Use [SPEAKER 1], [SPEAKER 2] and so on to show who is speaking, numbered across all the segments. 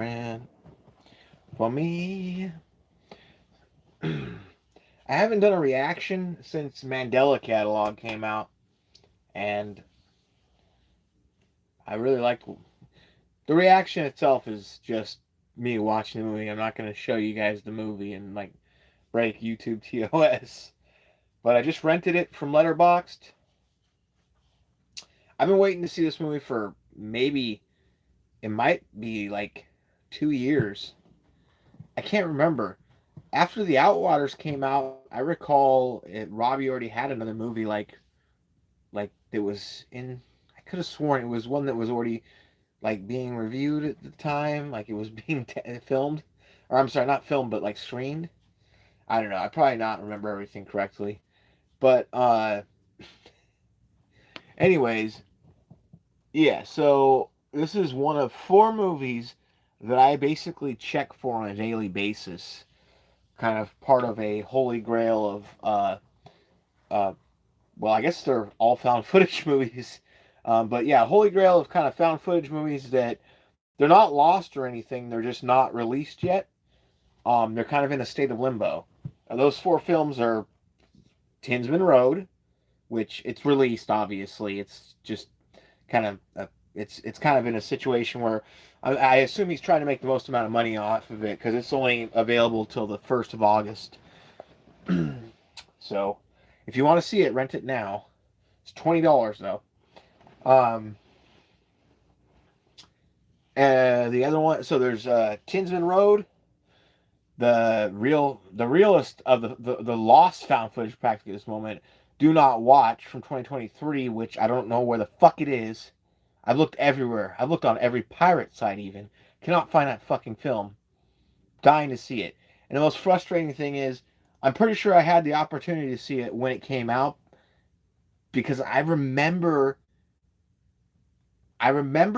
[SPEAKER 1] And for me, I haven't done a reaction since Mandela Catalog came out, and I really liked the reaction itself. Is just me watching the movie. I'm not going to show you guys the movie and like break YouTube TOS, but I just rented it from Letterboxd. I've been waiting to see this movie for maybe it might be like 2 years. I can't remember. After The Outwaters came out, I recall Robbie already had another movie like it was in. I could have sworn it was one that was already like being reviewed at the time, like it was being filmed, or I'm sorry, not filmed, but like streamed. I don't know. I probably not remember everything correctly, but anyways, yeah. So this is one of four movies that I basically check for on a daily basis, kind of part of a holy grail of uh, well, I guess they're all found footage movies. But yeah, Holy Grail of kind of found footage movies that they're not lost or anything. They're just not released yet. They're kind of in a state of limbo. Those four films are Tinsman Road, which it's released. Obviously, it's just kind of it's kind of in a situation where I assume he's trying to make the most amount of money off of it because it's only available till the 1st of August. So, if you want to see it, rent it now. It's $20 though. Um, the other one, so there's Tinsman Road, the realest of the lost found footage practically at this moment. Do Not Watch from 2023, which I don't know where the fuck it is. I've looked everywhere. I've looked on every pirate site even. Cannot find that fucking film. Dying to see it. And the most frustrating thing is, I'm pretty sure I had the opportunity to see it when it came out because I remember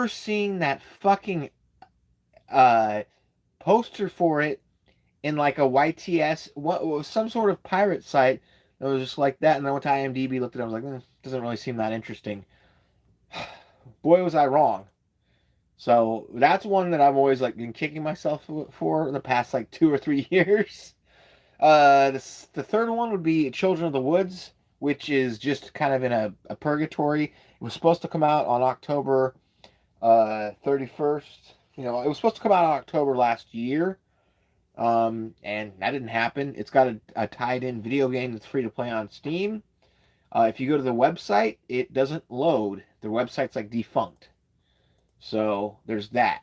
[SPEAKER 1] seeing that fucking uh poster for it in like a YTS, what was some sort of pirate site that was just like that. And then I went to IMDb, looked at it, I was like, doesn't really seem that interesting. Boy, was I wrong. So that's one that I've always like been kicking myself for the past like 2 or 3 years. The third one would be Children of the Woods, which is just kind of in a purgatory. It was supposed to come out on October 31st. It was supposed to come out in October last year, and that didn't happen. It's got a tied-in video game that's free to play on Steam. If you go to the website, it doesn't load. The website's like defunct. So there's that.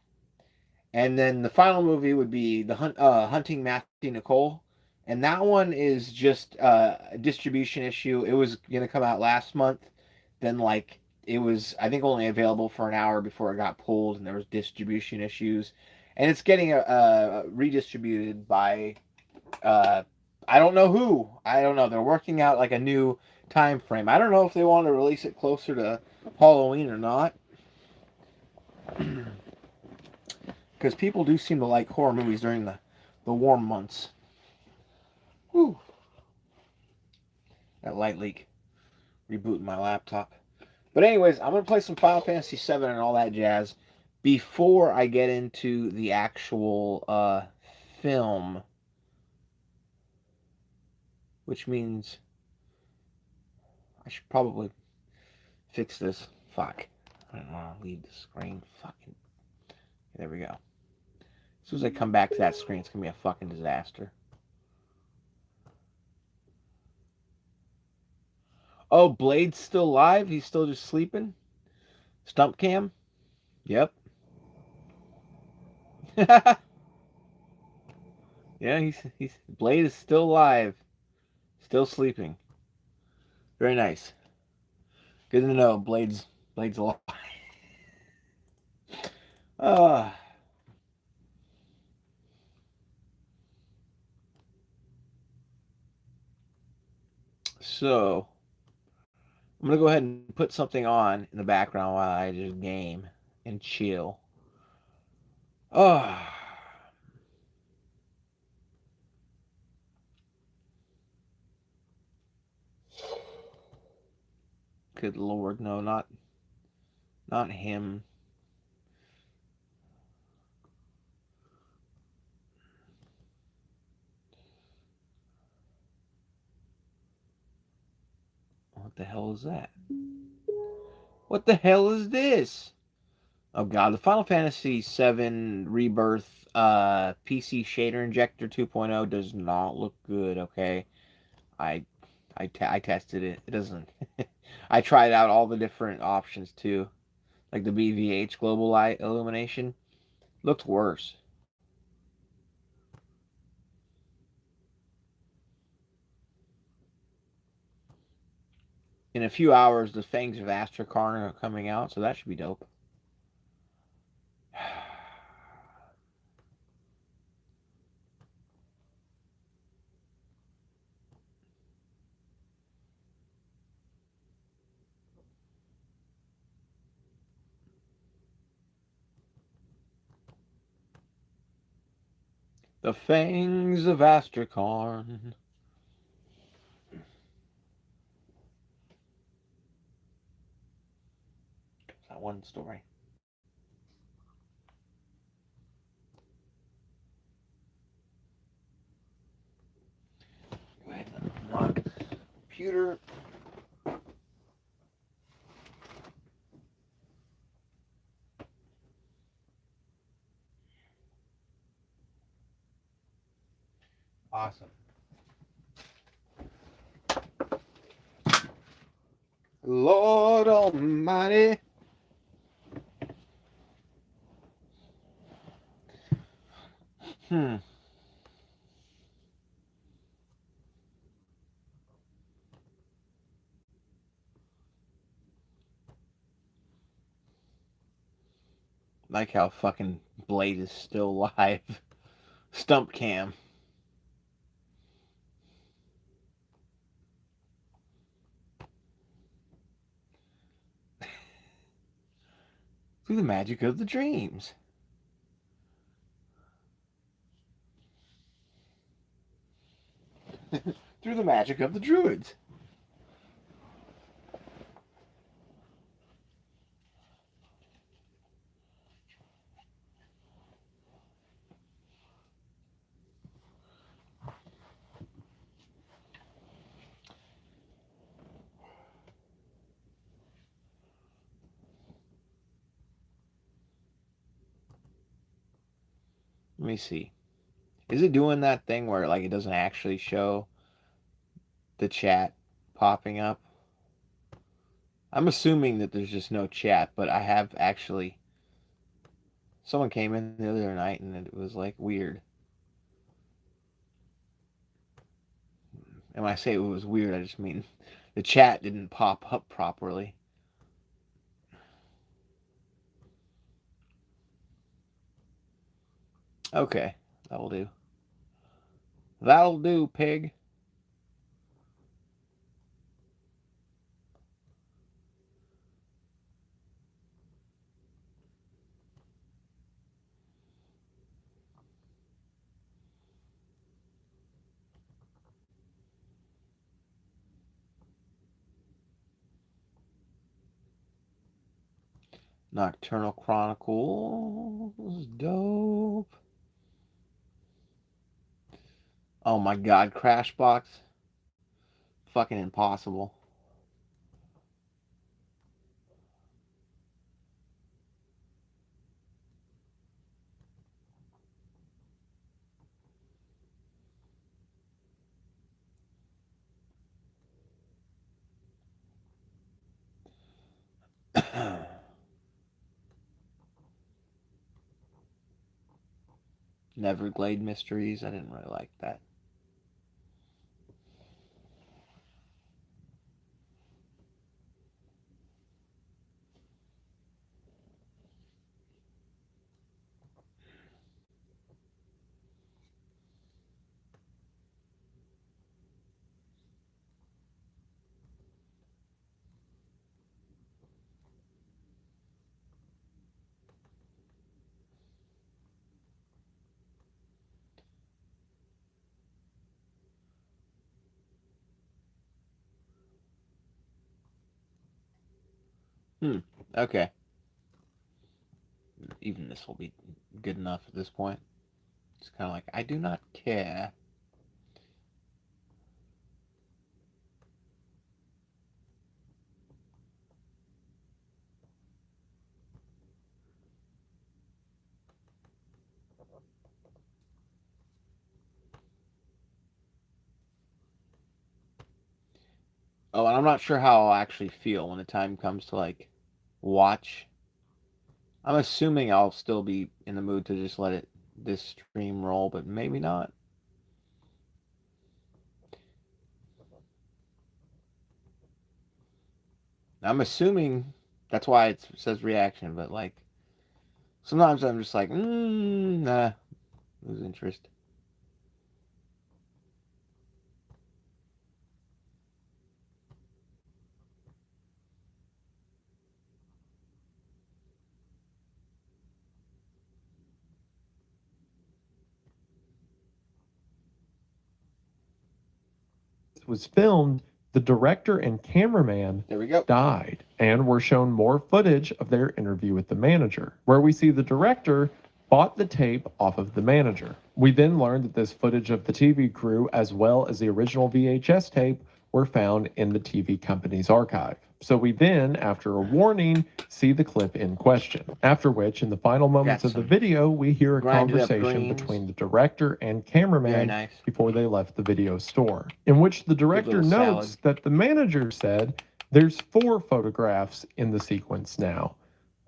[SPEAKER 1] And then the final movie would be Hunting Matthew Nicole, and that one is just a distribution issue. It was gonna come out last month, then like it was I think only available for an hour before it got pulled, and there was distribution issues, and it's getting redistributed by uh, I don't know who. I don't know. They're working out like a new time frame. I don't know if they want to release it closer to Halloween or not. Because people do seem to like horror movies during the warm months. Whew. That light leak. Rebooting my laptop. But anyways, I'm going to play some Final Fantasy VII and all that jazz before I get into the actual film. Which means I should probably fix this. Fuck. I don't want to leave the screen. Fucking. There we go. As soon as I come back to that screen, it's going to be a fucking disaster. Oh, Blade's still live? He's still just sleeping? Stump cam? Yep. Yeah, he's Blade is still alive. Still sleeping. Very nice. Good to know Blade's alive. Uh so I'm gonna go ahead and put something on in the background while I just game and chill. Oh, good lord, no, not him. the hell is that? What the hell is this? Oh god, the Final Fantasy VII Rebirth PC Shader Injector 2.0 does not look good. Okay, I I tested it. It doesn't. I tried out all the different options too, like the BVH Global Light Illumination. Looked worse. In a few hours, the Fangs of Astrakarn are coming out, so that should be dope. The Fangs of Astrakarn. That one story. Go ahead and unlock the computer. Awesome. Lord Almighty. Hmm. Like how fucking Blade is still alive. Stump cam. Through the magic of the dreams. Through the magic of the druids. Let me see. Is it doing that thing where like it doesn't actually show the chat popping up? I'm assuming that there's just no chat, but I have actually. Someone came in the other night and it was like weird. And when I say it was weird, I just mean the chat didn't pop up properly. Okay, that'll do. That'll do, pig. Nocturnal Chronicles, dope. Oh my god, Crashbox, fucking impossible. Neverglade Mysteries, I didn't really like that. Hmm. Okay. Even this will be good enough at this point. It's kind of like, I do not care. Oh, and I'm not sure how I'll actually feel when the time comes to like watch. I'm assuming I'll still be in the mood to just let it this stream roll, but maybe not. I'm assuming that's why it says reaction, but like sometimes I'm just like, nah, lose interest.
[SPEAKER 2] Was filmed, the director and cameraman
[SPEAKER 1] There we go.
[SPEAKER 2] died, and we're shown more footage of their interview with the manager, where we see the director bought the tape off of the manager. We then learn that this footage of the TV crew, as well as the original VHS tape, were found in the TV company's archive. So we then, after a warning, see the clip in question. After which, in the final moments of the video, we hear a conversation between the director and cameraman before they left the video store, in which the director notes that the manager said there's 4 photographs in the sequence now,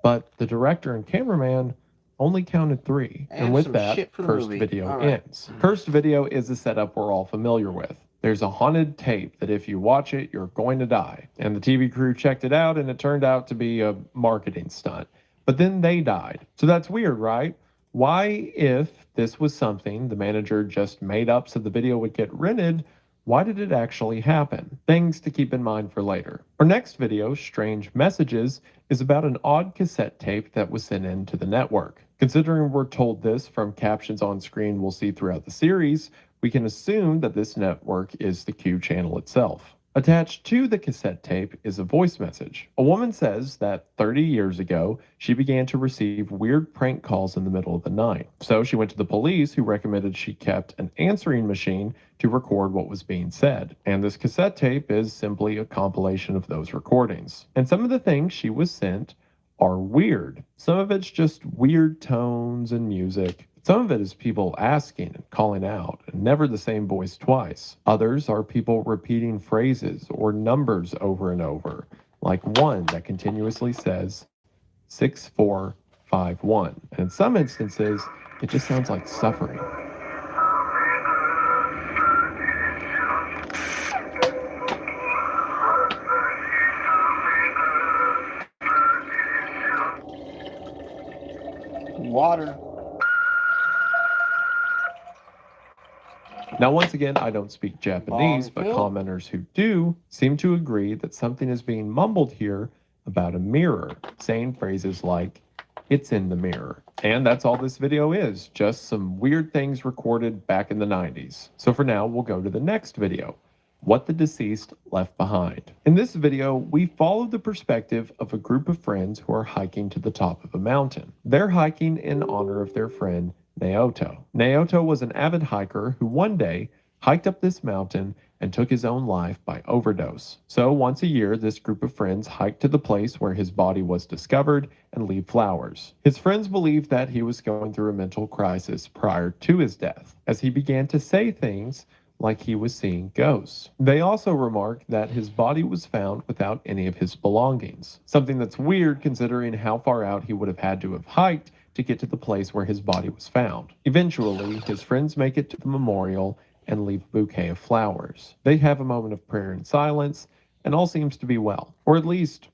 [SPEAKER 2] but the director and cameraman only counted 3. And with that, Cursed Video ends. Cursed Video is a setup we're all familiar with. There's a haunted tape that if you watch it, you're going to die. And the TV crew checked it out, and it turned out to be a marketing stunt. But then they died. So that's weird, right? Why, if this was something the manager just made up so the video would get rented, why did it actually happen? Things to keep in mind for later. Our next video, Strange Messages, is about an odd cassette tape that was sent in to the network. Considering we're told this from captions on screen we'll see throughout the series, we can assume that this network is the Q channel itself. Attached to the cassette tape is a voice message. A woman says that 30 years ago, she began to receive weird prank calls in the middle of the night. So she went to the police, who recommended she kept an answering machine to record what was being said. And this cassette tape is simply a compilation of those recordings. And some of the things she was sent are weird. Some of it's just weird tones and music. Some of it is people asking and calling out, and never the same voice twice. Others are people repeating phrases or numbers over and over, like one that continuously says 6451. And in some instances, it just sounds like suffering.
[SPEAKER 1] Water.
[SPEAKER 2] Now, once again, I don't speak Japanese, but commenters who do seem to agree that something is being mumbled here about a mirror, saying phrases like, "It's in the mirror." And that's all this video is, just some weird things recorded back in the 90s. So for now, we'll go to the next video, What the Deceased Left Behind. In this video, we follow the perspective of a group of friends who are hiking to the top of a mountain. They're hiking in honor of their friend, Naoto. Naoto was an avid hiker who one day hiked up this mountain and took his own life by overdose. So once a year, this group of friends hiked to the place where his body was discovered and leave flowers. His friends believed that he was going through a mental crisis prior to his death, as he began to say things like he was seeing ghosts. They also remarked that his body was found without any of his belongings, something that's weird considering how far out he would have had to have hiked to get to the place where his body was found. Eventually, his friends make it to the memorial and leave a bouquet of flowers. They have a moment of prayer and silence, and all seems to be well, or at least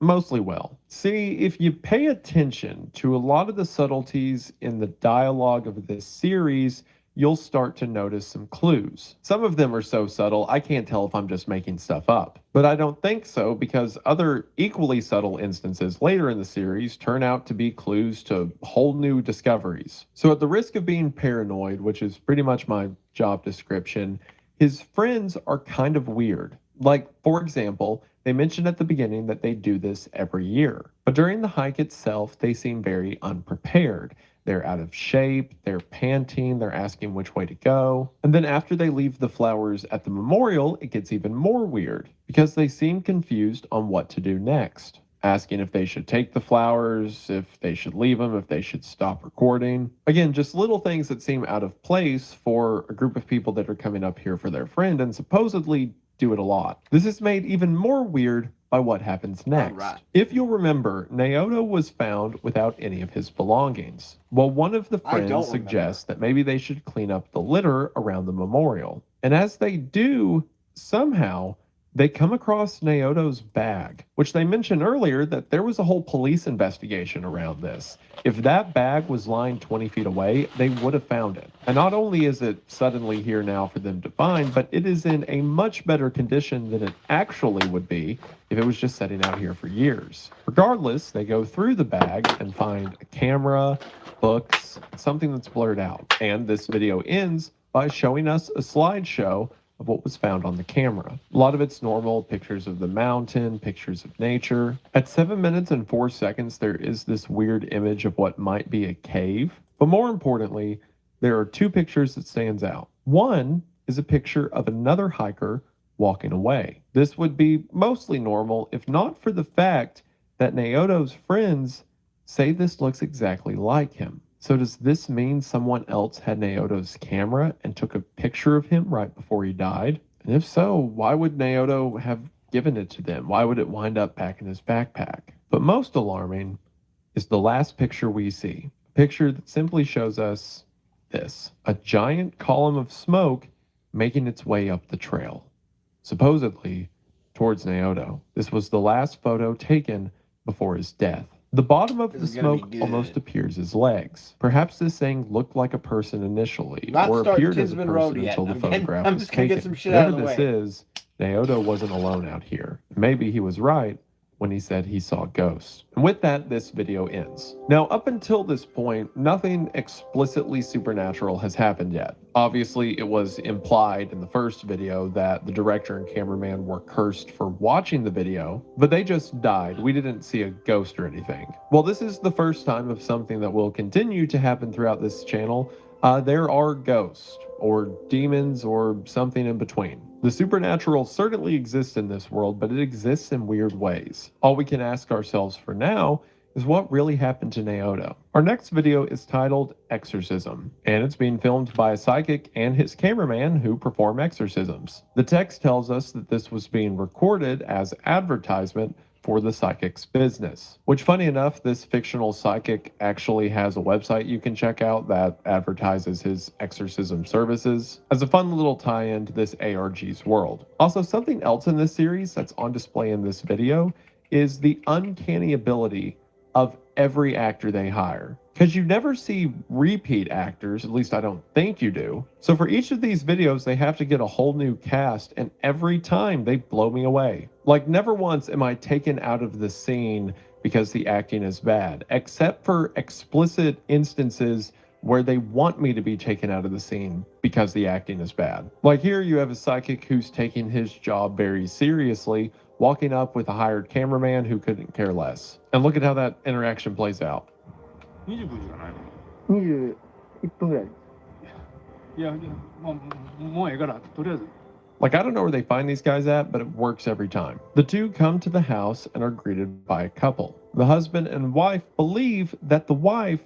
[SPEAKER 2] mostly well. See, if you pay attention to a lot of the subtleties in the dialogue of this series, you'll start to notice some clues. Some of them are so subtle, I can't tell if I'm just making stuff up. But I don't think so, because other equally subtle instances later in the series turn out to be clues to whole new discoveries. So at the risk of being paranoid, which is pretty much my job description, his friends are kind of weird. Like, for example, they mentioned at the beginning that they do this every year. But during the hike itself, they seem very unprepared. They're out of shape, they're panting, they're asking which way to go. And then after they leave the flowers at the memorial, it gets even more weird, because they seem confused on what to do next. Asking if they should take the flowers, if they should leave them, if they should stop recording. Again, just little things that seem out of place for a group of people that are coming up here for their friend and supposedly do it a lot. This is made even more weird by what happens next.
[SPEAKER 1] Right.
[SPEAKER 2] If you'll remember, Naoto was found without any of his belongings. Well, one of the friends suggests that maybe they should clean up the litter around the memorial. And as they do, somehow, they come across Naoto's bag, which they mentioned earlier that there was a whole police investigation around this. If that bag was lying 20 feet away, they would have found it. And not only is it suddenly here now for them to find, but it is in a much better condition than it actually would be if it was just sitting out here for years. Regardless, they go through the bag and find a camera, books, something that's blurred out. And this video ends by showing us a slideshow of what was found on the camera. A lot of it's normal, pictures of the mountain, pictures of nature. At 7 minutes and 4 seconds, there is this weird image of what might be a cave. But more importantly, there are two pictures that stands out. One is a picture of another hiker walking away. This would be mostly normal if not for the fact that Naoto's friends say this looks exactly like him. So does this mean someone else had Naoto's camera and took a picture of him right before he died? And if so, why would Naoto have given it to them? Why would it wind up back in his backpack? But most alarming is the last picture we see. A picture that simply shows us this: a giant column of smoke making its way up the trail, supposedly towards Naoto. This was the last photo taken before his death. The bottom of the smoke almost appears as legs. Perhaps this thing looked like a person initially, or appeared as a person until the photograph was taken. Whatever this is, Naoto wasn't alone out here. Maybe he was right when he said he saw ghosts. And with that, this video ends. Now, up until this point, nothing explicitly supernatural has happened yet. Obviously, it was implied in the first video that the director and cameraman were cursed for watching the video, but they just died. We didn't see a ghost or anything. Well, this is the first time of something that will continue to happen throughout this channel. There are ghosts, or demons, or something in between. The supernatural certainly exists in this world, but it exists in weird ways. All we can ask ourselves for now is what really happened to Naoto. Our next video is titled Exorcism, and it's being filmed by a psychic and his cameraman who perform exorcisms. The text tells us that this was being recorded as advertisement for the psychic's business, which, funny enough, this fictional psychic actually has a website you can check out that advertises his exorcism services as a fun little tie-in to this ARG's world. Also, something else in this series that's on display in this video is the uncanny ability of every actor they hire. Because you never see repeat actors, at least I don't think you do. So for each of these videos, they have to get a whole new cast, and every time they blow me away. Like, never once am I taken out of the scene because the acting is bad, except for explicit instances where they want me to be taken out of the scene because the acting is bad. Like here, you have a psychic who's taking his job very seriously, walking up with a hired cameraman who couldn't care less. And look at how that interaction plays out.
[SPEAKER 3] 20分じゃないの
[SPEAKER 4] 21分ぐらい。
[SPEAKER 3] いや、もうええから、とりあえず。
[SPEAKER 2] Like, I don't know where they find these guys at, but it works every time. The two come to the house and are greeted by a couple. The husband and wife believe that the wife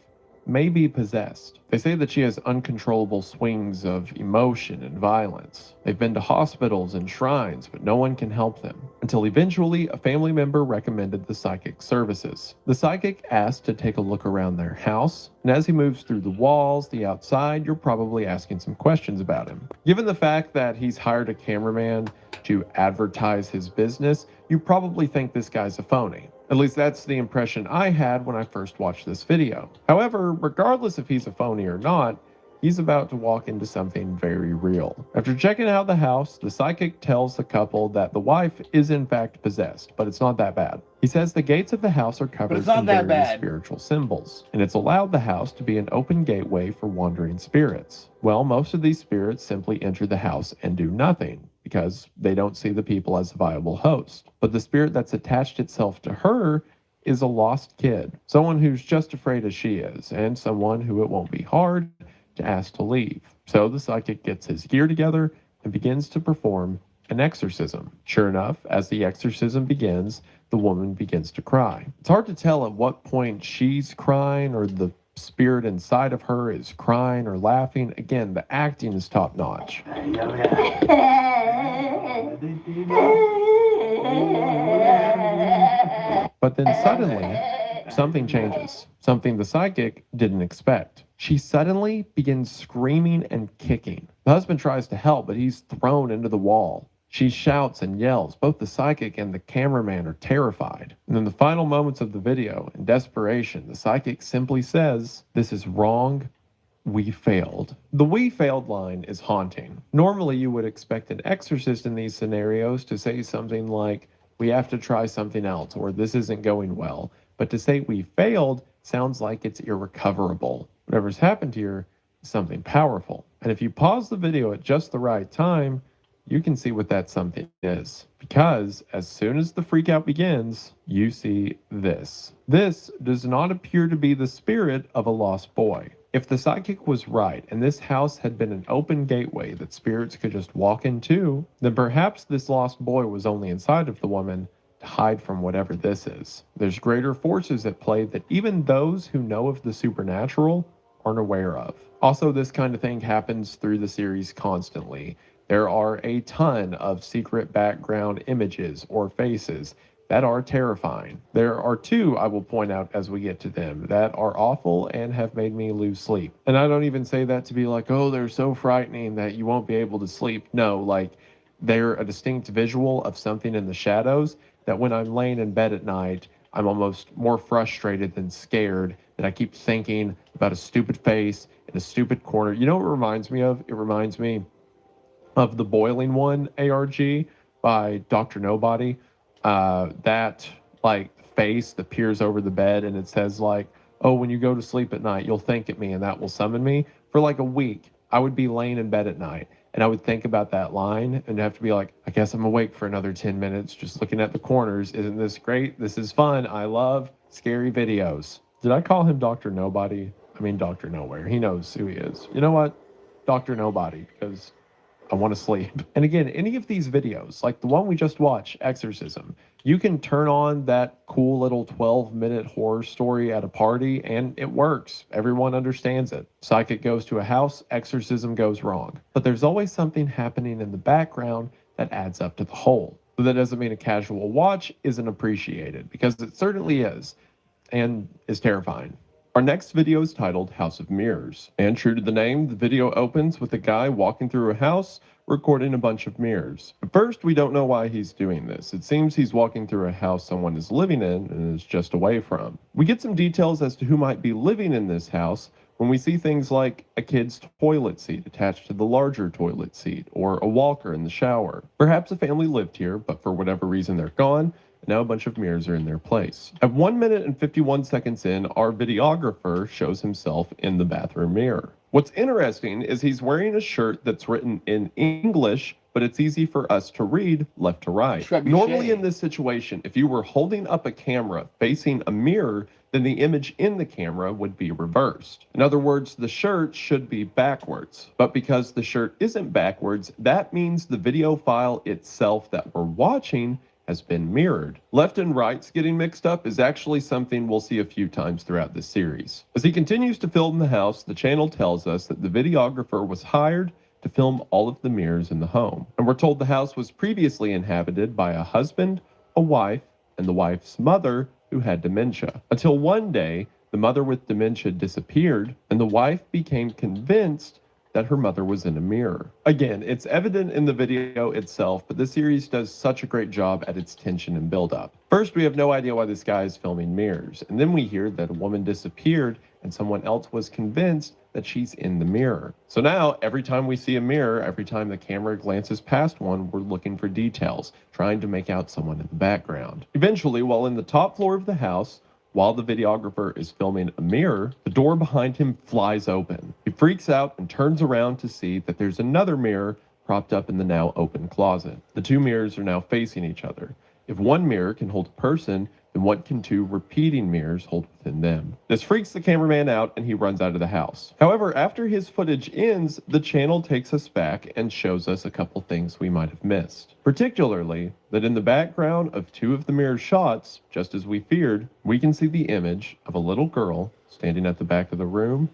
[SPEAKER 2] may be possessed. They say that she has uncontrollable swings of emotion and violence. They've been to hospitals and shrines, but no one can help them. Until eventually, a family member recommended the psychic services. The psychic asked to take a look around their house, and as he moves through the walls, the outside, you're probably asking some questions about him. Given the fact that he's hired a cameraman to advertise his business, you probably think this guy's a phony. At least that's the impression I had when I first watched this video. However, regardless if he's a phony or not, he's about to walk into something very real. After checking out the house, the psychic tells the couple that the wife is in fact possessed, but it's not that bad. He says the gates of the house are covered in various spiritual symbols, and it's allowed the house to be an open gateway for wandering spirits. Well, most of these spirits simply enter the house and do nothing, because they don't see the people as a viable host. But the spirit that's attached itself to her is a lost kid, someone who's just afraid as she is, and someone who it won't be hard to ask to leave. So the psychic gets his gear together and begins to perform an exorcism. Sure enough, as the exorcism begins, the woman begins to cry. It's hard to tell at what point she's crying or the spirit inside of her is crying or laughing. Again, the acting is top notch. But then suddenly, something changes. Something the psychic didn't expect. She suddenly begins screaming and kicking. The husband tries to help, but he's thrown into the wall. She shouts and yells. Both the psychic and the cameraman are terrified. And in the final moments of the video, in desperation, the psychic simply says, "This is wrong. We failed." The "we failed" line is haunting. Normally, you would expect an exorcist in these scenarios to say something like, "We have to try something else," or "this isn't going well." But to say "we failed" sounds like it's irrecoverable. Whatever's happened here is something powerful. And if you pause the video at just the right time, you can see what that something is. Because as soon as the freakout begins, you see this. This does not appear to be the spirit of a lost boy. If the psychic was right and this house had been an open gateway that spirits could just walk into, then perhaps this lost boy was only inside of the woman to hide from whatever this is. There's greater forces at play that even those who know of the supernatural aren't aware of. Also, this kind of thing happens through the series constantly. There are a ton of secret background images or faces that are terrifying. There are two, I will point out as we get to them, that are awful and have made me lose sleep. And I don't even say that to be like, oh, they're so frightening that you won't be able to sleep. No, like, they're a distinct visual of something in the shadows that when I'm laying in bed at night, I'm almost more frustrated than scared, that I keep thinking about a stupid face in a stupid corner. You know what it reminds me of? It reminds me of the Boiling One ARG by Dr. Nobody. That like face that peers over the bed and it says like, "Oh, when you go to sleep at night, you'll think at me and that will summon me." For like a week, I would be laying in bed at night and I would think about that line and have to be like, I guess I'm awake for another 10 minutes just looking at the corners. Isn't this great? This is fun. I love scary videos. Did I call him Dr. Nobody? I mean, Dr. Nowhere. He knows who he is. You know what? Dr. Nobody, because I want to sleep. And again, any of these videos, like the one we just watched, Exorcism, you can turn on that cool little 12-minute horror story at a party and it works. Everyone understands it. Psychic goes to a house, exorcism goes wrong. But there's always something happening in the background that adds up to the whole. So that doesn't mean a casual watch isn't appreciated, because it certainly is, and is terrifying. Our next video is titled House of Mirrors, and true to the name, the video opens with a guy walking through a house recording a bunch of mirrors. At first, we don't know why he's doing this. It seems he's walking through a house someone is living in and is just away from. We get some details as to who might be living in this house when we see things like a kid's toilet seat attached to the larger toilet seat, or a walker in the shower. Perhaps a family lived here, but for whatever reason they're gone, and now a bunch of mirrors are in their place. At 1 minute and 51 seconds in, our videographer shows himself in the bathroom mirror. What's interesting is he's wearing a shirt that's written in English, but it's easy for us to read left to right. Normally in this situation, if you were holding up a camera facing a mirror, then the image in the camera would be reversed. In other words, the shirt should be backwards. But because the shirt isn't backwards, that means the video file itself that we're watching has been mirrored. Left and right's getting mixed up is actually something we'll see a few times throughout this series. As he continues to film the house, the channel tells us that the videographer was hired to film all of the mirrors in the home. And we're told the house was previously inhabited by a husband, a wife, and the wife's mother who had dementia. Until one day, the mother with dementia disappeared, and the wife became convinced that her mother was in a mirror. Again, it's evident in the video itself, but the series does such a great job at its tension and build-up. First, we have no idea why this guy is filming mirrors, and then we hear that a woman disappeared and someone else was convinced that she's in the mirror. So now, every time we see a mirror, every time the camera glances past one, we're looking for details, trying to make out someone in the background. Eventually, while in the top floor of the house, while the videographer is filming a mirror, the door behind him flies open. He freaks out and turns around to see that there's another mirror propped up in the now open closet. The two mirrors are now facing each other. If one mirror can hold a person, then what can two repeating mirrors hold within them? This freaks the cameraman out and he runs out of the house. However, after his footage ends, the channel takes us back and shows us a couple things we might have missed. Particularly, that in the background of two of the mirror shots, just as we feared, we can see the image of a little girl standing at the back of the room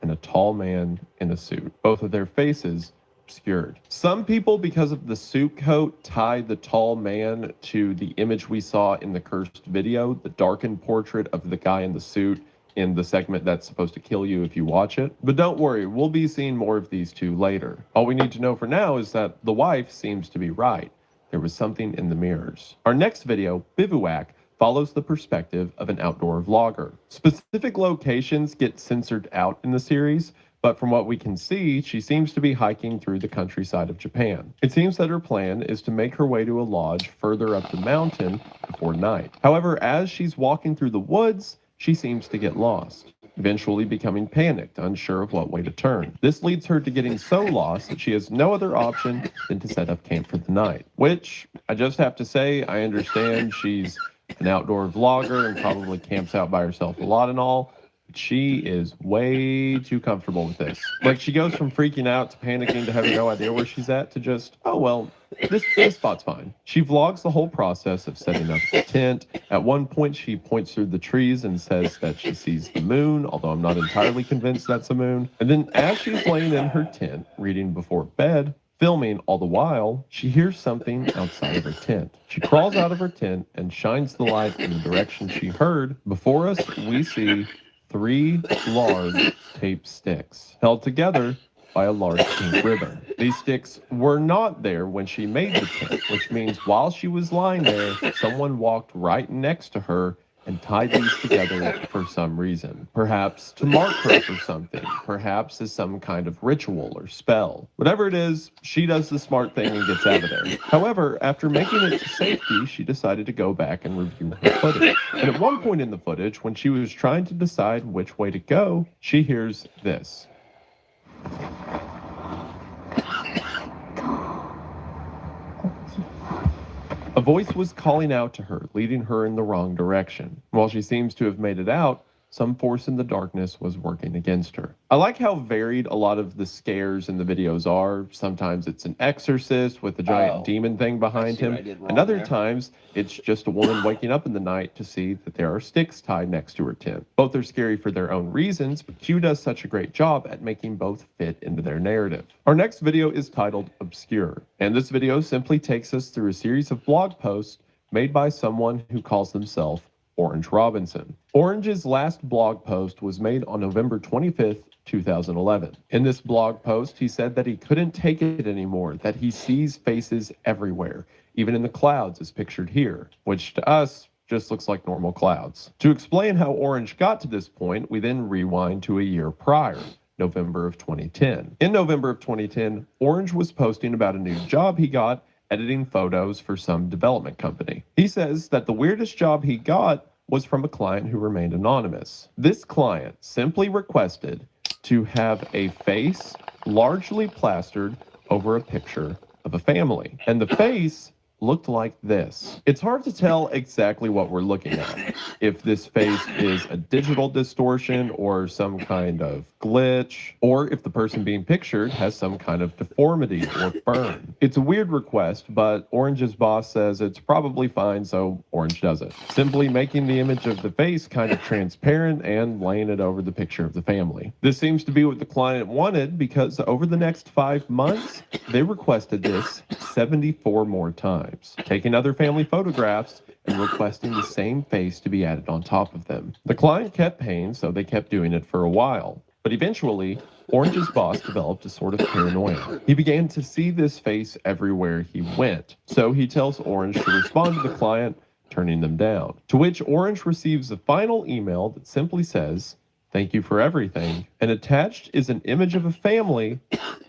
[SPEAKER 2] and a tall man in a suit. Both of their faces obscured. Some people, because of the suit coat, tied the tall man to the image we saw in the cursed video, the darkened portrait of the guy in the suit in the segment that's supposed to kill you if you watch it. But don't worry, we'll be seeing more of these two later. All we need to know for now is that the wife seems to be right. There was something in the mirrors. Our next video, Bivouac, follows the perspective of an outdoor vlogger. Specific locations get censored out in the series, but from what we can see, she seems to be hiking through the countryside of Japan. It seems that her plan is to make her way to a lodge further up the mountain before night. However, as she's walking through the woods, she seems to get lost, eventually becoming panicked, unsure of what way to turn. This leads her to getting so lost that she has no other option than to set up camp for the night. Which, I just have to say, I understand she's an outdoor vlogger and probably camps out by herself a lot and all. She is way too comfortable with this. Like, she goes from freaking out to panicking to having no idea where she's at to just, oh, well, this spot's fine. She vlogs the whole process of setting up the tent. At one point, she points through the trees and says that she sees the moon, although I'm not entirely convinced that's a moon. And then as she's laying in her tent, reading before bed, filming all the while, she hears something outside of her tent. She crawls out of her tent and shines the light in the direction she heard. Before us, we see 3 large tape sticks held together by a large pink ribbon. These sticks were not there when she made the tent, which means while she was lying there, someone walked right next to her and tied these together for some reason. Perhaps to mark her for something, perhaps as some kind of ritual or spell. Whatever it is, she does the smart thing and gets out of there. However, after making it to safety, she decided to go back and review her footage. And at one point in the footage, when she was trying to decide which way to go, she hears this. A voice was calling out to her, leading her in the wrong direction. While she seems to have made it out, some force in the darkness was working against her. I like how varied a lot of the scares in the videos are. Sometimes it's an exorcist with a giant demon thing behind him, and other times it's just a woman waking up in the night to see that there are sticks tied next to her tent. Both are scary for their own reasons, but Q does such a great job at making both fit into their narrative. Our next video is titled Obscure, and this video simply takes us through a series of blog posts made by someone who calls themselves Orange Robinson. Orange's last blog post was made on November 25th, 2011. In this blog post, he said that he couldn't take it anymore, that he sees faces everywhere, even in the clouds as pictured here, which to us just looks like normal clouds. To explain how Orange got to this point, we then rewind to a year prior, November of 2010. In November of 2010, Orange was posting about a new job he got editing photos for some development company. He says that the weirdest job he got was from a client who remained anonymous. This client simply requested to have a face largely plastered over a picture of a family. And the face looked like this. It's hard to tell exactly what we're looking at. If this face is a digital distortion or some kind of glitch, or if the person being pictured has some kind of deformity or burn. It's a weird request, but Orange's boss says it's probably fine, so Orange does it. Simply making the image of the face kind of transparent and laying it over the picture of the family. This seems to be what the client wanted because over the next 5 months, they requested this 74 more times, taking other family photographs and requesting the same face to be added on top of them. The client kept paying, so they kept doing it for a while. But eventually, Orange's boss developed a sort of paranoia. He began to see this face everywhere he went. So he tells Orange to respond to the client, turning them down. To which Orange receives a final email that simply says, "Thank you for everything." And attached is an image of a family,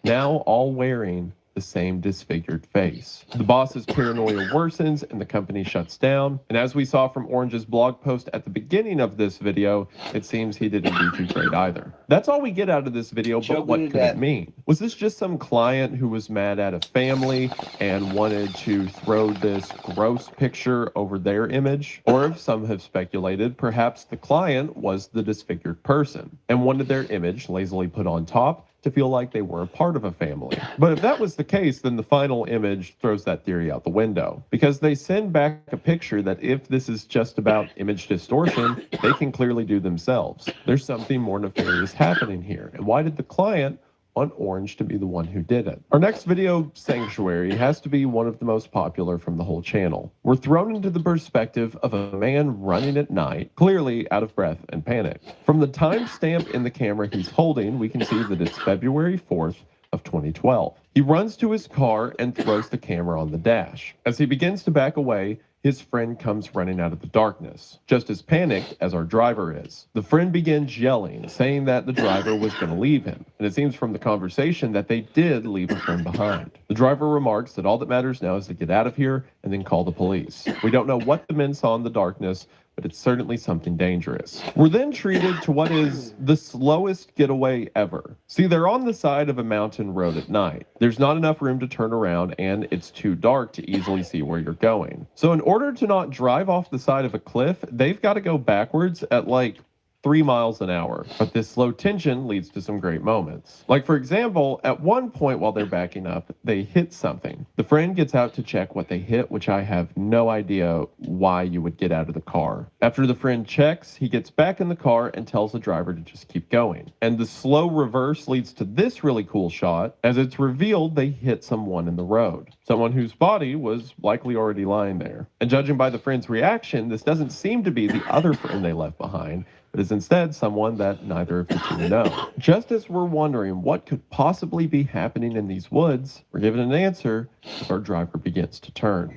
[SPEAKER 2] now all wearing the same disfigured face. The boss's paranoia worsens and the company shuts down. And as we saw from Orange's blog post at the beginning of this video, it seems he didn't do too great either. That's all we get out of this video, but what could it mean? Was this just some client who was mad at a family and wanted to throw this gross picture over their image? Or if some have speculated, perhaps the client was the disfigured person and wanted their image lazily put on top to feel like they were a part of a family. But if that was the case, then the final image throws that theory out the window, because they send back a picture that if this is just about image distortion, they can clearly do themselves. There's something more nefarious happening here. And why did the client want Orange to be the one who did it. Our next video, Sanctuary, has to be one of the most popular from the whole channel. We're thrown into the perspective of a man running at night, clearly out of breath and panic. From the timestamp in the camera he's holding, we can see that it's February 4th of 2012. He runs to his car and throws the camera on the dash. As he begins to back away, his friend comes running out of the darkness, just as panicked as our driver is. The friend begins yelling, saying that the driver was going to leave him, and it seems from the conversation that they did leave a friend behind. The driver remarks that all that matters now is to get out of here and then call the police. We don't know what the men saw in the darkness, but it's certainly something dangerous. We're then treated to what is the slowest getaway ever. See, they're on the side of a mountain road at night. There's not enough room to turn around, and it's too dark to easily see where you're going. So in order to not drive off the side of a cliff, they've got to go backwards at like 3 miles an hour. But this slow tension leads to some great moments. Like, for example, at one point while they're backing up, they hit something. The friend gets out to check what they hit, which I have no idea why you would get out of the car. After the friend checks, he gets back in the car and tells the driver to just keep going. And the slow reverse leads to this really cool shot. As it's revealed, they hit someone in the road. Someone whose body was likely already lying there. And judging by the friend's reaction, this doesn't seem to be the other friend they left behind, but is instead someone that neither of the two know. Just as we're wondering what could possibly be happening in these woods, we're given an answer as our driver begins to turn.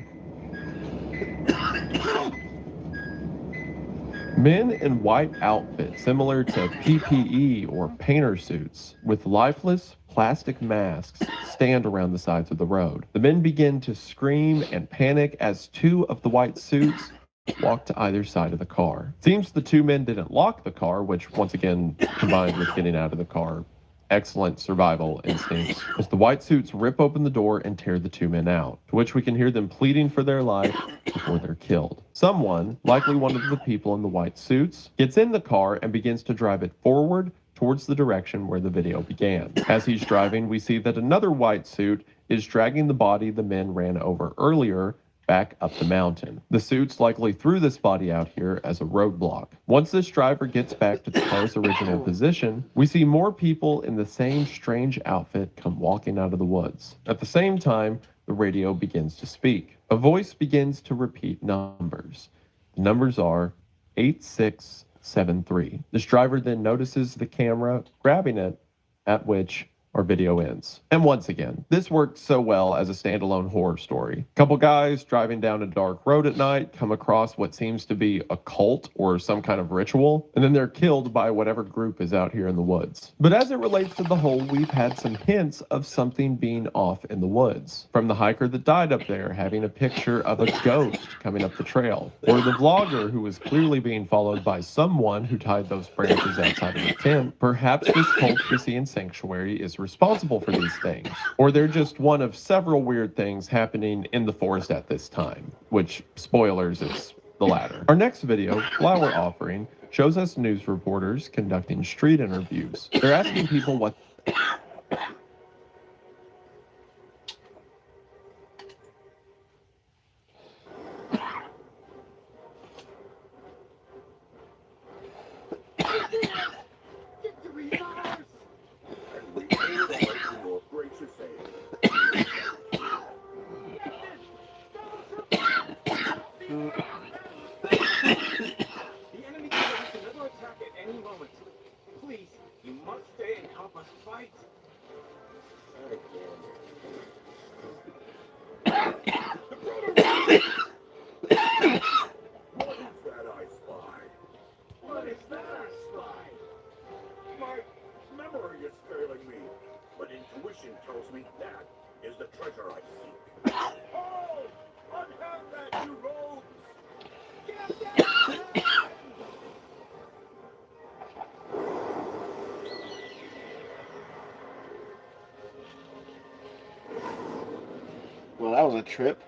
[SPEAKER 2] Men in white outfits similar to PPE or painter suits with lifeless plastic masks stand around the sides of the road. The men begin to scream and panic as two of the white suits walk to either side of the car. Seems the two men didn't lock the car, which once again, combined with getting out of the car, excellent survival instincts, as the white suits rip open the door and tear the two men out, to which we can hear them pleading for their life before they're killed. Someone, likely one of the people in the white suits, gets in the car and begins to drive it forward towards the direction where the video began. As he's driving, we see that another white suit is dragging the body the men ran over earlier back up the mountain. The suits likely threw this body out here as a roadblock. Once this driver gets back to the car's original position, we see more people in the same strange outfit come walking out of the woods. At the same time, the radio begins to speak. A voice begins to repeat numbers. The numbers are 8673. This driver then notices the camera grabbing it, at which our video ends. And once again, this worked so well as a standalone horror story. Couple guys driving down a dark road at night come across what seems to be a cult or some kind of ritual, and then they're killed by whatever group is out here in the woods. But as it relates to the whole, we've had some hints of something being off in the woods. From the hiker that died up there having a picture of a ghost coming up the trail, or the vlogger who was clearly being followed by someone who tied those branches outside of the tent. Perhaps this cult we see in Sanctuary is responsible for these things, or they're just one of several weird things happening in the forest at this time, which, spoilers, is the latter. Our next video, Flower Offering, shows us news reporters conducting street interviews. They're asking people what
[SPEAKER 5] The enemy can launch another attack at any moment. Please, you must stay and help us fight. What is that I spy? What is that I spy? My memory is failing me, but intuition tells me that is the treasure I seek. Oh! Unhand that, you rogues! Get down!
[SPEAKER 1] Well, that was a trip.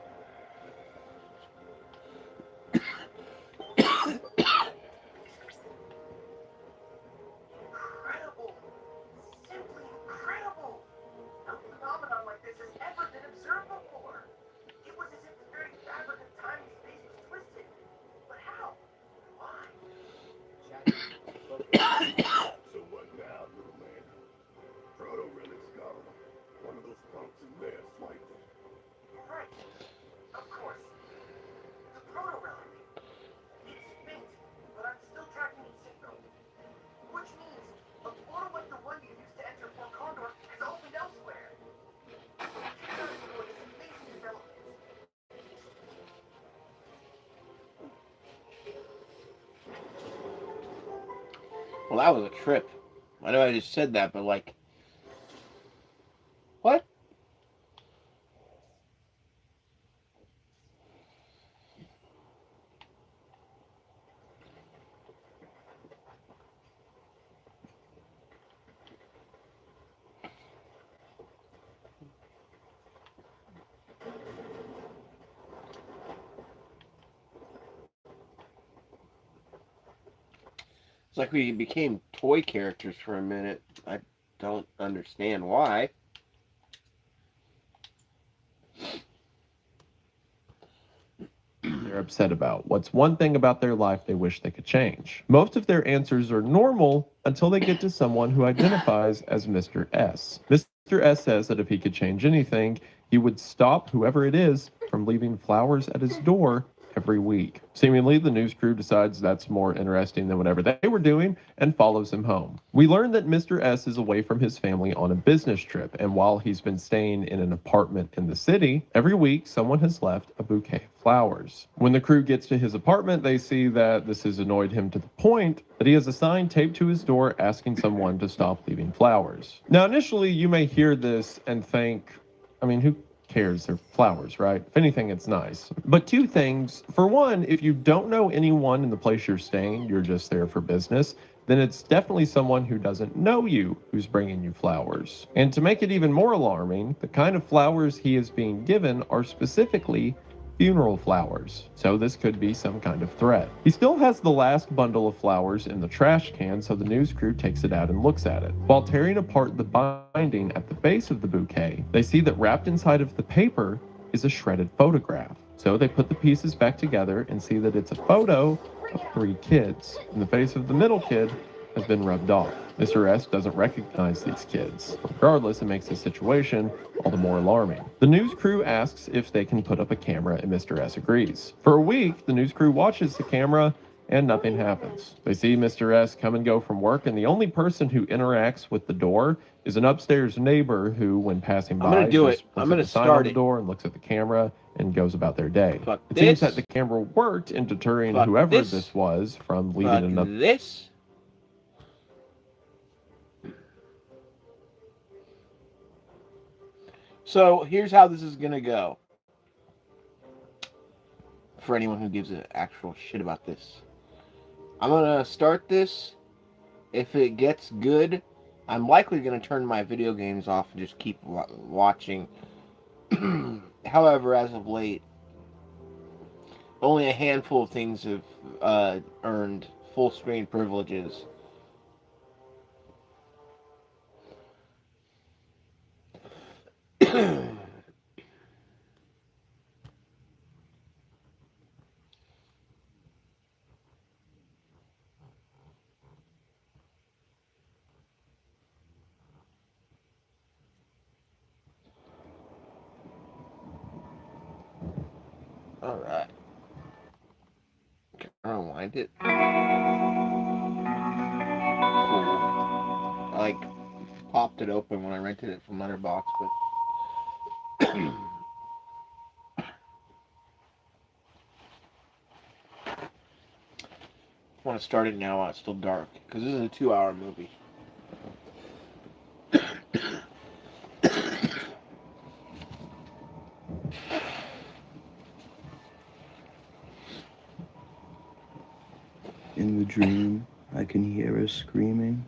[SPEAKER 6] Incredible! Simply incredible! No phenomenon like this has ever been observed before. It was as if the very fabric of time and space was twisted. But how? Why?
[SPEAKER 5] So what now, little man? Frodo really
[SPEAKER 1] Well, that was a trip. I know I just said that, but like, what? It's like we became toy characters for a minute. I don't understand why.
[SPEAKER 2] They're upset about. What's one thing about their life they wish they could change? Most of their answers are normal until they get to someone who identifies as Mr. S. Mr. S says that if he could change anything, he would stop whoever it is from leaving flowers at his door every week. Seemingly, the news crew decides that's more interesting than whatever they were doing and follows him home. We learn that Mr. S is away from his family on a business trip, and while he's been staying in an apartment in the city, every week someone has left a bouquet of flowers. When the crew gets to his apartment, they see that this has annoyed him to the point that he has a sign taped to his door asking someone to stop leaving flowers. Now, initially, you may hear this and think, I mean, who cares? They're flowers, right? If anything, it's nice. But two things. For one, if you don't know anyone in the place you're staying, you're just there for business, then it's definitely someone who doesn't know you who's bringing you flowers. And to make it even more alarming, the kind of flowers he is being given are specifically funeral flowers, so this could be some kind of threat. He still has the last bundle of flowers in the trash can, so the news crew takes it out and looks at it. While tearing apart the binding at the base of the bouquet, they see that wrapped inside of the paper is a shredded photograph. So they put the pieces back together and see that it's a photo of 3 kids, and the face of the middle kid has been rubbed off. Mr. S doesn't recognize these kids. Regardless, it makes the situation all the more alarming. The news crew asks if they can put up a camera, and Mr. S agrees. For a week, the news crew watches the camera, and nothing happens. They see Mr. S come and go from work, and the only person who interacts with the door is an upstairs neighbor who, when passing by,
[SPEAKER 1] I'm gonna do it.
[SPEAKER 2] just looks
[SPEAKER 1] I'm
[SPEAKER 2] at
[SPEAKER 1] gonna
[SPEAKER 2] the sign on
[SPEAKER 1] start
[SPEAKER 2] the
[SPEAKER 1] it.
[SPEAKER 2] door and looks at the camera and goes about their day.
[SPEAKER 1] Fuck
[SPEAKER 2] It seems
[SPEAKER 1] this.
[SPEAKER 2] that the camera worked in deterring
[SPEAKER 1] Fuck
[SPEAKER 2] whoever
[SPEAKER 1] this.
[SPEAKER 2] this was from leaving
[SPEAKER 1] Fuck
[SPEAKER 2] another.
[SPEAKER 1] this. So here's how this is gonna go. For anyone who gives an actual shit about this, I'm gonna start this. If it gets good, I'm likely gonna turn my video games off and just keep watching. However, as of late, only a handful of things have earned full screen privileges. Alright. Unwind it. Cool. I like popped it open when I rented it from Letterboxd, but I want to start it now while it's still dark, because this is a 2-hour movie.
[SPEAKER 7] In the dream, I can hear her screaming.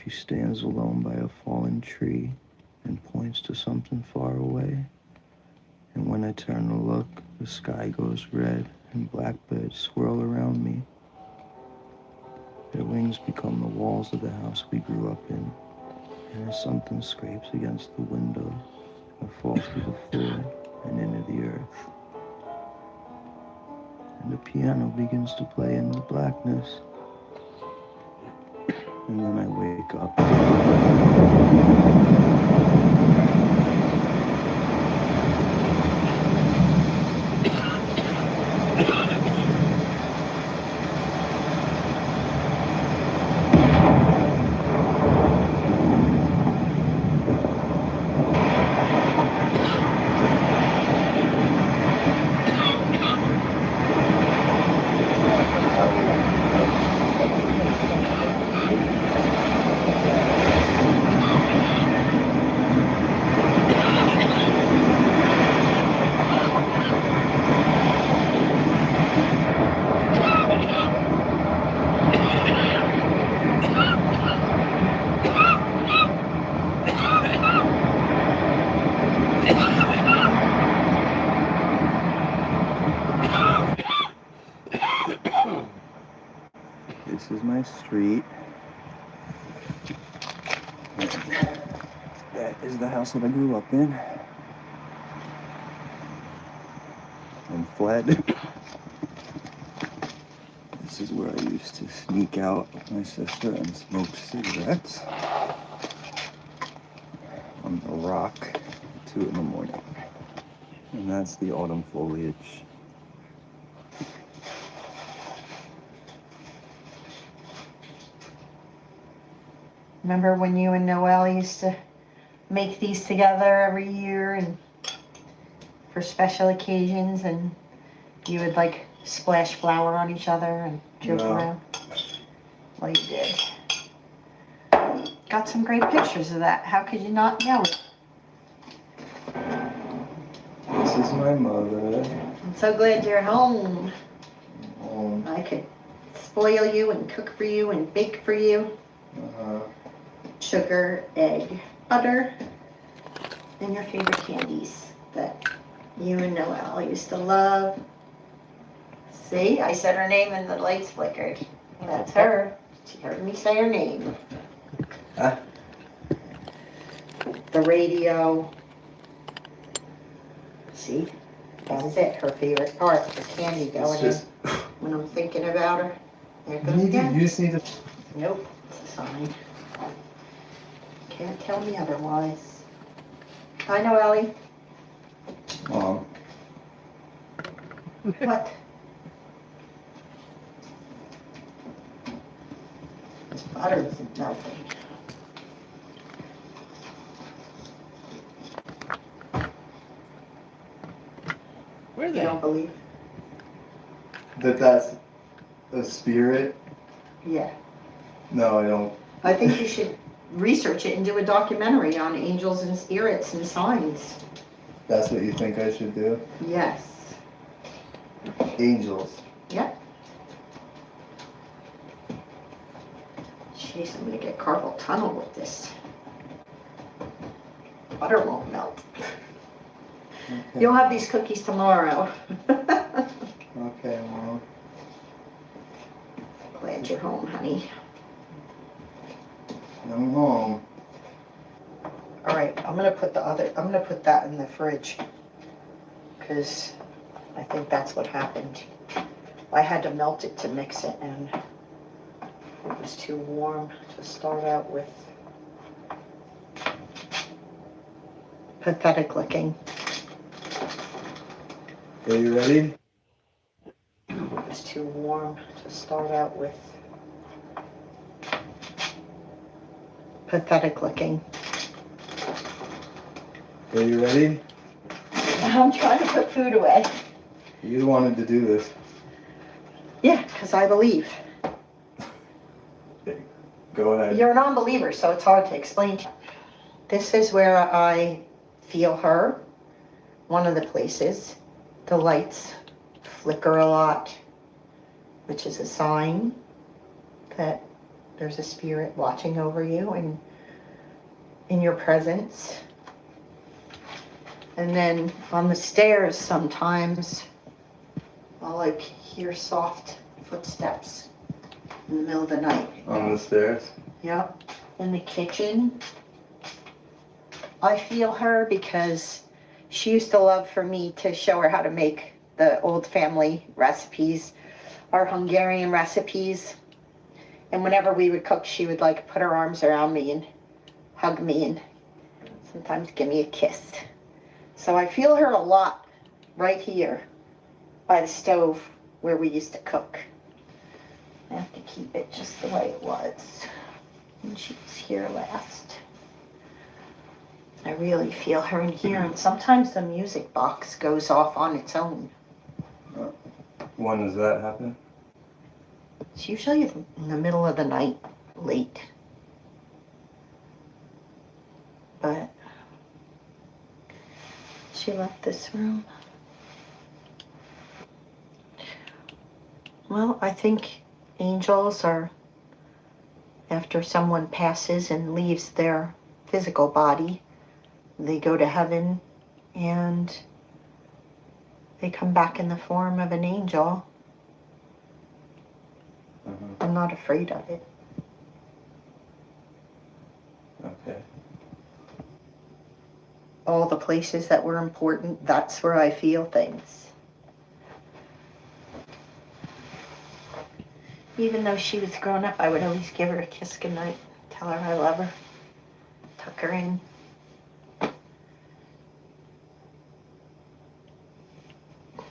[SPEAKER 7] She stands alone by a fallen tree and points to something far away. And when I turn to look, the sky goes red and blackbirds swirl around me. Their wings become the walls of the house we grew up in. And as something scrapes against the window, I fall through the floor and into the earth. And the piano begins to play in the blackness. And then I wake up. my street. That is the house that I grew up in. And fled. This is where I used to sneak out with my sister and smoke cigarettes on the rock at 2 in the morning. And that's the autumn foliage.
[SPEAKER 8] Remember when you and Noelle used to make these together every year and for special occasions, and you would like splash flour on each other and joke
[SPEAKER 7] No.
[SPEAKER 8] around? Well, you did. Got some great pictures of that. How could you not know it?
[SPEAKER 7] This is my mother.
[SPEAKER 8] I'm so glad you're home.
[SPEAKER 7] Home.
[SPEAKER 8] I could spoil you and cook for you and bake for you. Sugar, egg, butter, and your favorite candies that you and Noelle used to love. See, I said her name and the lights flickered. That's her. She heard me say her name. The radio. See, that's it, her favorite part, the candy going in. When I'm thinking about her, there it goes again.
[SPEAKER 7] You just need to...
[SPEAKER 8] Nope, it's a sign. Can't tell me otherwise. I know, Ellie.
[SPEAKER 7] Mom.
[SPEAKER 8] What? This butter isn't melting.
[SPEAKER 1] Where are
[SPEAKER 8] You
[SPEAKER 1] they?
[SPEAKER 8] don't believe?
[SPEAKER 7] That's a spirit?
[SPEAKER 8] Yeah.
[SPEAKER 7] No, I don't.
[SPEAKER 8] I think you should research it and do a documentary on angels and spirits and signs.
[SPEAKER 7] That's what you think I should do?
[SPEAKER 8] Yes.
[SPEAKER 7] Angels.
[SPEAKER 8] Yep. Jeez, I'm gonna get carpal tunnel with this. Butter won't melt.
[SPEAKER 7] Okay.
[SPEAKER 8] You'll have these cookies tomorrow.
[SPEAKER 7] Okay, Mom.
[SPEAKER 8] Glad you're home, honey.
[SPEAKER 7] I'm home.
[SPEAKER 8] All right, I'm gonna put that in the fridge because I think that's what happened. I had to melt it to mix it, and it was too warm to start out with. Pathetic looking.
[SPEAKER 7] Are you ready?
[SPEAKER 8] It was too warm to start out with. Pathetic looking.
[SPEAKER 7] Are you ready?
[SPEAKER 8] I'm trying to put food away.
[SPEAKER 7] You wanted to do this.
[SPEAKER 8] Yeah, because I believe.
[SPEAKER 7] Okay, go ahead.
[SPEAKER 8] You're a non-believer, so it's hard to explain to you. This is where I feel her. One of the places. The lights flicker a lot, which is a sign that there's a spirit watching over you and in your presence. And then on the stairs sometimes I'll like hear soft footsteps in the middle of the night.
[SPEAKER 7] On the stairs?
[SPEAKER 8] Yep. In the kitchen, I feel her because she used to love for me to show her how to make the old family recipes, our Hungarian recipes. And whenever we would cook, she would like put her arms around me and hug me and sometimes give me a kiss. So I feel her a lot right here by the stove where we used to cook. I have to keep it just the way it was when she was here last. I really feel her in here, and sometimes the music box goes off on its own.
[SPEAKER 7] When does that happen?
[SPEAKER 8] It's usually in the middle of the night, late. But she left this room. Well, I think angels are, after someone passes and leaves their physical body, they go to heaven and they come back in the form of an angel. I'm not afraid of it.
[SPEAKER 7] Okay.
[SPEAKER 8] All the places that were important, that's where I feel things. Even though she was grown up, I would always give her a kiss goodnight, tell her I love her, tuck her in.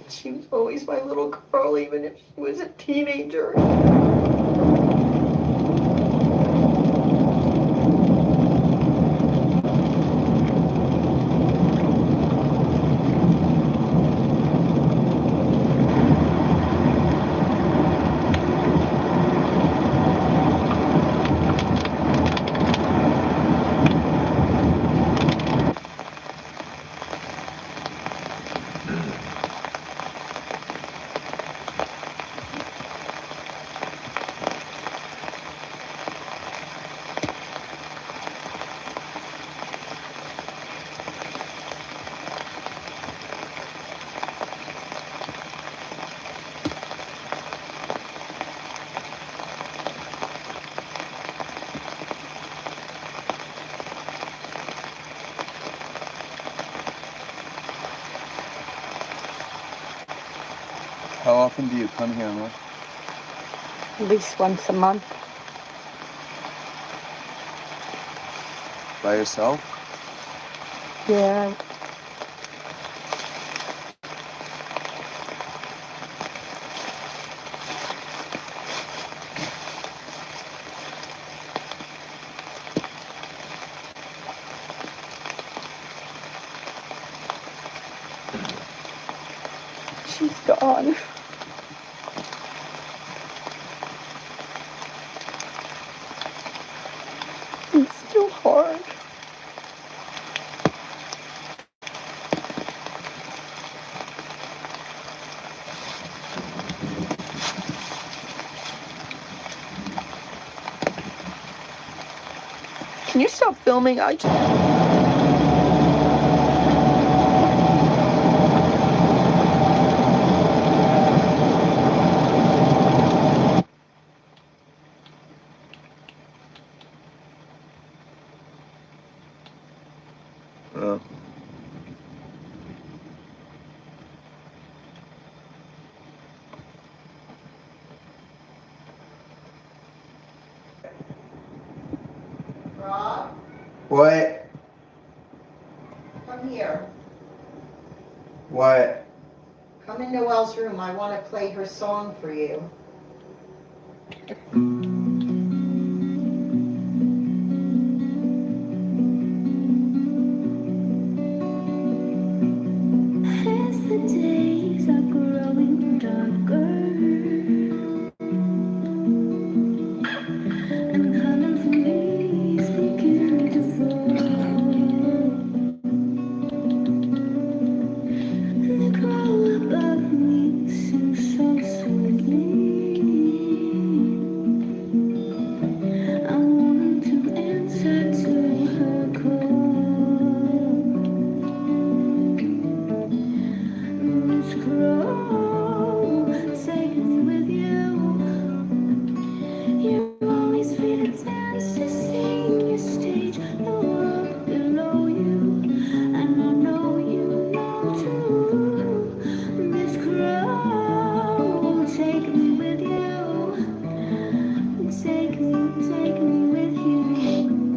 [SPEAKER 8] She was always my little girl, even if she was a teenager.
[SPEAKER 7] How often do you come here, Ma?
[SPEAKER 8] At least once a month.
[SPEAKER 7] By yourself?
[SPEAKER 8] Yeah. She's gone. It's still hard. Can you stop filming?
[SPEAKER 7] Oh.
[SPEAKER 8] Rob,
[SPEAKER 7] What?
[SPEAKER 8] come here.
[SPEAKER 7] What?
[SPEAKER 8] Come into Elle's room. I want to play her song for you.
[SPEAKER 9] As the days are growing darker and colorful leaves begin to fall, the crow above me sings so sweetly. I want to answer to her call. Miss Crow, take me with you. You're always free to dance, to sing your stage, the world below you, and I know you know too. Miss Crow, take me with you. Take me with you.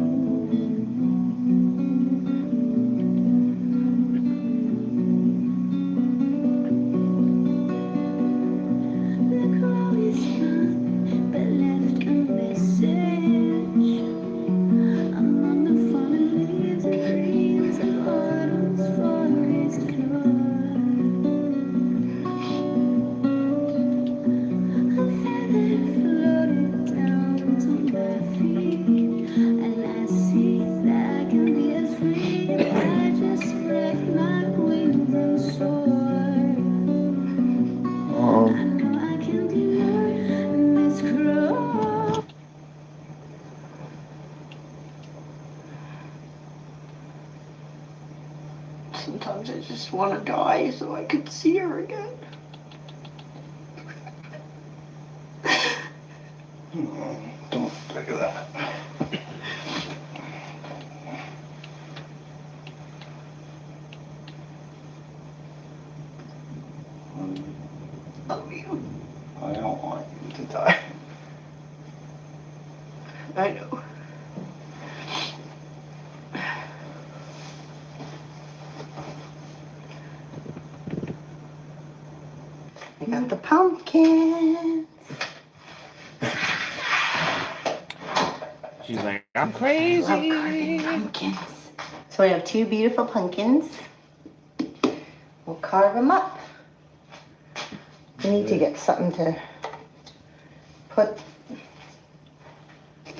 [SPEAKER 9] The crow is gone, but left a message among the fallen leaves and greens of autumn's forest floor. A feather floated down to my feet, and I see that I can be as free if I just spread my wings and soar. I know I can be more, Miss Crow.
[SPEAKER 8] Sometimes I just want to die so I could see her again.
[SPEAKER 7] Look at that.
[SPEAKER 8] Love you.
[SPEAKER 7] I don't want you to die.
[SPEAKER 8] I know. I got the pumpkins.
[SPEAKER 1] She's like, I'm
[SPEAKER 8] I love
[SPEAKER 1] crazy.
[SPEAKER 8] carving pumpkins. So we have 2 beautiful pumpkins. We'll carve them up. We need to get something to put.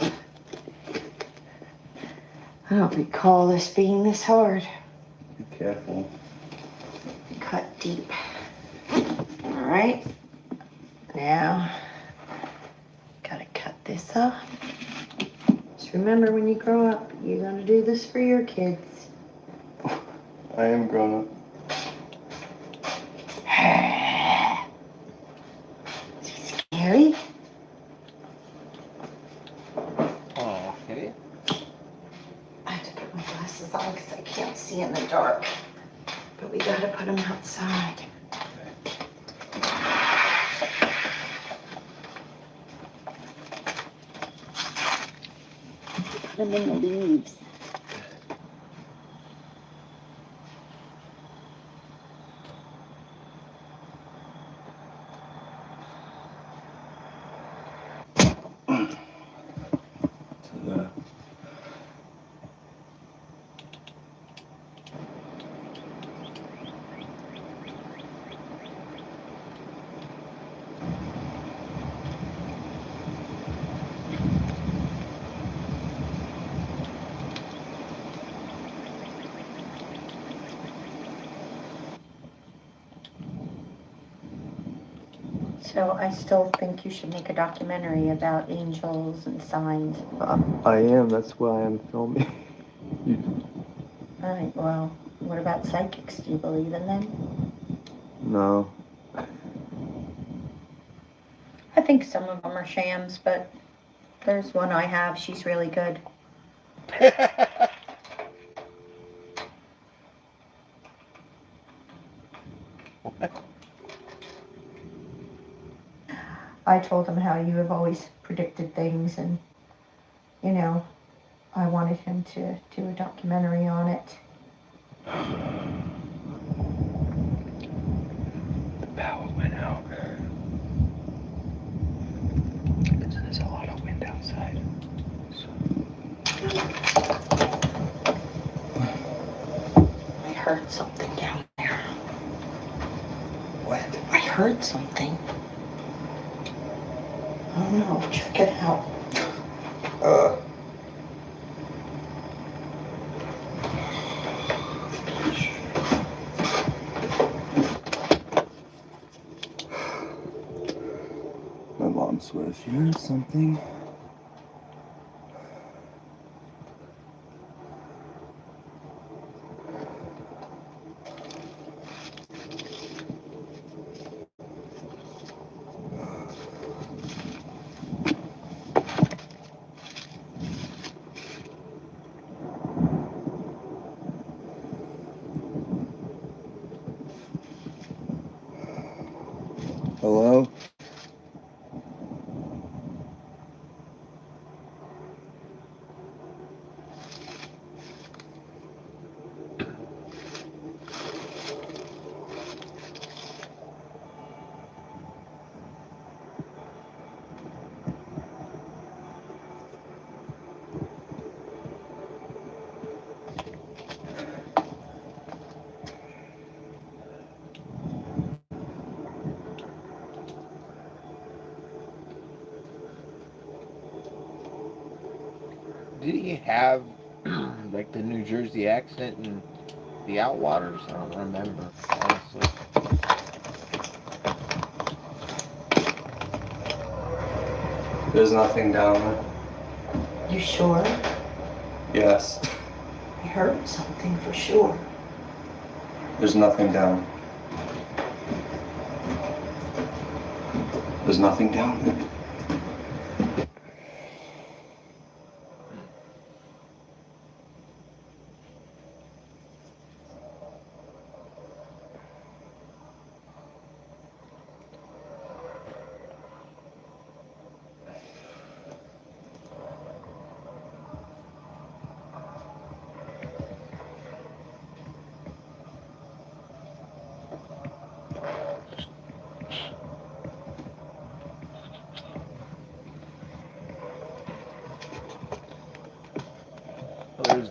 [SPEAKER 8] I don't recall this being this hard.
[SPEAKER 7] Be careful.
[SPEAKER 8] Cut deep. All right. Now, gotta cut this off. Just remember, when you grow up, you're gonna do this for your kids.
[SPEAKER 7] I am grown up.
[SPEAKER 8] Is he scary?
[SPEAKER 1] Okay.
[SPEAKER 8] I have to put my glasses on because I can't see in the dark. But we gotta put them outside. Put them in the leaves. So I still think you should make a documentary about angels and signs.
[SPEAKER 7] I am. That's why I'm filming.
[SPEAKER 8] All right, well, what about psychics? Do you believe in them?
[SPEAKER 7] No.
[SPEAKER 8] I think some of them are shams, but there's one I have. She's really good. I told him how you have always predicted things, and, you know, I wanted him to do a documentary on it.
[SPEAKER 7] The power went out. There's a lot of wind outside.
[SPEAKER 8] I heard something down there.
[SPEAKER 7] What?
[SPEAKER 8] I heard something. I don't know. Check it out.
[SPEAKER 7] My mom swears she heard something. Hello?
[SPEAKER 1] Did he have like the New Jersey accent and the Outwaters? I don't remember, honestly.
[SPEAKER 7] There's nothing down there.
[SPEAKER 8] You sure?
[SPEAKER 7] Yes.
[SPEAKER 8] I heard something for sure.
[SPEAKER 7] There's nothing down. There's nothing down there.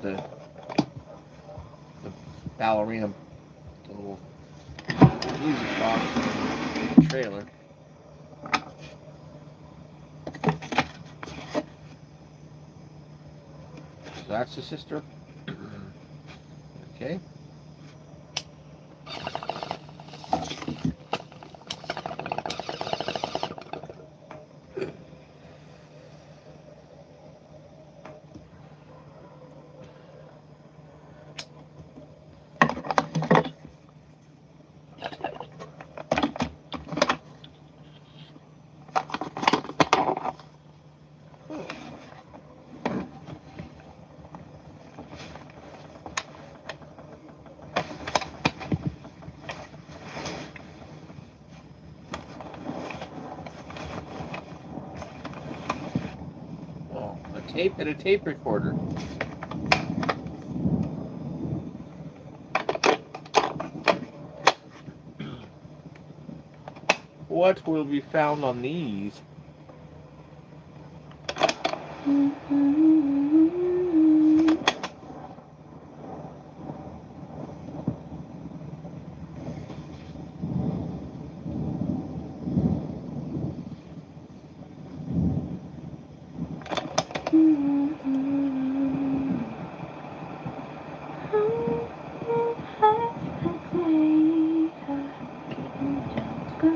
[SPEAKER 1] the ballerina, the little music box in the trailer. So that's the sister. Okay. Oh, a tape and a tape recorder. What will be found on these?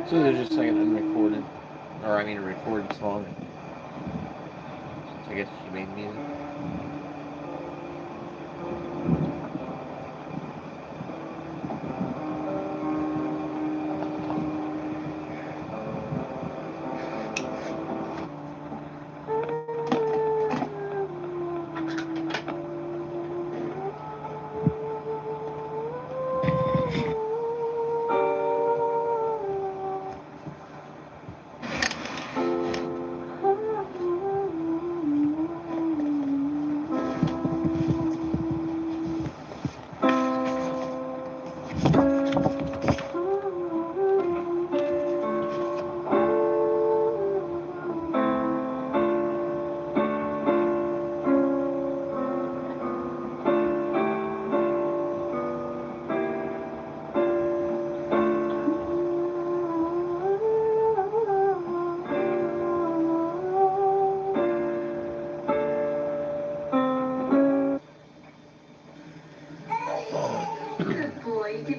[SPEAKER 1] So they're just like an unrecorded, or I mean a recorded song. I guess she made music.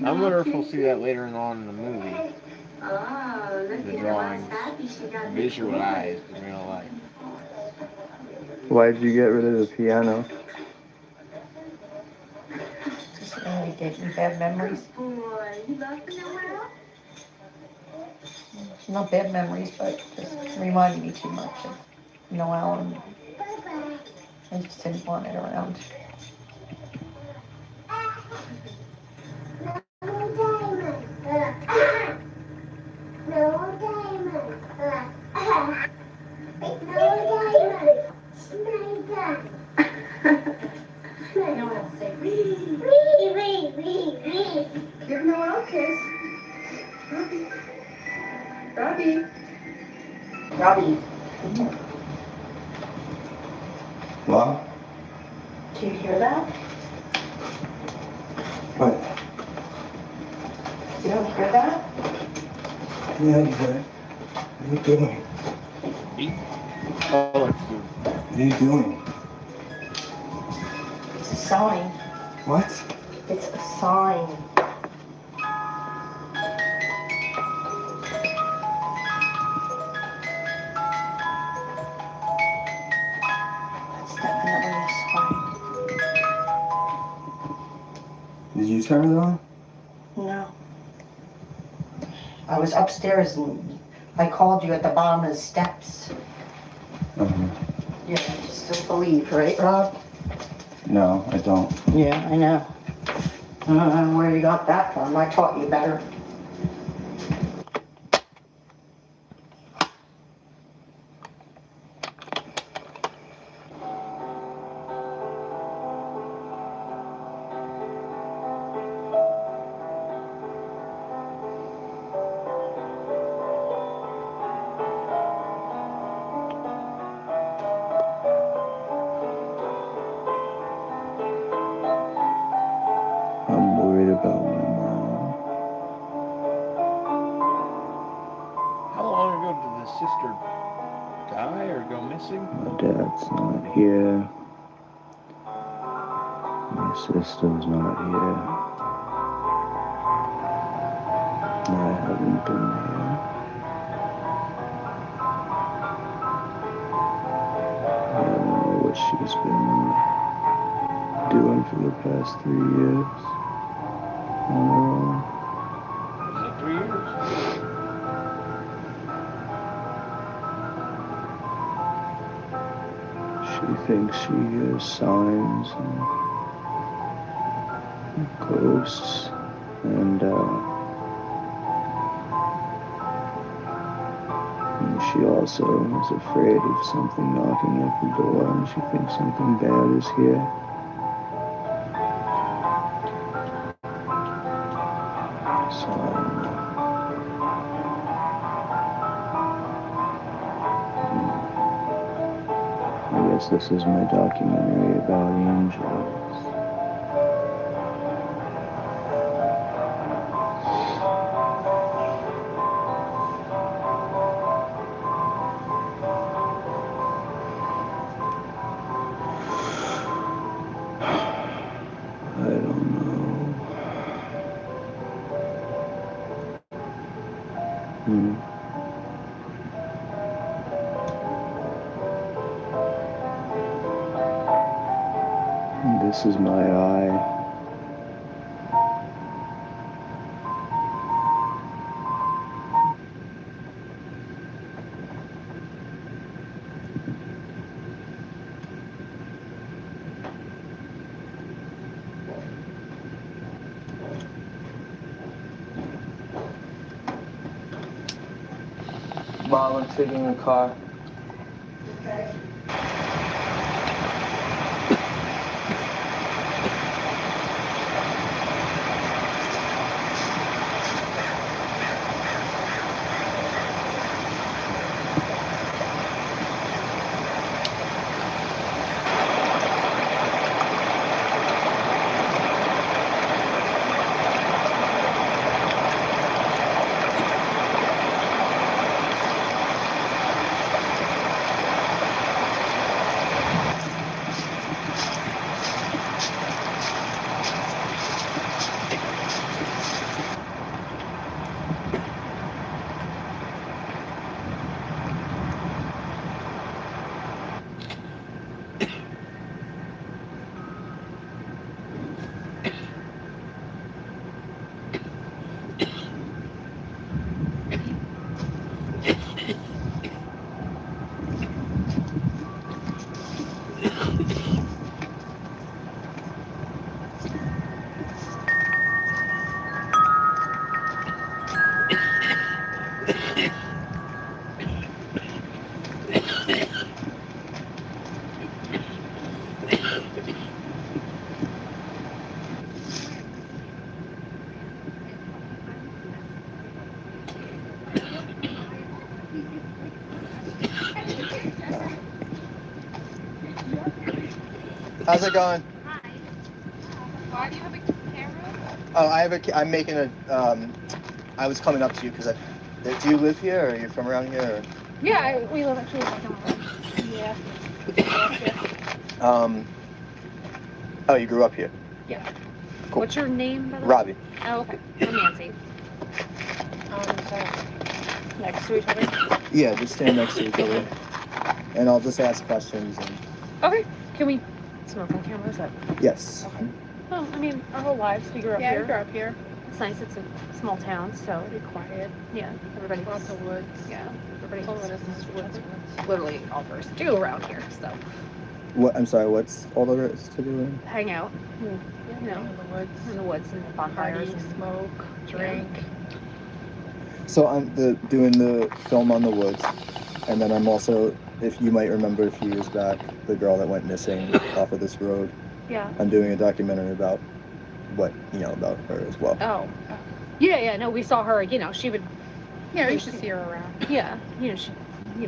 [SPEAKER 1] I wonder if we'll see that later on in the movie. The drawings visualized in real life.
[SPEAKER 7] Why did you get rid of the piano?
[SPEAKER 8] Just really gave me bad memories. Not bad memories, but just reminded me too much of Noel, and I just didn't want it around. Noel, say give Noel a kiss. Robbie. Robbie.
[SPEAKER 7] What?
[SPEAKER 8] Do you hear that?
[SPEAKER 7] What?
[SPEAKER 8] You don't hear that?
[SPEAKER 7] Yeah, you good. What are you doing?
[SPEAKER 1] Oh,
[SPEAKER 7] What are you doing?
[SPEAKER 8] It's a sign.
[SPEAKER 7] What?
[SPEAKER 8] It's a sign. That's definitely a sign.
[SPEAKER 7] Did you turn it on?
[SPEAKER 8] No. I was upstairs and I called you at the bottom of the steps.
[SPEAKER 7] Uh-huh.
[SPEAKER 8] Yeah, you still believe, right, Rob?
[SPEAKER 7] No, I don't.
[SPEAKER 8] Yeah, I know. I don't know where you got that from. I taught you better.
[SPEAKER 7] about my mom.
[SPEAKER 1] How long ago did the sister die or go missing?
[SPEAKER 7] My dad's not here. My sister's not here. I haven't been here. I don't know what she's been doing for the past 3 years on her own.
[SPEAKER 1] Was it 3 years?
[SPEAKER 7] She thinks she hears signs and ghosts and she also is afraid of something knocking at the door, and she thinks something bad is here. So I guess this is my documentary about angels. I don't know. This is my eye. Mom, I'm taking the car.
[SPEAKER 8] Okay.
[SPEAKER 10] How's it going?
[SPEAKER 11] Hi. Why do you have a camera?
[SPEAKER 10] Oh, I'm making a, I was coming up to you because do you live here or are you from around here? Or?
[SPEAKER 11] Yeah, we live actually like on Yeah.
[SPEAKER 10] Oh, you grew up here?
[SPEAKER 11] Yeah.
[SPEAKER 10] Cool.
[SPEAKER 11] What's your name, by the way?
[SPEAKER 10] Robbie.
[SPEAKER 11] Oh, okay. I'm Nancy. So next to each other?
[SPEAKER 10] Yeah, just stand next to each other. And I'll just ask questions. And...
[SPEAKER 11] Okay. Can we smoke on camera? Is that?
[SPEAKER 10] Yes.
[SPEAKER 11] Okay. Well, I mean, our whole lives we grew up here.
[SPEAKER 12] Yeah, we grew up here.
[SPEAKER 11] It's nice. It's a small town, so
[SPEAKER 12] Pretty quiet.
[SPEAKER 11] yeah, everybody.
[SPEAKER 12] Lots of woods.
[SPEAKER 11] Yeah, everybody.
[SPEAKER 12] All of it is woods.
[SPEAKER 11] Literally all there is to do around here. So.
[SPEAKER 10] What? I'm sorry. What's all there is to do?
[SPEAKER 11] Hang out.
[SPEAKER 12] Yeah,
[SPEAKER 11] You know,
[SPEAKER 12] in the woods.
[SPEAKER 11] in the woods and bonfires
[SPEAKER 12] Party,
[SPEAKER 11] and
[SPEAKER 12] smoke, drink.
[SPEAKER 10] So I'm doing the film on the woods, and then I'm also, if you might remember a few years back, the girl that went missing off of this road.
[SPEAKER 11] Yeah.
[SPEAKER 10] I'm doing a documentary about about her as well.
[SPEAKER 11] Oh. Yeah. No, we saw her. You know, she would.
[SPEAKER 12] Yeah, we used to see her around.
[SPEAKER 11] Yeah. You know, she.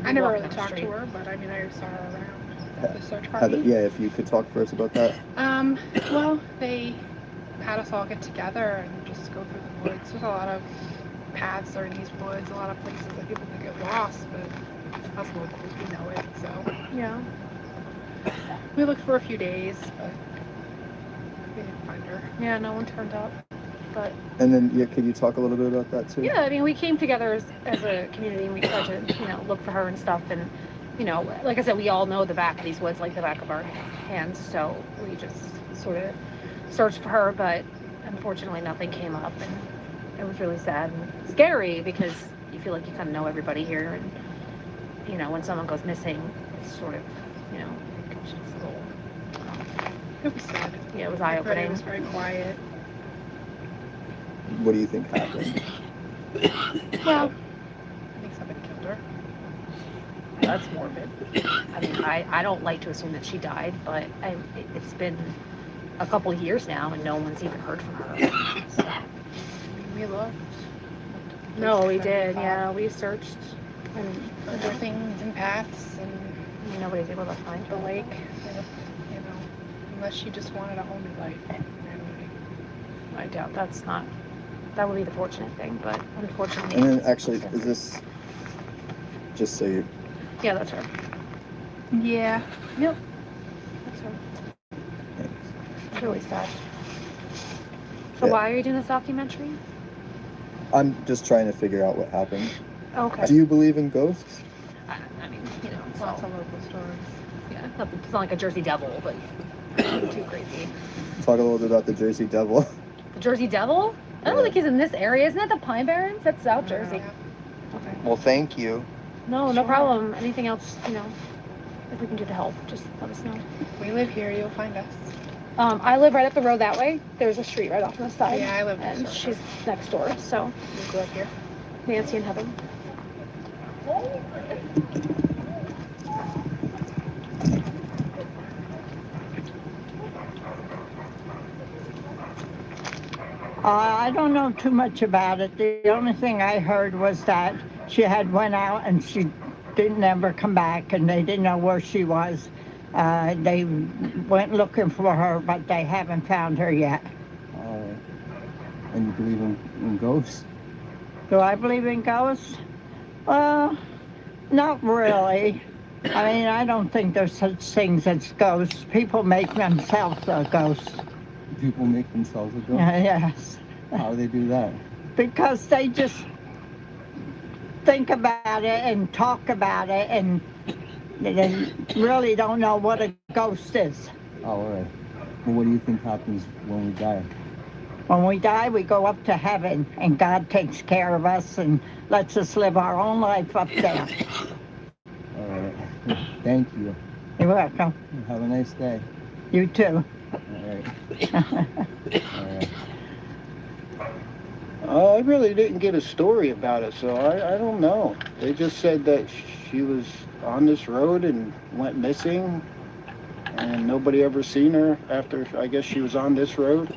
[SPEAKER 12] I never really talked to her, but I mean, I saw her around the search party.
[SPEAKER 10] Yeah, if you could talk first about that.
[SPEAKER 12] Well, they had us all get together and just go through the woods. There's a lot of paths are in these woods, a lot of places that people can get lost, but us locals, we know it, so yeah. We looked for a few days, but we didn't find her.
[SPEAKER 11] Yeah, no one turned up. But
[SPEAKER 10] And then, yeah, could you talk a little bit about that too?
[SPEAKER 11] yeah, I mean, we came together as a community and we tried to, look for her and stuff. And, like I said, we all know the back of these woods like the back of our hands. So we just sort of searched for her, but unfortunately nothing came up. And it was really sad and scary because you feel like you kind of know everybody here. And, when someone goes missing, it's sort of, it's just a little,
[SPEAKER 12] It was sad.
[SPEAKER 11] yeah, it was
[SPEAKER 12] Everybody
[SPEAKER 11] eye-opening.
[SPEAKER 12] was very quiet.
[SPEAKER 10] What do you think happened?
[SPEAKER 11] Well,
[SPEAKER 12] I think somebody killed her.
[SPEAKER 11] that's morbid. I mean, I don't like to assume that she died, but it's been a couple of years now and no one's even heard from her. So.
[SPEAKER 12] We looked.
[SPEAKER 11] No, we
[SPEAKER 12] Places
[SPEAKER 11] did.
[SPEAKER 12] that
[SPEAKER 11] Yeah, we searched and
[SPEAKER 12] other things and paths and
[SPEAKER 11] nobody's able to find
[SPEAKER 12] the
[SPEAKER 11] her.
[SPEAKER 12] lake. Unless she just wanted a homey life.
[SPEAKER 11] I doubt that's not. That would be the fortunate thing, but unfortunately.
[SPEAKER 10] And then
[SPEAKER 11] it's
[SPEAKER 10] actually, is
[SPEAKER 11] circumstances.
[SPEAKER 10] this, just so you,
[SPEAKER 11] Yeah, that's her.
[SPEAKER 12] Yeah.
[SPEAKER 11] Yep. That's her.
[SPEAKER 10] thanks.
[SPEAKER 11] It's really sad. So
[SPEAKER 10] Yeah.
[SPEAKER 11] why are you doing this documentary?
[SPEAKER 10] I'm just trying to figure out what happened.
[SPEAKER 11] Okay.
[SPEAKER 10] Do you believe in ghosts?
[SPEAKER 11] I mean, it's
[SPEAKER 12] Lots
[SPEAKER 11] all,
[SPEAKER 12] of local stories.
[SPEAKER 11] yeah, it's not like a Jersey Devil, but nothing too crazy.
[SPEAKER 10] Talk a little bit about the Jersey Devil.
[SPEAKER 11] The Jersey Devil? I don't
[SPEAKER 10] Yeah.
[SPEAKER 11] think he's in this area. Isn't that the Pine Barrens? That's South Jersey. Okay.
[SPEAKER 10] Well, thank you.
[SPEAKER 11] No
[SPEAKER 12] Sure.
[SPEAKER 11] problem. Anything else, if we can do to help, just let us know.
[SPEAKER 12] We live here. You'll find us.
[SPEAKER 11] I live right up the road that way. There's a street right off on the side.
[SPEAKER 12] Yeah, I live
[SPEAKER 11] And
[SPEAKER 12] next door.
[SPEAKER 11] she's next door, so
[SPEAKER 12] We grew up here.
[SPEAKER 11] Nancy and Heather.
[SPEAKER 13] I don't know too much about it. The only thing I heard was that she had went out and she didn't ever come back and they didn't know where she was. They went looking for her, but they haven't found her yet.
[SPEAKER 10] And you believe in ghosts?
[SPEAKER 13] Do I believe in ghosts? Well, not really. I mean, I don't think there's such things as ghosts. People make themselves a ghost.
[SPEAKER 10] People make themselves a ghost?
[SPEAKER 13] Yes.
[SPEAKER 10] How do they do that?
[SPEAKER 13] Because they just think about it and talk about it and they really don't know what a ghost is.
[SPEAKER 10] Oh, all right. Well, what do you think happens when we die?
[SPEAKER 13] When we die, we go up to heaven and God takes care of us and lets us live our own life up there.
[SPEAKER 10] All right. Thank you.
[SPEAKER 13] You're welcome.
[SPEAKER 10] Have a nice day.
[SPEAKER 13] You too.
[SPEAKER 10] All right. All right.
[SPEAKER 14] I really didn't get a story about it, so I don't know. They just said that she was on this road and went missing, and nobody ever seen her after, I guess she was on this road.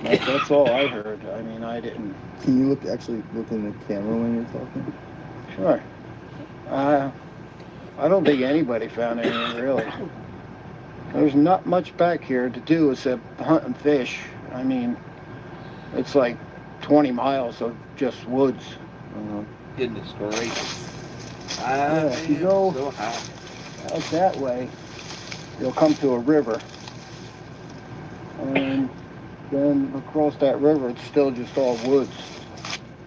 [SPEAKER 14] That's all I heard. I mean, I didn't...
[SPEAKER 10] Can you actually look in the camera when you're talking?
[SPEAKER 14] Sure. I don't think anybody found anything, really. There's not much back here to do except hunt and fish. I mean, it's like 20 miles of just woods.
[SPEAKER 1] Goodness gracious.
[SPEAKER 14] Yeah, if you go out that way, you'll come to a river. And then across that river, it's still just all woods.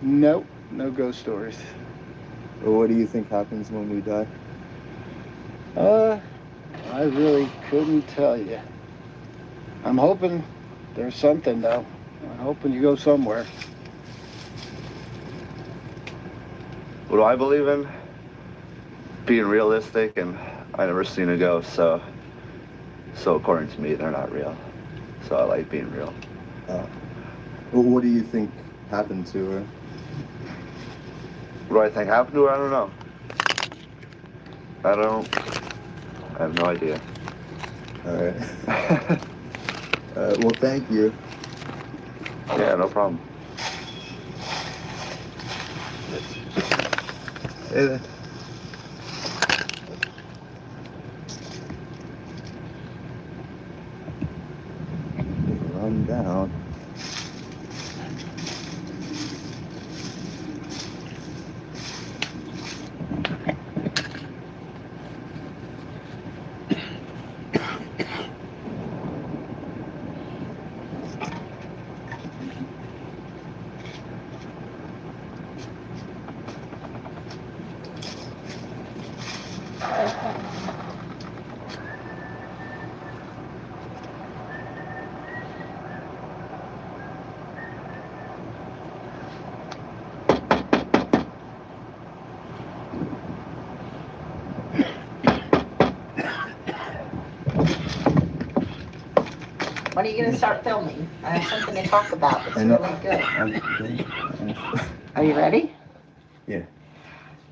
[SPEAKER 14] Nope, no ghost stories.
[SPEAKER 10] Well, what do you think happens when we die?
[SPEAKER 14] I really couldn't tell you. I'm hoping there's something, though. I'm hoping you go somewhere.
[SPEAKER 15] What do I believe in? Being realistic, and I never seen a ghost, so according to me, they're not real. So I like being real.
[SPEAKER 10] Well, what do you think happened to her?
[SPEAKER 15] What do I think happened to her? I don't know. I have no idea.
[SPEAKER 10] All right. Well, thank you.
[SPEAKER 15] Yeah, no problem. Hey there.
[SPEAKER 10] down.
[SPEAKER 8] When are you going to start filming? I have something to talk about that's really good. Are you ready?
[SPEAKER 10] Yeah.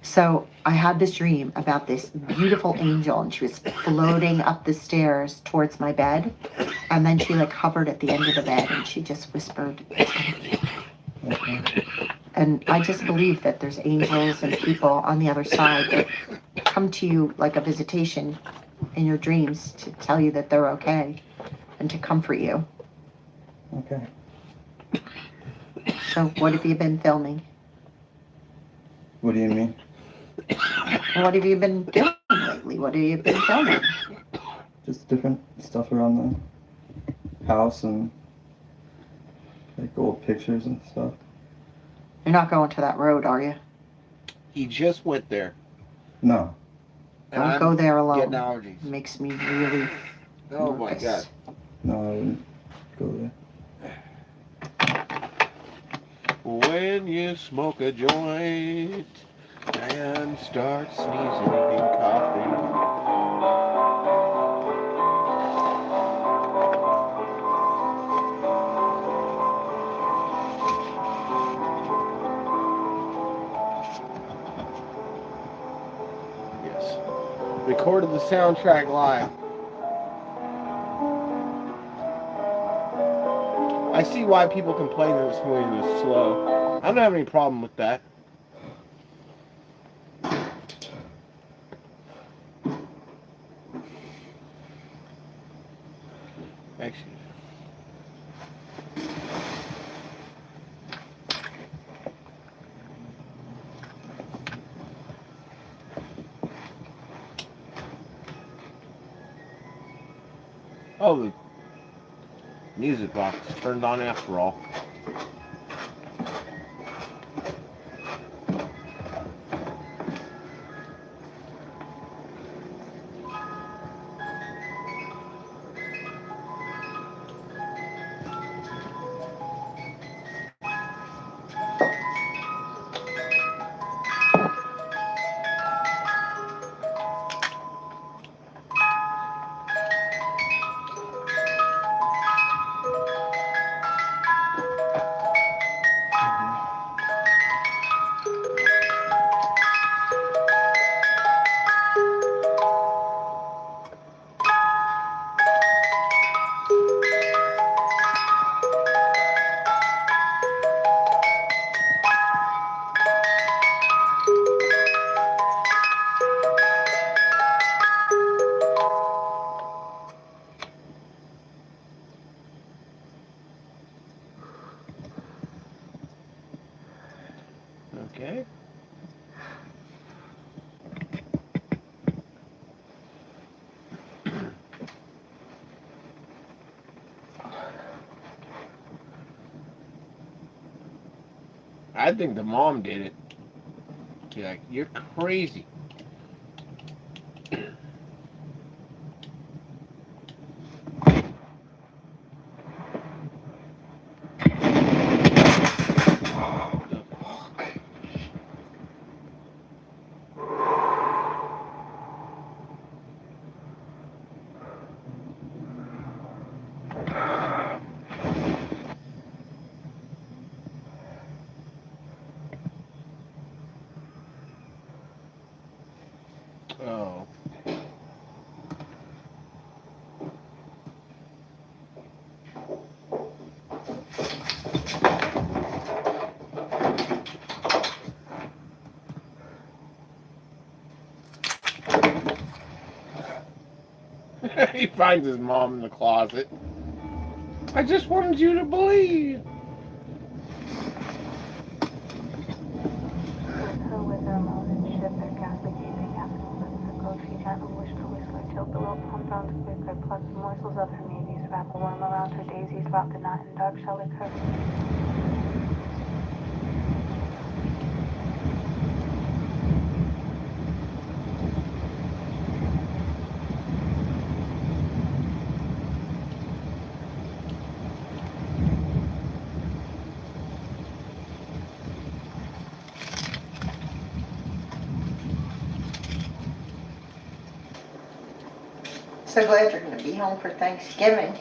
[SPEAKER 8] So I had this dream about this beautiful angel, and she was floating up the stairs towards my bed, and then she like hovered at the end of the bed, and she just whispered, "It's gonna be okay." And I just believe that there's angels and people on the other side that come to you like a visitation in your dreams to tell you that they're okay and to comfort you.
[SPEAKER 10] Okay.
[SPEAKER 8] So what have you been filming?
[SPEAKER 10] What do you mean?
[SPEAKER 8] What have you been doing lately? What have you been filming?
[SPEAKER 10] Just different stuff around the house and like old pictures and stuff.
[SPEAKER 8] You're not going to that road, are you?
[SPEAKER 1] He just went there.
[SPEAKER 10] No.
[SPEAKER 8] Don't go there alone.
[SPEAKER 1] Getting allergies.
[SPEAKER 8] It makes me really
[SPEAKER 1] Oh
[SPEAKER 8] nervous.
[SPEAKER 1] my God.
[SPEAKER 10] No, I wouldn't go there.
[SPEAKER 1] When you smoke a joint and start sneezing and coughing. Yes. Recorded the soundtrack live. I see why people complain that this movie was slow. I don't have any problem with that. Actually. Oh, the music box turned on after all. Okay. I think the mom did it. You're like, you're crazy. Oh. He finds his mom in the closet.
[SPEAKER 3] I just wanted you to believe.
[SPEAKER 9] With her mouth and ship, her ghastly gaping after her coat, she gently wished her whistler till the little pump round to quick her plucked the morsels of her maybes, wrap a worm around her daisies, wrap the knot in dark shall occur.
[SPEAKER 8] So glad you're gonna be home for Thanksgiving.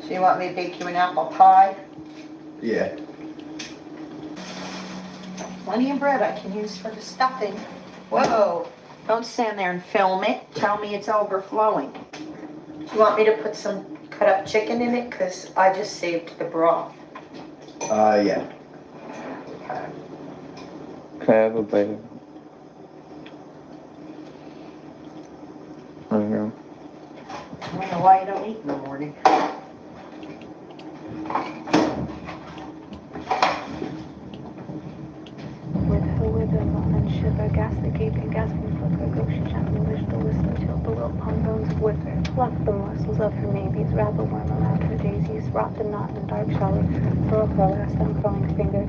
[SPEAKER 8] So you want me to bake you an apple pie?
[SPEAKER 10] Yeah.
[SPEAKER 8] Plenty of bread I can use for the stuffing. Whoa, don't stand there and film it. Tell me it's overflowing. Do you want me to put some cut up chicken in it? Cause I just saved the broth.
[SPEAKER 10] Yeah. Can I have a bite? I don't know.
[SPEAKER 8] I don't know why you don't eat in the morning.
[SPEAKER 9] With her withering on and shiver, ghastly gaping, gasping flicker, go she gently wished the whistler till the little palm bones of wicker, plucked the morsels of her maybes, wrap a worm around her daisies, wrought the knot in dark shallot, furl her last uncurling finger,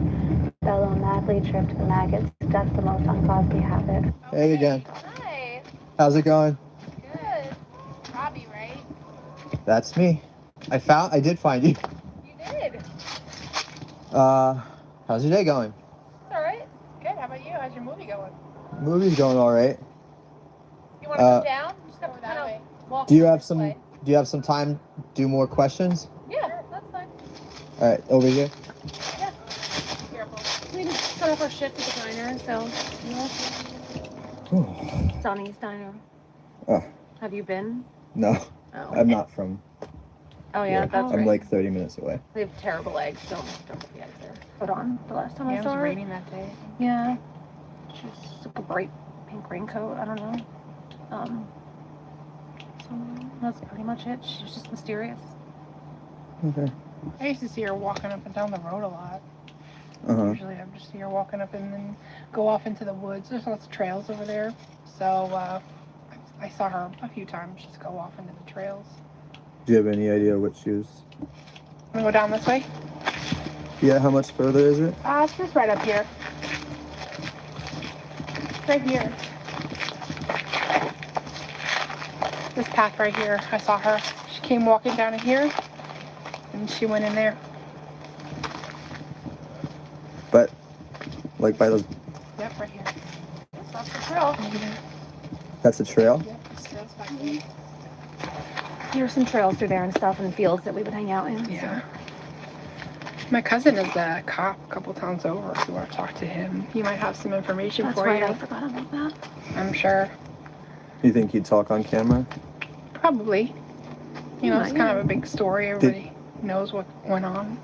[SPEAKER 9] bellow madly, chirped the maggots, death the most ungodly habit.
[SPEAKER 10] Hey again.
[SPEAKER 12] Hi.
[SPEAKER 10] How's it going?
[SPEAKER 12] Good. Robbie, right?
[SPEAKER 10] That's me. I did find you.
[SPEAKER 12] You did.
[SPEAKER 10] How's your day going?
[SPEAKER 12] It's all right. Good. How about you? How's your movie going?
[SPEAKER 10] Movie's going all right.
[SPEAKER 12] You want to come down? Just have to kind of walk.
[SPEAKER 10] Do you have
[SPEAKER 12] this
[SPEAKER 10] some
[SPEAKER 12] way.
[SPEAKER 10] do you have some time to do more questions?
[SPEAKER 12] Yeah, that's fine.
[SPEAKER 10] All right, over here.
[SPEAKER 12] Yeah. Careful. We just set up our shift at the diner, so. Sonny's Diner.
[SPEAKER 10] Oh,
[SPEAKER 12] Have you been?
[SPEAKER 10] no.
[SPEAKER 12] Oh.
[SPEAKER 10] I'm not from
[SPEAKER 12] Oh yeah,
[SPEAKER 10] here.
[SPEAKER 12] that's
[SPEAKER 10] I'm
[SPEAKER 12] right.
[SPEAKER 10] like 30 minutes away.
[SPEAKER 12] They have terrible eggs, so don't put the eggs there. Put on the last time I
[SPEAKER 11] it
[SPEAKER 12] saw
[SPEAKER 11] was
[SPEAKER 12] her.
[SPEAKER 11] raining that day.
[SPEAKER 12] Yeah. She's like a bright pink raincoat. I don't know. So that's pretty much it. She was just mysterious.
[SPEAKER 10] Okay.
[SPEAKER 12] I used to see her walking up and down the road a lot. Usually I just see her walking up and then go off into the woods. There's lots of trails over there. So I saw her a few times just go off into the trails.
[SPEAKER 10] Do you have any idea what she was?
[SPEAKER 12] Wanna go down this way?
[SPEAKER 10] Yeah, how much further is it?
[SPEAKER 12] It's just right up here. Right here. This path right here. I saw her. She came walking down in here and she went in there.
[SPEAKER 10] But like by those.
[SPEAKER 12] Yep, right here. That's the trail.
[SPEAKER 10] That's a trail.
[SPEAKER 12] Yep, this trail's back there. There were some trails through there and stuff and fields that we would hang out in. Yeah. So. My cousin is a cop a couple towns over. If you want to talk to him, he might have some information for you. That's right. I forgot about that. I'm sure.
[SPEAKER 10] You think he'd talk on camera?
[SPEAKER 12] Probably. You know, it's kind of a big story. Everybody knows what went on.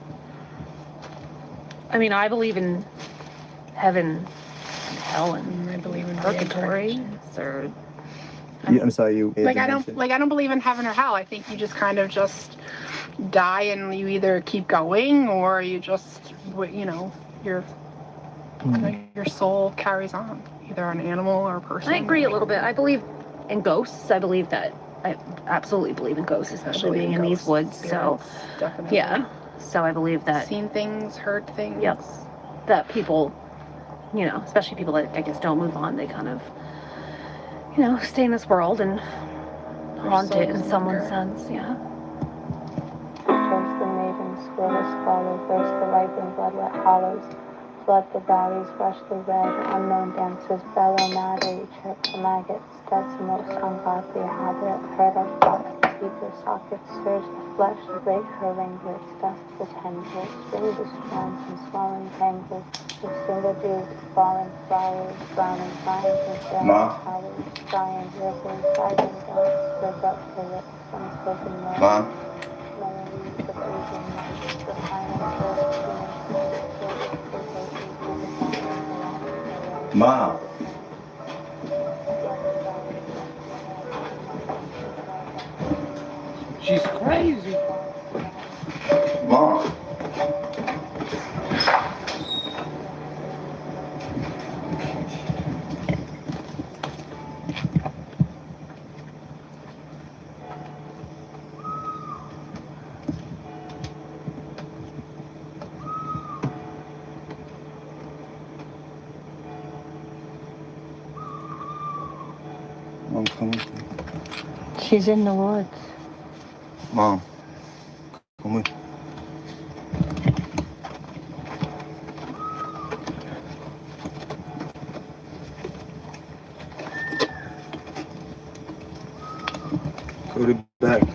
[SPEAKER 12] I mean, I believe in heaven and hell and I believe in purgatory. Or
[SPEAKER 10] I'm sorry, you.
[SPEAKER 12] I don't believe in heaven or hell. I think you just kind of just die and you either keep going or you just, you know, your soul carries on, either an animal or a person. I agree a little bit. I believe in ghosts. I absolutely believe in ghosts, especially being in these woods. So, definitely. Yeah. So I believe that. Seen things, heard things. Yep. That people, you know, especially people that I guess don't move on, they kind of, you know, stay in this world and haunt it in someone's sense. Yeah.
[SPEAKER 9] Toast the maidens, swirl the swallow, burst the ripened blood-wet hollows, flood the valleys, rush the red, unknown dancers, bellow madly, chirp the maggots, that's the most ungodly habit, hurt our thoughts, keep their sockets, surge the flesh, break her ringlets, dust the tendrils, spring the strands and swelling tangles, with single dews, fallen flowers, browning vines and failing colors, giant rivers, hiding dogs, spread up the lips, unspoken words. Melodies of aging nights, the final first
[SPEAKER 15] Mom.
[SPEAKER 3] She's crazy.
[SPEAKER 15] Mom.
[SPEAKER 7] Mom, come with me.
[SPEAKER 13] She's in the woods.
[SPEAKER 7] Mom, come with me. Go to bed.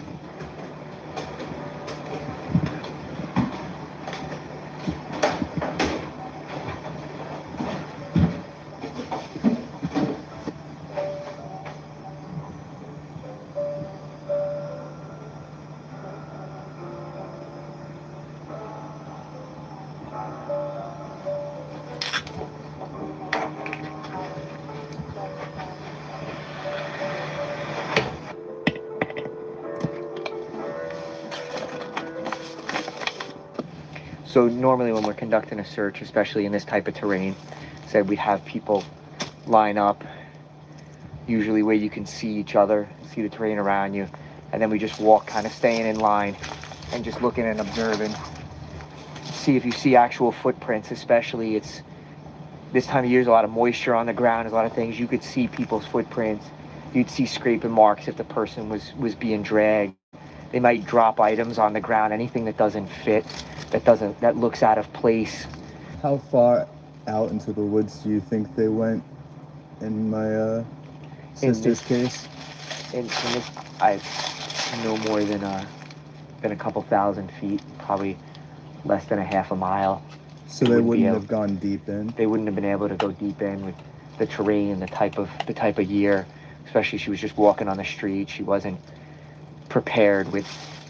[SPEAKER 16] So normally when we're conducting a search, especially in this type of terrain, said we'd have people line up, usually where you can see each other, see the terrain around you, and then we just walk, kind of staying in line and just looking and observing. See if you see actual footprints, especially it's this time of year, there's a lot of moisture on the ground, there's a lot of things. You could see people's footprints. You'd see scraping marks if the person was being dragged. They might drop items on the ground, anything that doesn't fit, that looks out of place.
[SPEAKER 10] How far out into the woods do you think they went in my sister's case?
[SPEAKER 16] In this, I no more than a couple thousand feet, probably less than a half a mile.
[SPEAKER 10] So they wouldn't have gone deep in?
[SPEAKER 16] They wouldn't have been able to go deep in with the terrain, the type of year. Especially she was just walking on the street. She wasn't prepared with,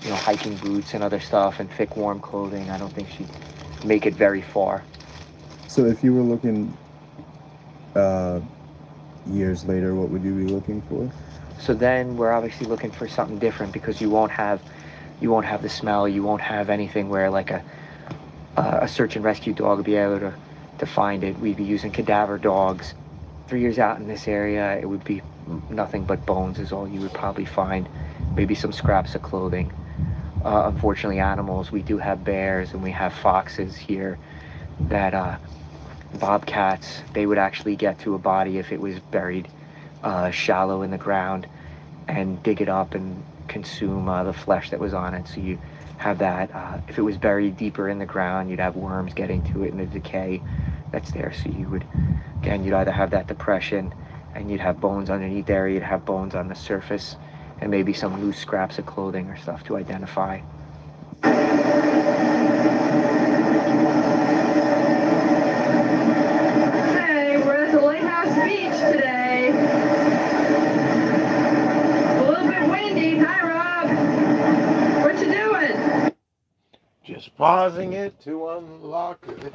[SPEAKER 16] hiking boots and other stuff and thick warm clothing. I don't think she'd make it very far.
[SPEAKER 10] So if you were looking years later, what would you be looking for?
[SPEAKER 16] So then we're obviously looking for something different because you won't have the smell, you won't have anything where like a search and rescue dog would be able to find it. We'd be using cadaver dogs. 3 years out in this area, it would be nothing but bones is all you would probably find. Maybe some scraps of clothing. Unfortunately, animals, we do have bears and we have foxes here that bobcats, they would actually get to a body if it was buried shallow in the ground and dig it up and consume the flesh that was on it. So you have that. If it was buried deeper in the ground, you'd have worms getting to it and the decay that's there. So you'd either have that depression and you'd have bones underneath there, you'd have bones on the surface, and maybe some loose scraps of clothing or stuff to identify.
[SPEAKER 17] Hey, we're at the Lighthouse Beach today. A little bit windy. Hi, Rob. What you doing?
[SPEAKER 1] Just pausing it to unlock it.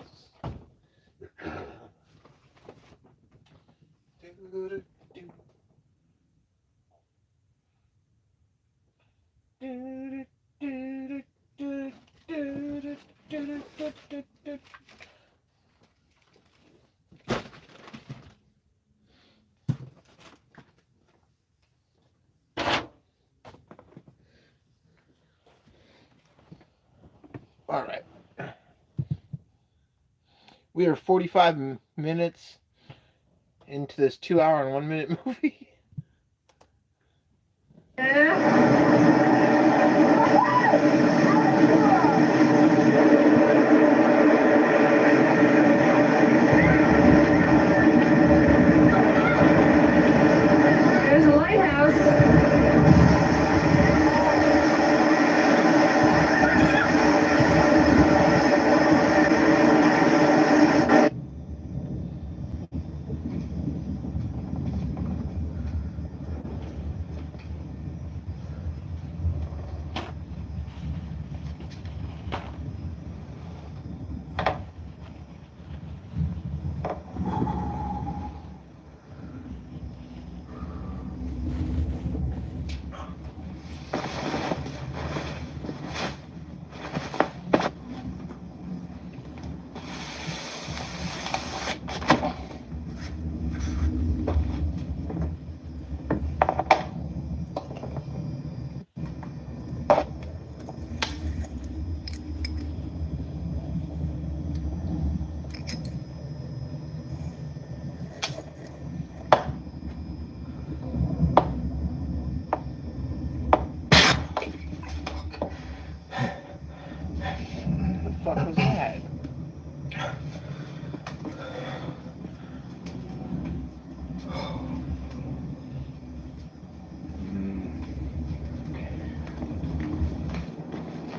[SPEAKER 1] All right. We are 45 minutes into this 2 hour and 1 minute movie.
[SPEAKER 17] There's a lighthouse.
[SPEAKER 1] fuck was that?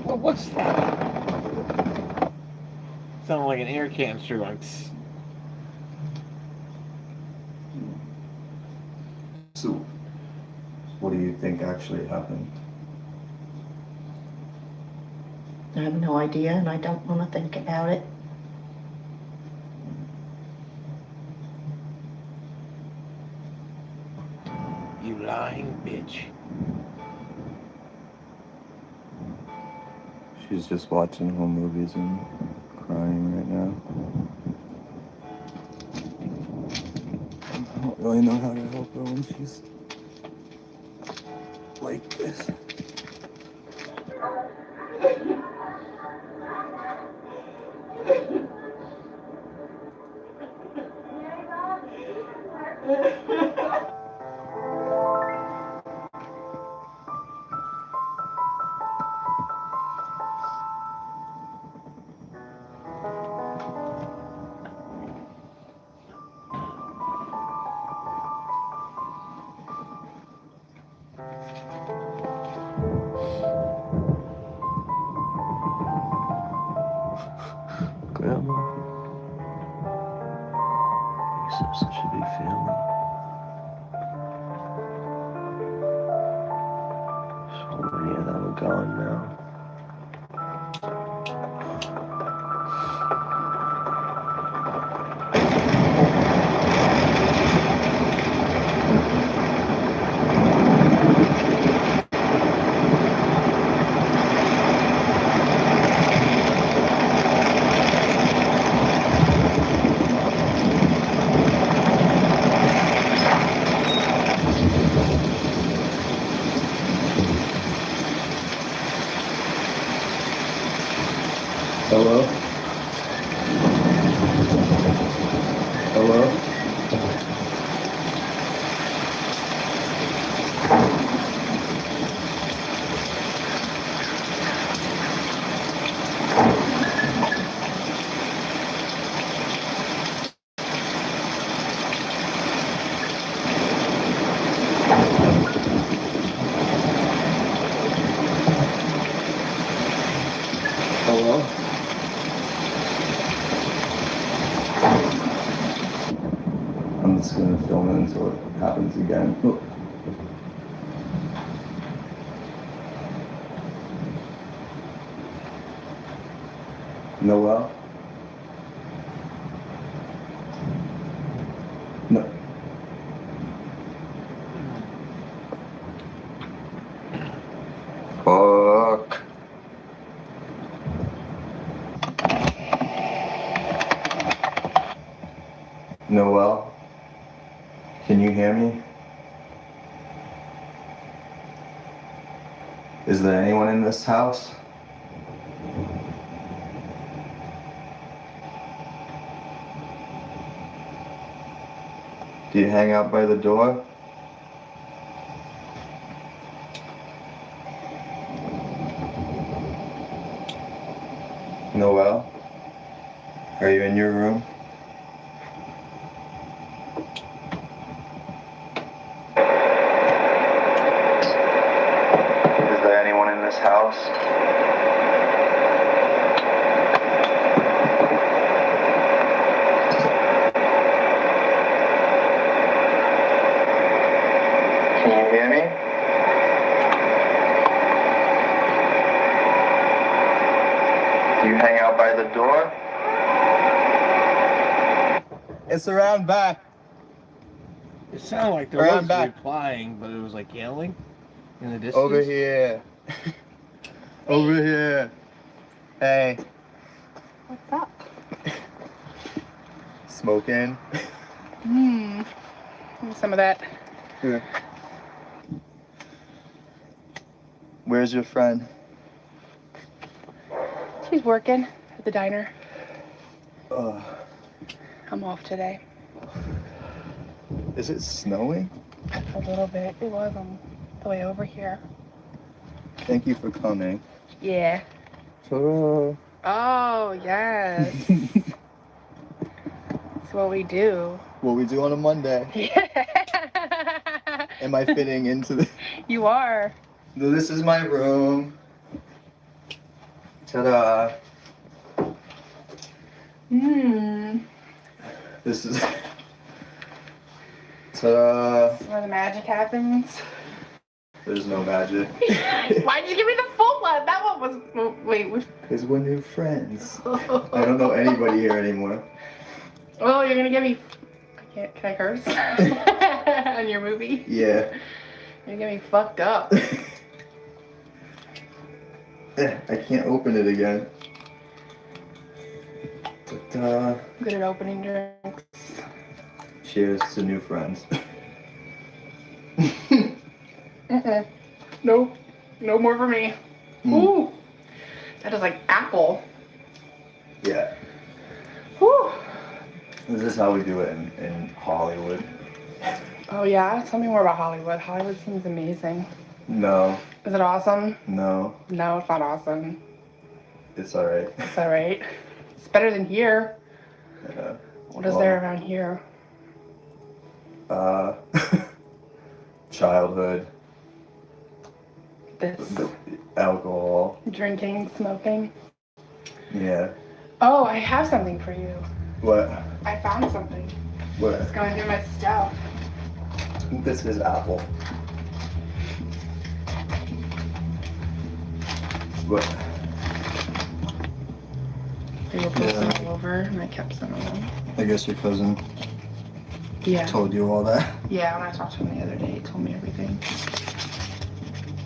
[SPEAKER 1] Well, what's that? Sounded like an air canister, like.
[SPEAKER 7] So, what do you think actually happened?
[SPEAKER 8] I have no idea, and I don't want to think about it.
[SPEAKER 1] You lying bitch.
[SPEAKER 7] She's just watching home movies and crying right now. I don't really know how to help her when she's like this. Grandma, you have such a big family. So many of them are gone now. Hello? Hello? Hello? I'm just gonna film it until it happens again. Oh. Noel? No. Fuck. Noel? Can you hear me? Is there anyone in this house? Do you hang out by the door? Noel? Are you in your room? Is there anyone in this house? Can you hear me? Do you hang out by the door? It's around back.
[SPEAKER 1] It sounded like there
[SPEAKER 7] Around
[SPEAKER 1] was
[SPEAKER 7] back.
[SPEAKER 1] replying, but it was like yelling in the distance.
[SPEAKER 7] Over here. Over here. Hey.
[SPEAKER 12] What's up?
[SPEAKER 7] Smoking.
[SPEAKER 12] Give me some of that.
[SPEAKER 7] Here. Where's your friend?
[SPEAKER 12] She's working at the diner.
[SPEAKER 7] Uh,
[SPEAKER 12] I'm off today.
[SPEAKER 7] is it snowing?
[SPEAKER 12] A little bit. It was on the way over here.
[SPEAKER 7] Thank you for coming.
[SPEAKER 12] Yeah.
[SPEAKER 7] Ta-da.
[SPEAKER 12] Oh, yes. That's what we do.
[SPEAKER 10] What we do on a Monday.
[SPEAKER 12] Yeah.
[SPEAKER 10] Am I fitting into the...
[SPEAKER 12] You are.
[SPEAKER 10] This is my room. Ta-da. This is... Ta-da.
[SPEAKER 12] That's where the magic happens.
[SPEAKER 10] There's no magic.
[SPEAKER 12] Why'd you give me the full one? That one was... oh, wait.
[SPEAKER 10] Because we're new friends. I don't know anybody here anymore.
[SPEAKER 12] Oh, you're gonna give me... Can I curse? On your movie?
[SPEAKER 10] Yeah.
[SPEAKER 12] You're gonna get me fucked up.
[SPEAKER 10] I can't open it again. Ta-da.
[SPEAKER 12] Good at opening drinks.
[SPEAKER 10] Cheers to new friends.
[SPEAKER 12] Nope. No more for me. Ooh. That is like apple.
[SPEAKER 10] Yeah.
[SPEAKER 12] Whew.
[SPEAKER 10] This is how we do it in Hollywood.
[SPEAKER 12] Oh yeah? Tell me more about Hollywood. Hollywood seems amazing.
[SPEAKER 10] No.
[SPEAKER 12] Is it awesome?
[SPEAKER 10] No.
[SPEAKER 12] No, it's not awesome.
[SPEAKER 10] It's alright.
[SPEAKER 12] It's alright. It's better than here.
[SPEAKER 10] Yeah.
[SPEAKER 12] What is there around here?
[SPEAKER 10] Childhood.
[SPEAKER 12] This.
[SPEAKER 10] Alcohol.
[SPEAKER 12] Drinking, smoking.
[SPEAKER 10] Yeah.
[SPEAKER 12] Oh, I have something for you.
[SPEAKER 10] What?
[SPEAKER 12] I found something.
[SPEAKER 10] What?
[SPEAKER 12] It's going through my stuff.
[SPEAKER 10] This is apple. What?
[SPEAKER 12] They were posted all over, and I kept some of them.
[SPEAKER 10] I guess your cousin told you all that.
[SPEAKER 12] Yeah, when I talked to him the other day, he told me everything.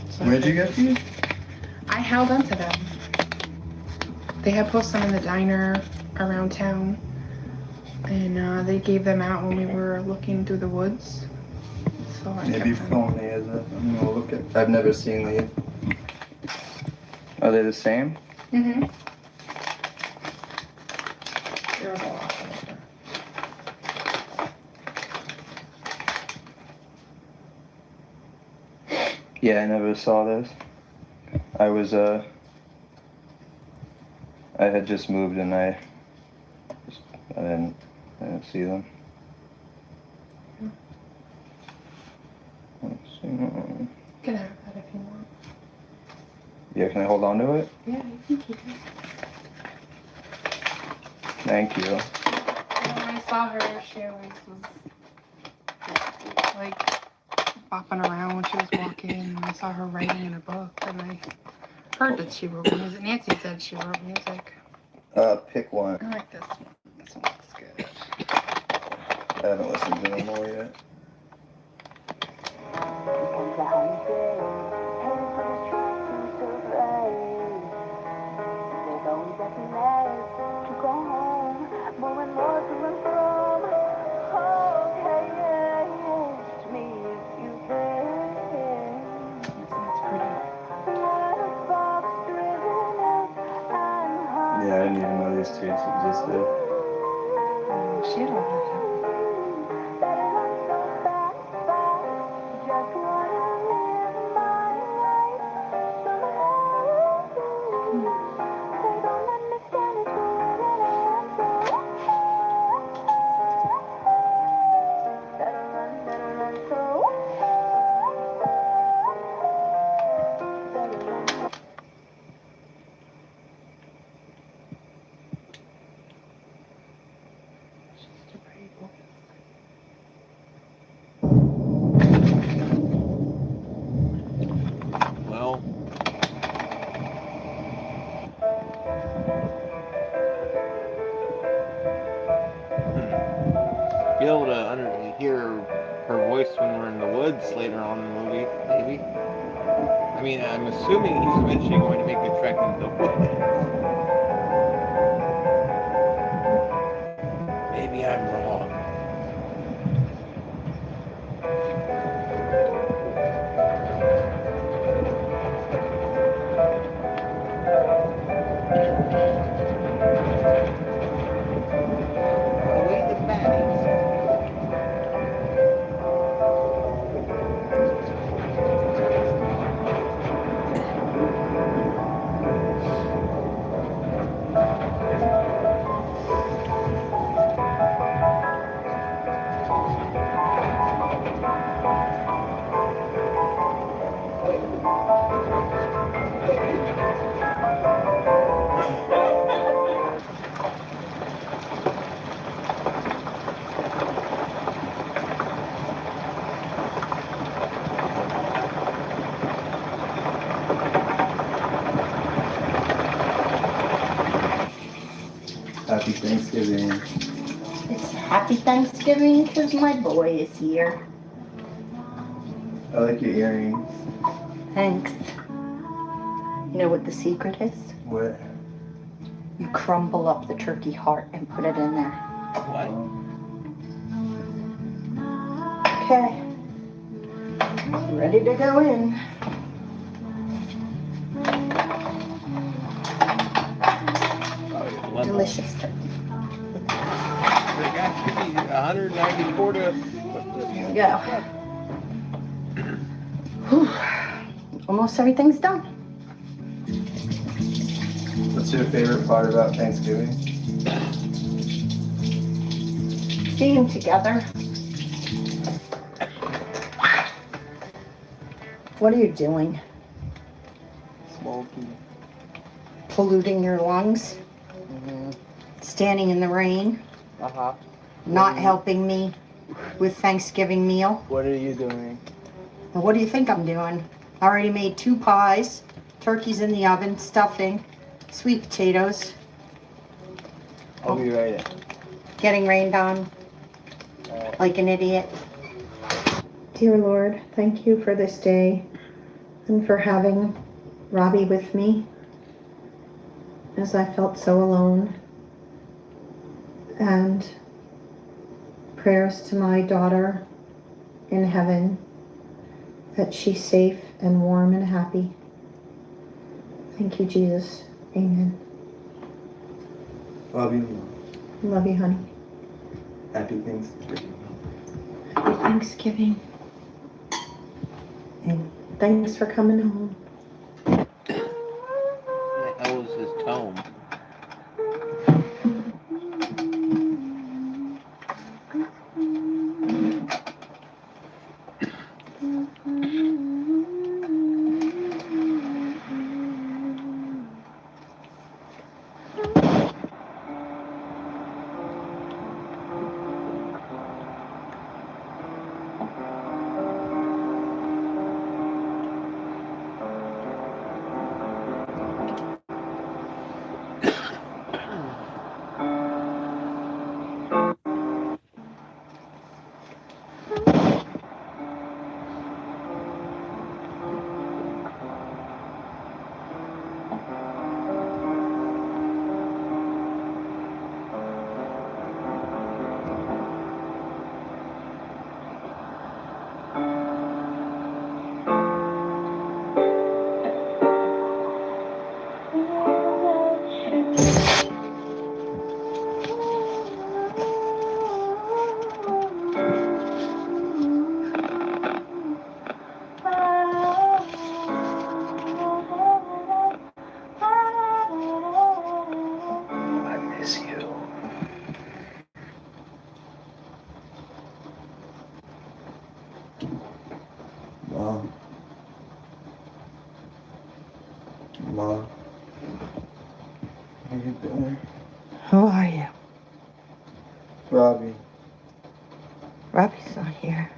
[SPEAKER 12] So
[SPEAKER 10] Where'd you get these?
[SPEAKER 12] I held onto them. They had posted them in the diner around town, and they gave them out when we were looking through the woods. So I
[SPEAKER 10] Maybe
[SPEAKER 12] kept them.
[SPEAKER 10] phone me as a... I'm gonna look at... I've never seen these. Are they the same?
[SPEAKER 12] Mm-hmm. There was a lot of them.
[SPEAKER 10] Yeah, I never saw this. I was, I had just moved and I didn't see them. Let's see.
[SPEAKER 12] You can have that if you want.
[SPEAKER 10] Yeah, can I hold on to it?
[SPEAKER 12] Yeah, you can keep it.
[SPEAKER 10] Thank you.
[SPEAKER 12] When I saw her, she always was like bopping around when she was walking. And I saw her writing in a book, and I heard that she wrote music. Nancy said she wrote music.
[SPEAKER 10] Pick one.
[SPEAKER 12] I like this one. This one looks good.
[SPEAKER 10] I haven't listened to them all yet. Yeah, I didn't even know these tunes existed.
[SPEAKER 12] She had a lot of them.
[SPEAKER 1] Well, be able to hear her voice when we're in the woods later on in the movie, maybe. I mean, I'm assuming he's eventually going to make the trek into the woods. Maybe I'm wrong. Away the baddies.
[SPEAKER 10] Happy Thanksgiving.
[SPEAKER 8] It's happy Thanksgiving because my boy is here.
[SPEAKER 10] I like your earrings.
[SPEAKER 8] Thanks. You know what the secret is?
[SPEAKER 10] What?
[SPEAKER 8] You crumble up the turkey heart and put it in there.
[SPEAKER 1] What?
[SPEAKER 8] Okay. Ready to go in. Delicious turkey.
[SPEAKER 1] They got to be 194 to.
[SPEAKER 8] Here we go. Whew. Almost everything's done.
[SPEAKER 10] What's your favorite part about Thanksgiving?
[SPEAKER 8] Being together. What are you doing?
[SPEAKER 10] Smoking.
[SPEAKER 8] Polluting your lungs? Standing in the rain?
[SPEAKER 10] Uh-huh.
[SPEAKER 8] Not helping me with Thanksgiving meal?
[SPEAKER 10] What are you doing?
[SPEAKER 8] Well, what do you think I'm doing? I already made 2 pies, turkey's in the oven, stuffing, sweet potatoes.
[SPEAKER 10] I'll be right in.
[SPEAKER 8] Getting rained on like an idiot. Dear Lord, thank you for this day and for having Robbie with me as I felt so alone. And prayers to my daughter in heaven that she's safe and warm and happy. Thank you, Jesus. Amen.
[SPEAKER 10] Love you.
[SPEAKER 8] Love you, honey.
[SPEAKER 10] Happy Thanksgiving.
[SPEAKER 8] Happy Thanksgiving. And thanks for coming home.
[SPEAKER 1] What the hell is his tome?
[SPEAKER 7] I miss you. Mom. Mom. How you doing?
[SPEAKER 8] Who are you?
[SPEAKER 10] Robbie.
[SPEAKER 8] Robbie's not here.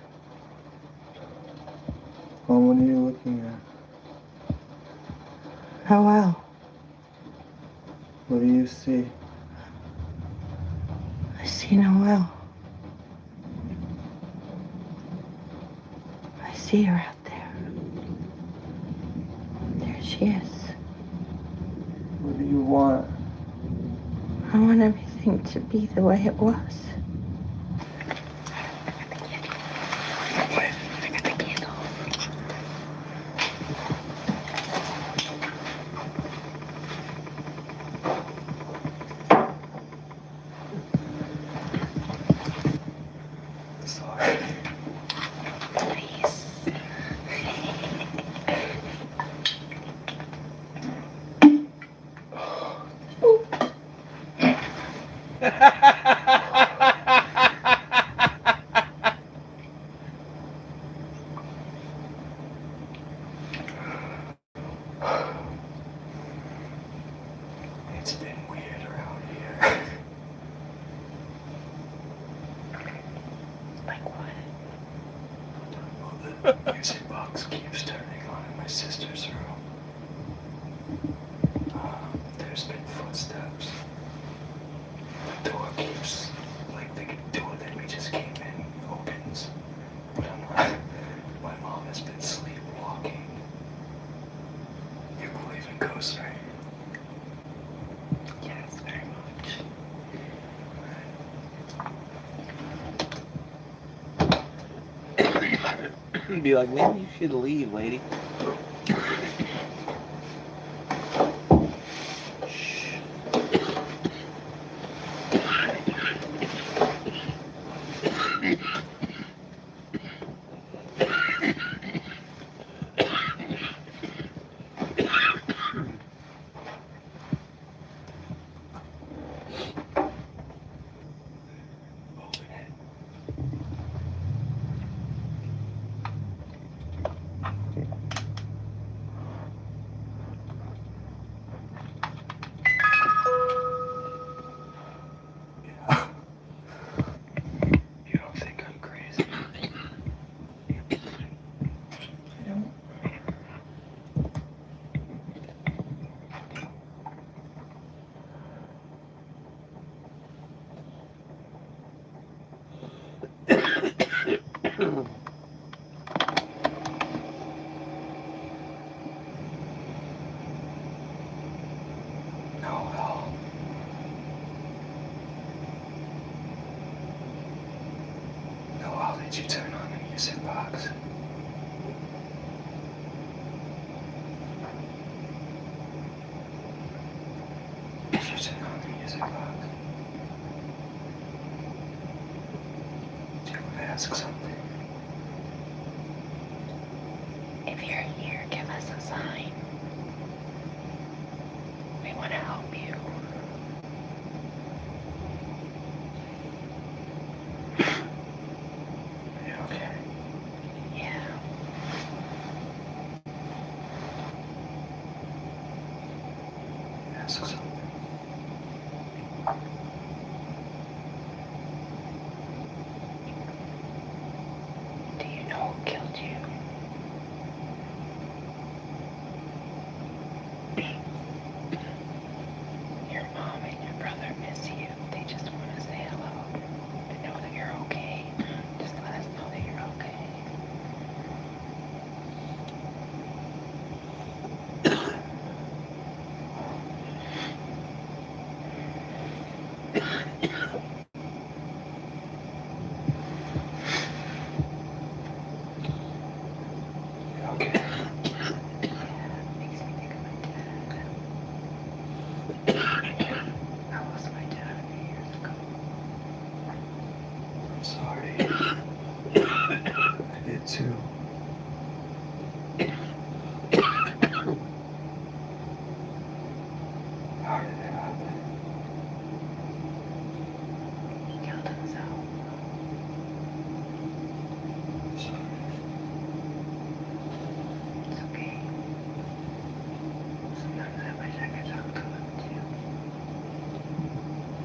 [SPEAKER 10] Mom, what are you looking at?
[SPEAKER 8] Oh, well.
[SPEAKER 10] What do you see?
[SPEAKER 8] I see Noelle. I see her out there. There she is.
[SPEAKER 10] What do you want?
[SPEAKER 8] I want everything to be the way it was.
[SPEAKER 7] Sorry.
[SPEAKER 8] Please.
[SPEAKER 7] It's been weird around here.
[SPEAKER 8] Like what?
[SPEAKER 7] Well, the music box keeps turning on in my sister's room. There's been footsteps.
[SPEAKER 1] He'd be like, maybe you should leave, lady.
[SPEAKER 7] You don't think I'm crazy? Oh, well. No, I'll let you turn on the music box. Did you turn on the music box? Do you want to ask something?
[SPEAKER 18] If you're here, give us a sign. We want to help you.
[SPEAKER 7] Are you okay?
[SPEAKER 18] Yeah.
[SPEAKER 7] Ask something.
[SPEAKER 18] Do you know who killed you? Your mom and your brother miss you. They just want to say hello and know that you're okay. Just let us know that you're okay.
[SPEAKER 7] You okay?
[SPEAKER 18] Makes me think of my dad. I lost my dad a few years ago.
[SPEAKER 7] I'm sorry. I did too. How did it happen?
[SPEAKER 18] He killed himself.
[SPEAKER 7] I'm sorry.
[SPEAKER 18] It's okay. Sometimes I wish I could talk to him too.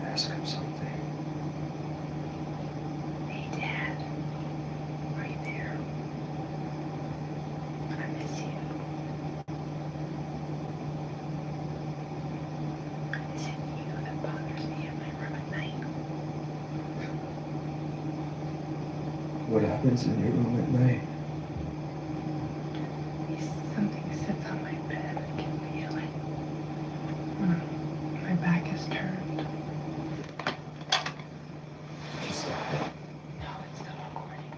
[SPEAKER 7] Ask him something.
[SPEAKER 18] Hey, Dad. Are you there? I miss you. Is it you that bothers me in my room at night?
[SPEAKER 7] What happens in your room at night?
[SPEAKER 18] Something sits on my bed. I can feel it. My back is turned.
[SPEAKER 7] Just that.
[SPEAKER 18] No, it's still recording.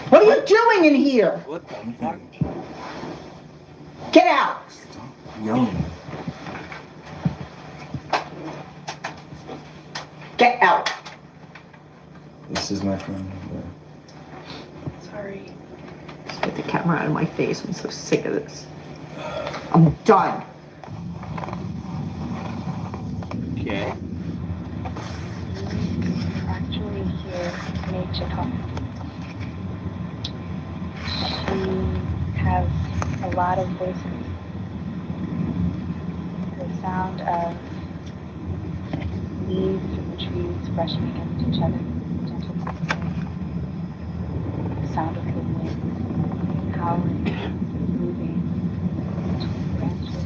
[SPEAKER 13] What are you doing in here?
[SPEAKER 1] What the fuck?
[SPEAKER 13] Get out!
[SPEAKER 7] Stop yelling.
[SPEAKER 13] Get out!
[SPEAKER 7] This is my phone number.
[SPEAKER 18] Sorry.
[SPEAKER 8] Just get the camera out of my face. I'm so sick of this. I'm done.
[SPEAKER 1] Okay.
[SPEAKER 18] Actually here in Mexico. She has a lot of voices. The sound of leaves in the trees brushing against each other, gentle breezes. The sound of the wind howling, moving between branches.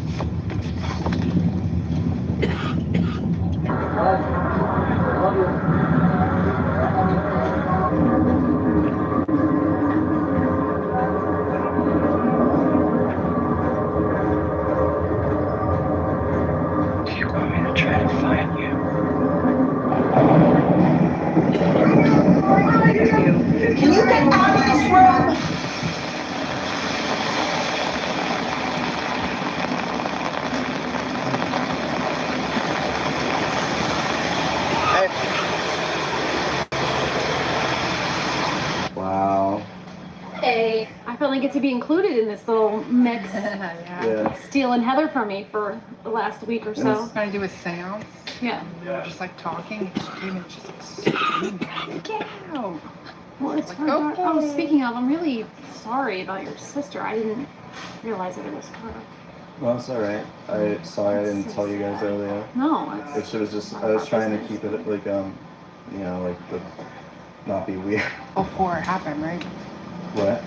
[SPEAKER 11] get to be included in this little mix.
[SPEAKER 10] Yeah.
[SPEAKER 11] Stealing Heather from me for the last week or so.
[SPEAKER 12] It's gonna do a seance.
[SPEAKER 11] Yeah.
[SPEAKER 12] Just like talking. She came in, she's like, screaming. Get out.
[SPEAKER 11] Well, it's
[SPEAKER 12] Like,
[SPEAKER 11] her daughter.
[SPEAKER 12] okay.
[SPEAKER 11] Oh, speaking of, I'm really sorry about your sister. I didn't realize that it was her.
[SPEAKER 10] Well, it's alright. Sorry I didn't tell you guys earlier.
[SPEAKER 11] No, it's
[SPEAKER 10] It was just, I was trying to keep it like, you know, like, not be weird.
[SPEAKER 12] Before it happened, right?
[SPEAKER 10] What?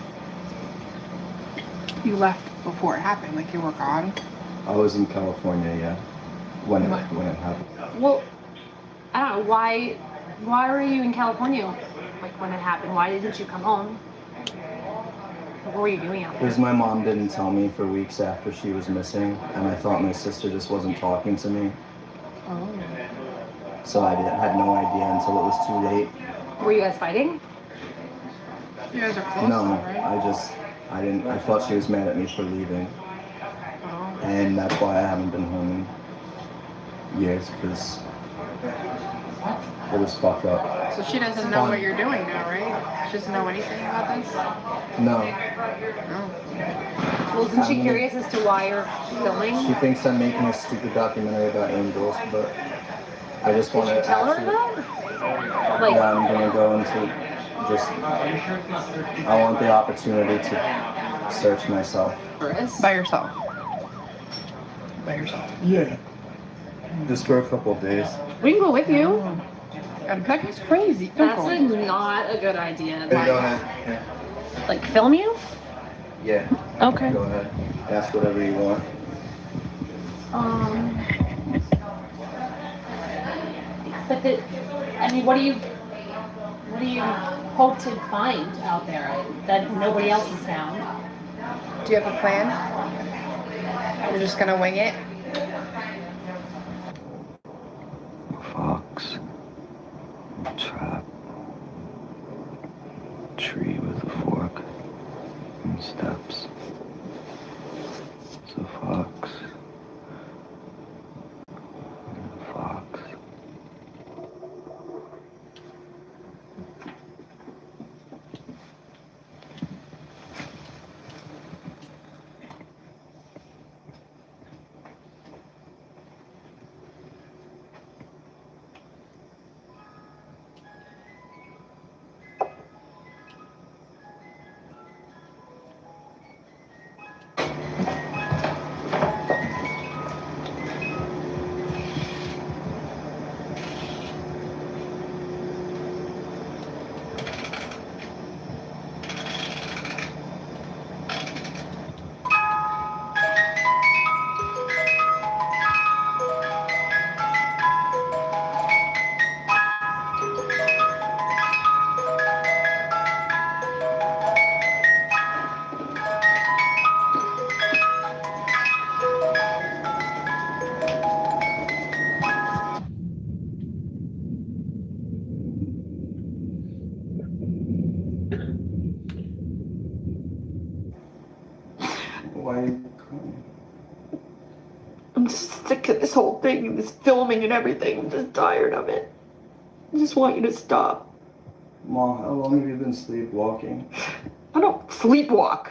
[SPEAKER 12] You left before it happened, like you were gone.
[SPEAKER 10] I was in California, yeah. When it happened.
[SPEAKER 11] Well, I don't know why were you in California like when it happened? Why didn't you come home? What were you doing out there?
[SPEAKER 10] Because my mom didn't tell me for weeks after she was missing, and I thought my sister just wasn't talking to me.
[SPEAKER 11] Oh.
[SPEAKER 10] So I had no idea until it was too late.
[SPEAKER 11] Were you guys fighting?
[SPEAKER 12] You guys are close,
[SPEAKER 10] No,
[SPEAKER 12] though, right?
[SPEAKER 10] I thought she was mad at me for leaving.
[SPEAKER 12] Oh.
[SPEAKER 10] And that's why I haven't been home in years, because it was fucked up.
[SPEAKER 12] So she doesn't know what you're doing now, right? She doesn't know anything about this?
[SPEAKER 10] No.
[SPEAKER 11] Well, isn't she curious as to why you're filming?
[SPEAKER 10] She thinks I'm making a stupid documentary about angels, but I just want to
[SPEAKER 11] Did you tell her
[SPEAKER 10] actually...
[SPEAKER 11] that? Like,
[SPEAKER 10] Yeah, I'm going to go into just... I want the opportunity to search myself.
[SPEAKER 12] By yourself? By yourself?
[SPEAKER 10] Yeah. Just for a couple of days.
[SPEAKER 11] we can go with you.
[SPEAKER 12] That guy's crazy. Don't
[SPEAKER 11] That's
[SPEAKER 12] go.
[SPEAKER 11] not a good idea.
[SPEAKER 10] Hey, go ahead. Yeah.
[SPEAKER 11] Like film you?
[SPEAKER 10] Yeah.
[SPEAKER 11] Okay.
[SPEAKER 10] Go ahead. Ask whatever you want.
[SPEAKER 11] But what do you hope to find out there that nobody else has found?
[SPEAKER 12] Do you have a plan? You're just gonna wing it?
[SPEAKER 7] Fox. A trap. Tree with a fork. And steps. It's a fox. And a fox.
[SPEAKER 10] Why are you crying?
[SPEAKER 8] I'm just sick of this whole thing and this filming and everything. I'm just tired of it. I just want you to stop.
[SPEAKER 10] Mom, how long have you been sleepwalking?
[SPEAKER 8] I don't sleepwalk.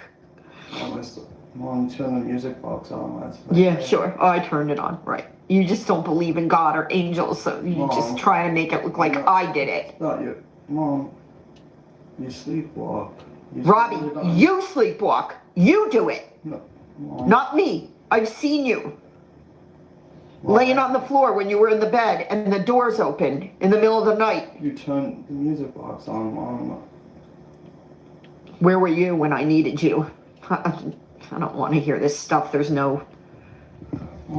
[SPEAKER 10] Mom, turn the music box on. That's
[SPEAKER 8] Yeah, sure. Oh, I turned it on. Right. You just don't believe in God or angels, so you
[SPEAKER 10] Mom.
[SPEAKER 8] just try to make it look like I did it.
[SPEAKER 10] Not you. Mom, you sleepwalk.
[SPEAKER 8] Robbie, you sleepwalk. You do it.
[SPEAKER 10] No, Mom.
[SPEAKER 8] Not me. I've seen you. Laying on the floor when you were in the bed and the doors open in the middle of the night.
[SPEAKER 10] You turned the music box on, Mom.
[SPEAKER 8] Where were you when I needed you? I don't want to hear this stuff. There's no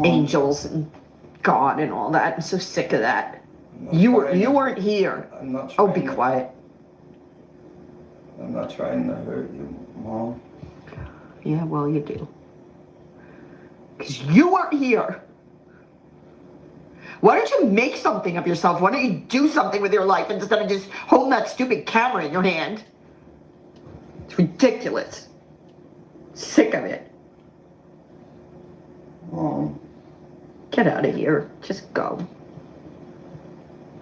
[SPEAKER 8] angels and God and all that. I'm so sick of that. You weren't here.
[SPEAKER 10] I'm not
[SPEAKER 8] Oh,
[SPEAKER 10] trying
[SPEAKER 8] be quiet.
[SPEAKER 10] I'm not trying to hurt you, Mom.
[SPEAKER 8] Yeah, well, you do. Because you weren't here. Why don't you make something of yourself? Why don't you do something with your life instead of just holding that stupid camera in your hand? It's ridiculous. Sick of it.
[SPEAKER 10] Mom.
[SPEAKER 8] Get out of here. Just go.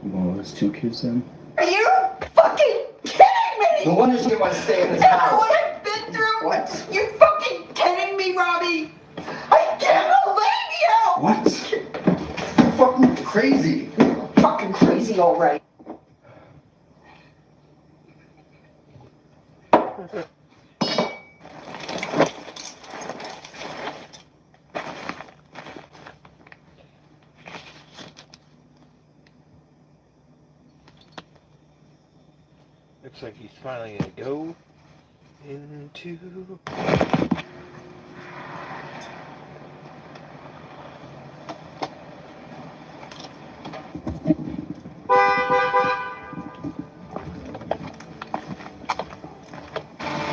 [SPEAKER 10] Well, there's 2 kids then.
[SPEAKER 8] Are you fucking kidding me?
[SPEAKER 10] No wonder she didn't want to stay in this
[SPEAKER 8] After
[SPEAKER 10] house.
[SPEAKER 8] what I've been through What? You fucking kidding me, Robbie? I can't believe you!
[SPEAKER 10] What? You're fucking crazy.
[SPEAKER 8] Fucking crazy, all right.
[SPEAKER 1] Looks like he's finally gonna go into.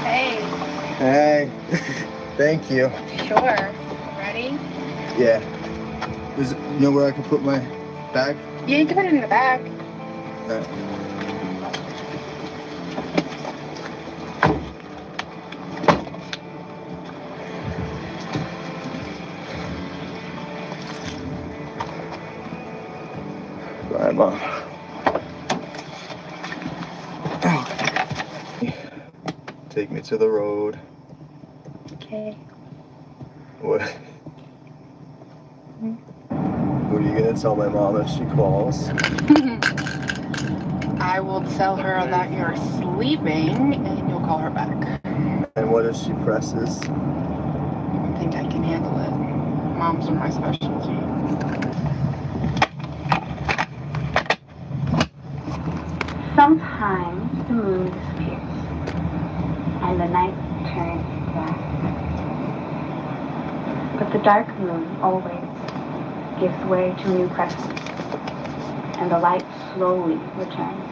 [SPEAKER 12] Hey.
[SPEAKER 10] Hey. Thank you.
[SPEAKER 12] Sure. Ready?
[SPEAKER 10] Yeah. Is it know where I can put my bag?
[SPEAKER 12] Yeah, you can put it in the back.
[SPEAKER 10] Go ahead, Mom. Take me to the road.
[SPEAKER 12] Okay.
[SPEAKER 10] What? What are you gonna tell my mom if she calls?
[SPEAKER 12] I will tell her that you're sleeping and you'll call her back.
[SPEAKER 10] And what if she presses?
[SPEAKER 12] I think I can handle it. Moms are my specialty.
[SPEAKER 18] Sometimes the moon disappears and the night turns black. But the dark moon always gives way to a new crescent, and the light slowly returns.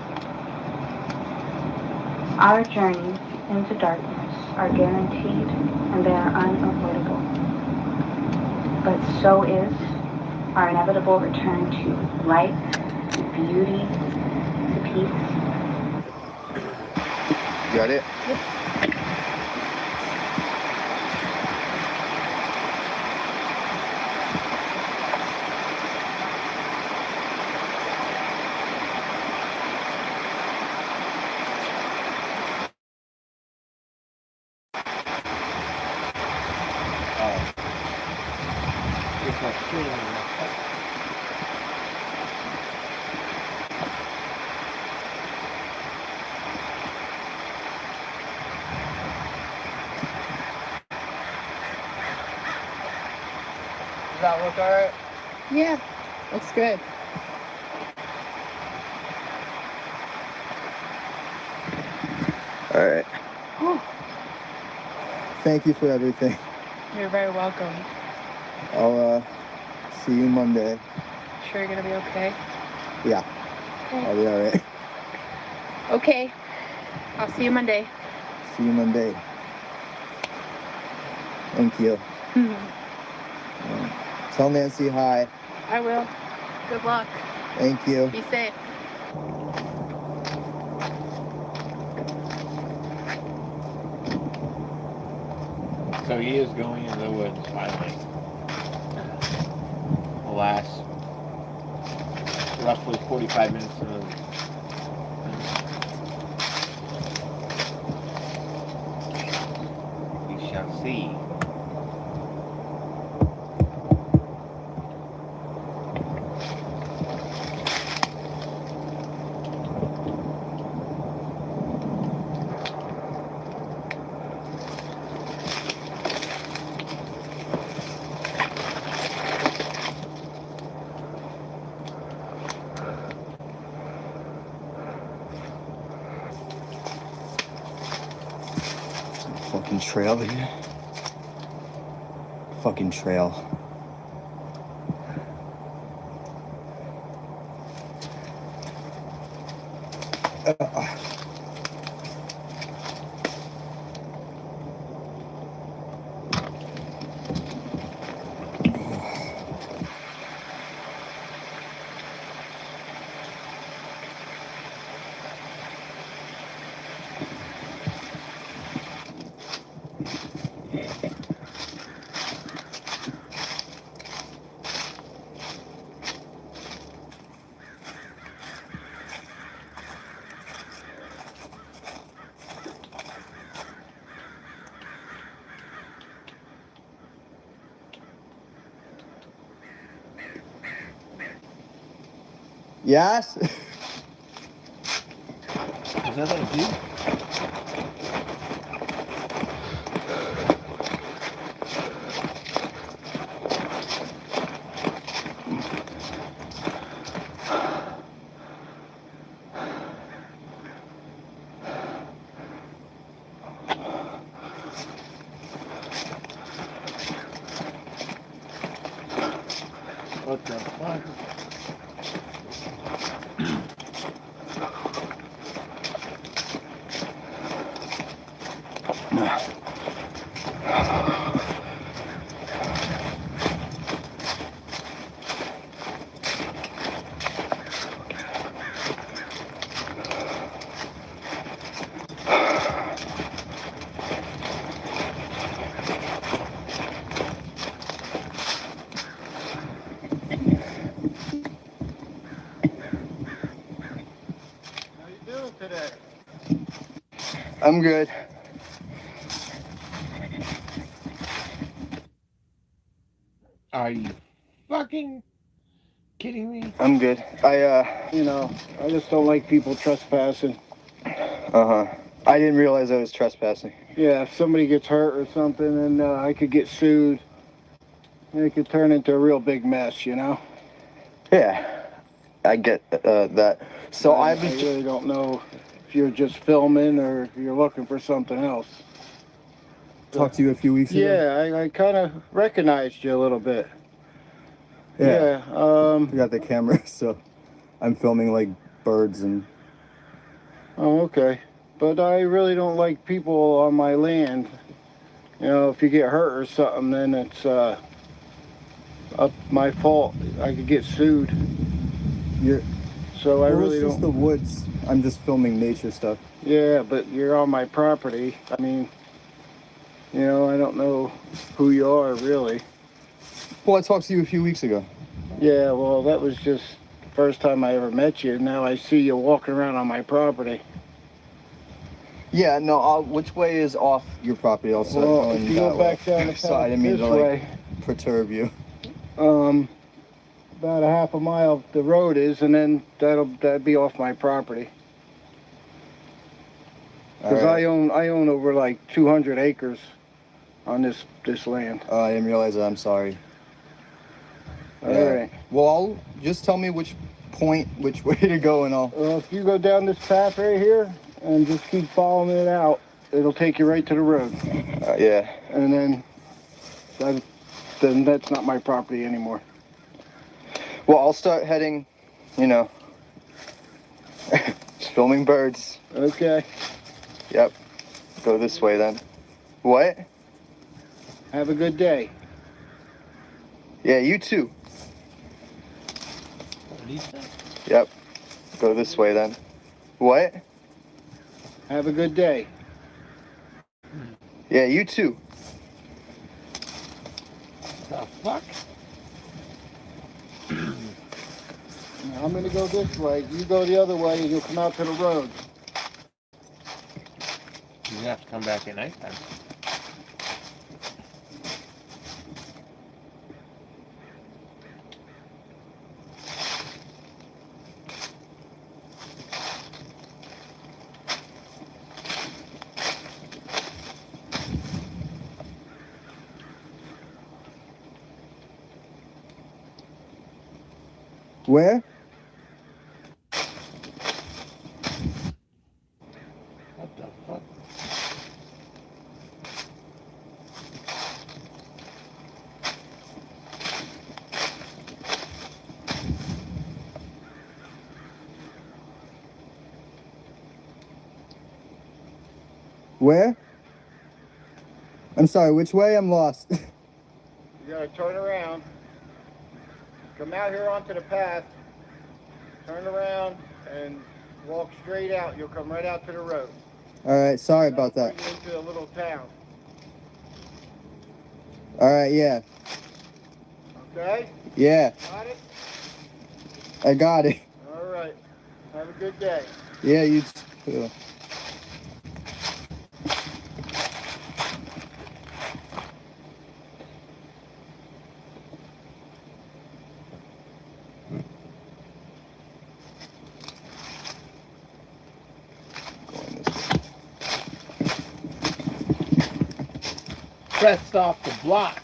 [SPEAKER 18] Our journeys into darkness are guaranteed and they are unavoidable. But so is our inevitable return to light, to beauty, to peace.
[SPEAKER 10] You got it?
[SPEAKER 1] It's not streaming.
[SPEAKER 10] Does that look alright?
[SPEAKER 12] Yeah, looks good.
[SPEAKER 10] Alright. Thank you for everything.
[SPEAKER 12] You're very welcome.
[SPEAKER 10] I'll see you Monday.
[SPEAKER 12] Sure you're gonna be okay?
[SPEAKER 10] Yeah. I'll be alright.
[SPEAKER 12] Okay. I'll see you Monday.
[SPEAKER 10] See you Monday. Thank you. Tell Nancy hi.
[SPEAKER 12] I will. Good luck.
[SPEAKER 10] Thank you.
[SPEAKER 12] Be safe.
[SPEAKER 1] So he is going into the woods finally. The last roughly 45 minutes of the we shall see.
[SPEAKER 10] Fucking trail here. Fucking trail. Yes?
[SPEAKER 1] Is that a dude? What the fuck?
[SPEAKER 14] How you doing today?
[SPEAKER 10] I'm good.
[SPEAKER 1] Are you fucking kidding me?
[SPEAKER 10] I'm good.
[SPEAKER 14] You know, I just don't like people trespassing.
[SPEAKER 10] Uh-huh. I didn't realize I was trespassing.
[SPEAKER 14] Yeah, if somebody gets hurt or something, and I could get sued. It could turn into a real big mess, you know?
[SPEAKER 10] Yeah, I get that. So
[SPEAKER 14] I
[SPEAKER 10] I've been...
[SPEAKER 14] really don't know if you're just filming or if you're looking for something else.
[SPEAKER 10] Talked to you a few weeks ago?
[SPEAKER 14] Yeah, I kind of recognized you a little bit.
[SPEAKER 10] Yeah.
[SPEAKER 14] Yeah,
[SPEAKER 10] I got the camera, so I'm filming like birds and...
[SPEAKER 14] Oh, okay. But I really don't like people on my land. You know, if you get hurt or something, then it's up my fault. I could get sued. So I really
[SPEAKER 10] It's just the
[SPEAKER 14] don't.
[SPEAKER 10] woods. I'm just filming nature stuff.
[SPEAKER 14] Yeah, but you're on my property. I mean, you know, I don't know who you are really.
[SPEAKER 10] Well, I talked to you a few weeks ago.
[SPEAKER 14] Yeah, well, that was just the first time I ever met you. Now I see you walking around on my property.
[SPEAKER 10] Yeah, no, which way is off your property? I'll start
[SPEAKER 14] Well,
[SPEAKER 10] going
[SPEAKER 14] if you
[SPEAKER 10] that
[SPEAKER 14] go
[SPEAKER 10] way.
[SPEAKER 14] back down the
[SPEAKER 10] So I
[SPEAKER 14] path
[SPEAKER 10] didn't mean
[SPEAKER 14] this
[SPEAKER 10] to, like,
[SPEAKER 14] way,
[SPEAKER 10] perturb you.
[SPEAKER 14] about a half a mile the road is, and then that'd be off my property. Because
[SPEAKER 10] Alright.
[SPEAKER 14] I own over like 200 acres on this land.
[SPEAKER 10] Oh, I didn't realize that. I'm sorry.
[SPEAKER 14] All right.
[SPEAKER 10] Well, just tell me which way to go and all.
[SPEAKER 14] Well, if you go down this path right here and just keep following it out, it'll take you right to the road.
[SPEAKER 10] Yeah.
[SPEAKER 14] And then that's not my property anymore.
[SPEAKER 10] Well, I'll start heading, you know, just filming birds.
[SPEAKER 14] Okay.
[SPEAKER 10] Yep. Go this way then. What?
[SPEAKER 14] Have a good day.
[SPEAKER 10] Yeah, you too.
[SPEAKER 1] What did he say?
[SPEAKER 10] Yep. Go this way then. What?
[SPEAKER 14] Have a good day.
[SPEAKER 10] Yeah, you too.
[SPEAKER 1] The fuck?
[SPEAKER 14] Now, I'm going to go this way. You go the other way and you'll come out to the road.
[SPEAKER 1] You're gonna have to come back at night then.
[SPEAKER 10] Where?
[SPEAKER 1] What the fuck?
[SPEAKER 10] Where? I'm sorry, which way? I'm lost.
[SPEAKER 14] You got to turn around. Come out here onto the path. Turn around and walk straight out. You'll come right out to the road.
[SPEAKER 10] Alright, sorry about that.
[SPEAKER 14] Bring you into a little town.
[SPEAKER 10] Alright, yeah.
[SPEAKER 14] Okay?
[SPEAKER 10] Yeah,
[SPEAKER 14] Got it?
[SPEAKER 10] I got it.
[SPEAKER 14] All right. Have a good day.
[SPEAKER 10] Yeah, you too.
[SPEAKER 1] pressed off the block.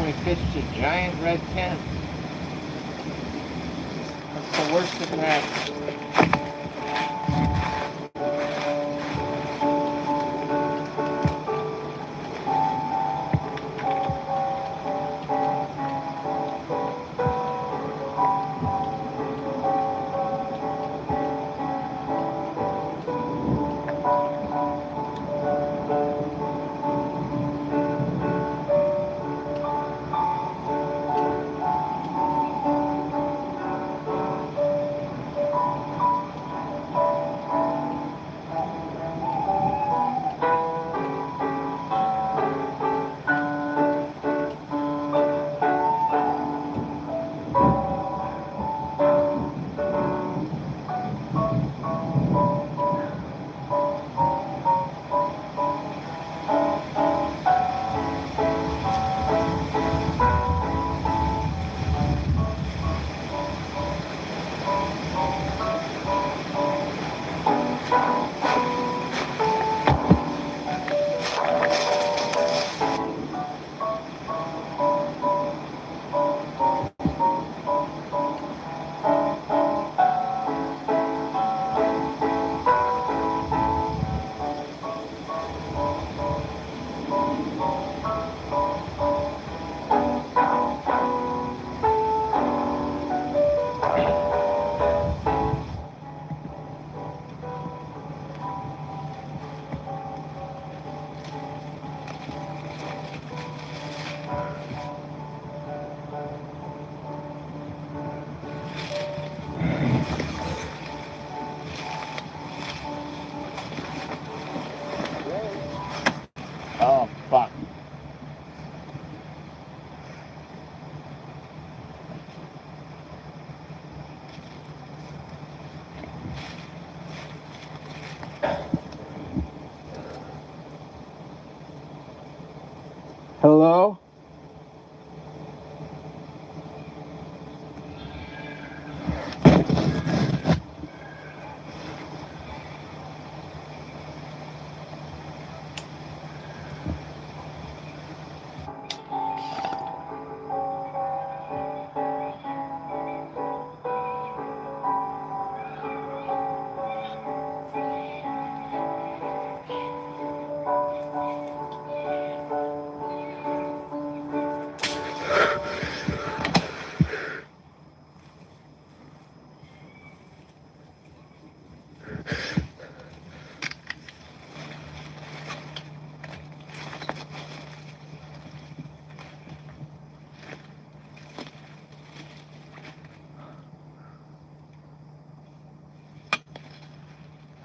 [SPEAKER 1] We pitched a giant red tent. That's the worst that can happen. Oh, fuck.
[SPEAKER 3] Hello?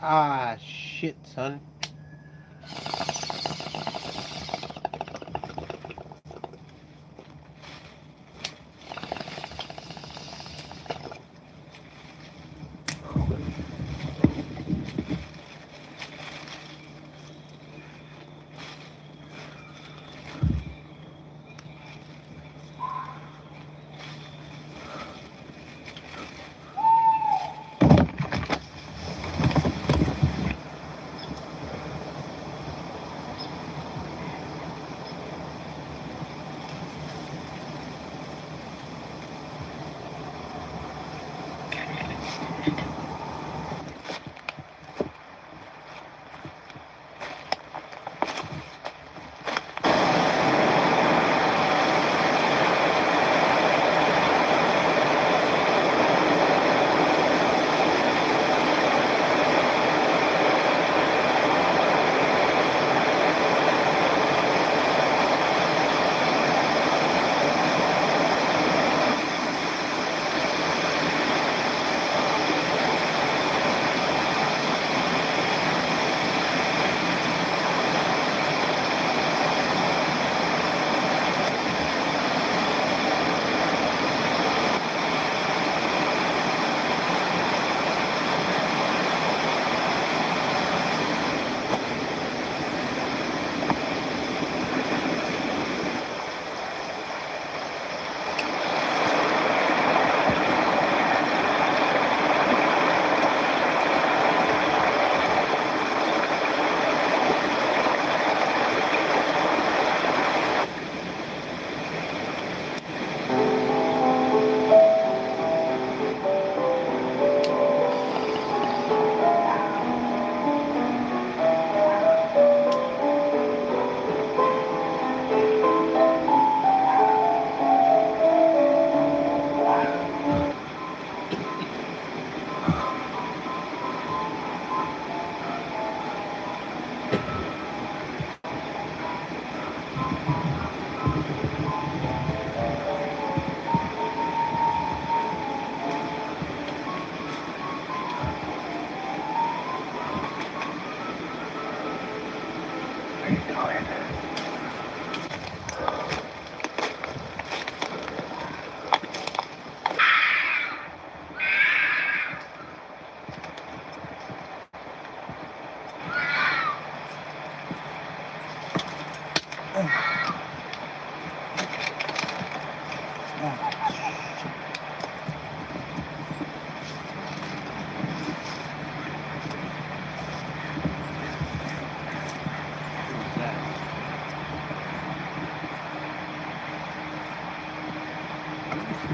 [SPEAKER 1] Ah, shit, son.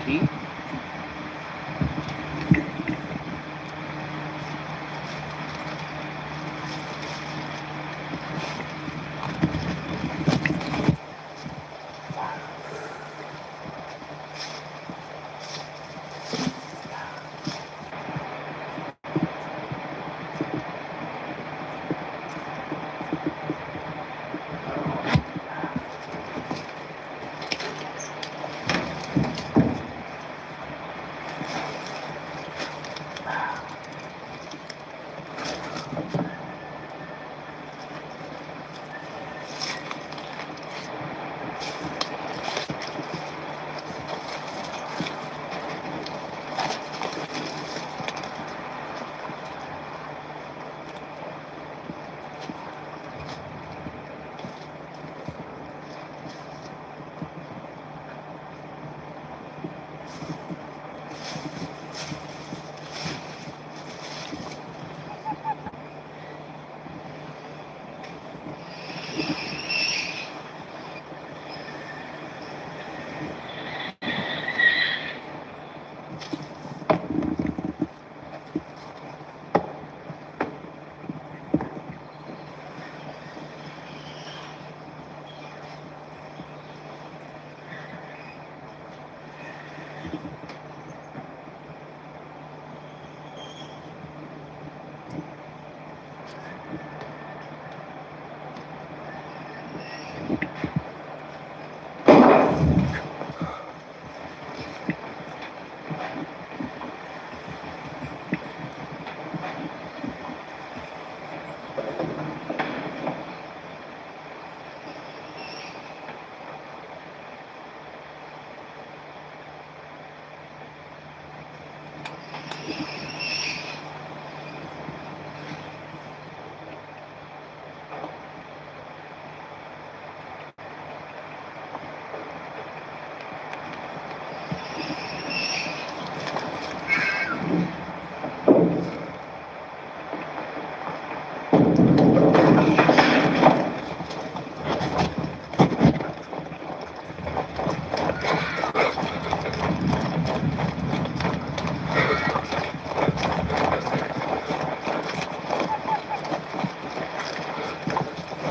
[SPEAKER 1] Key?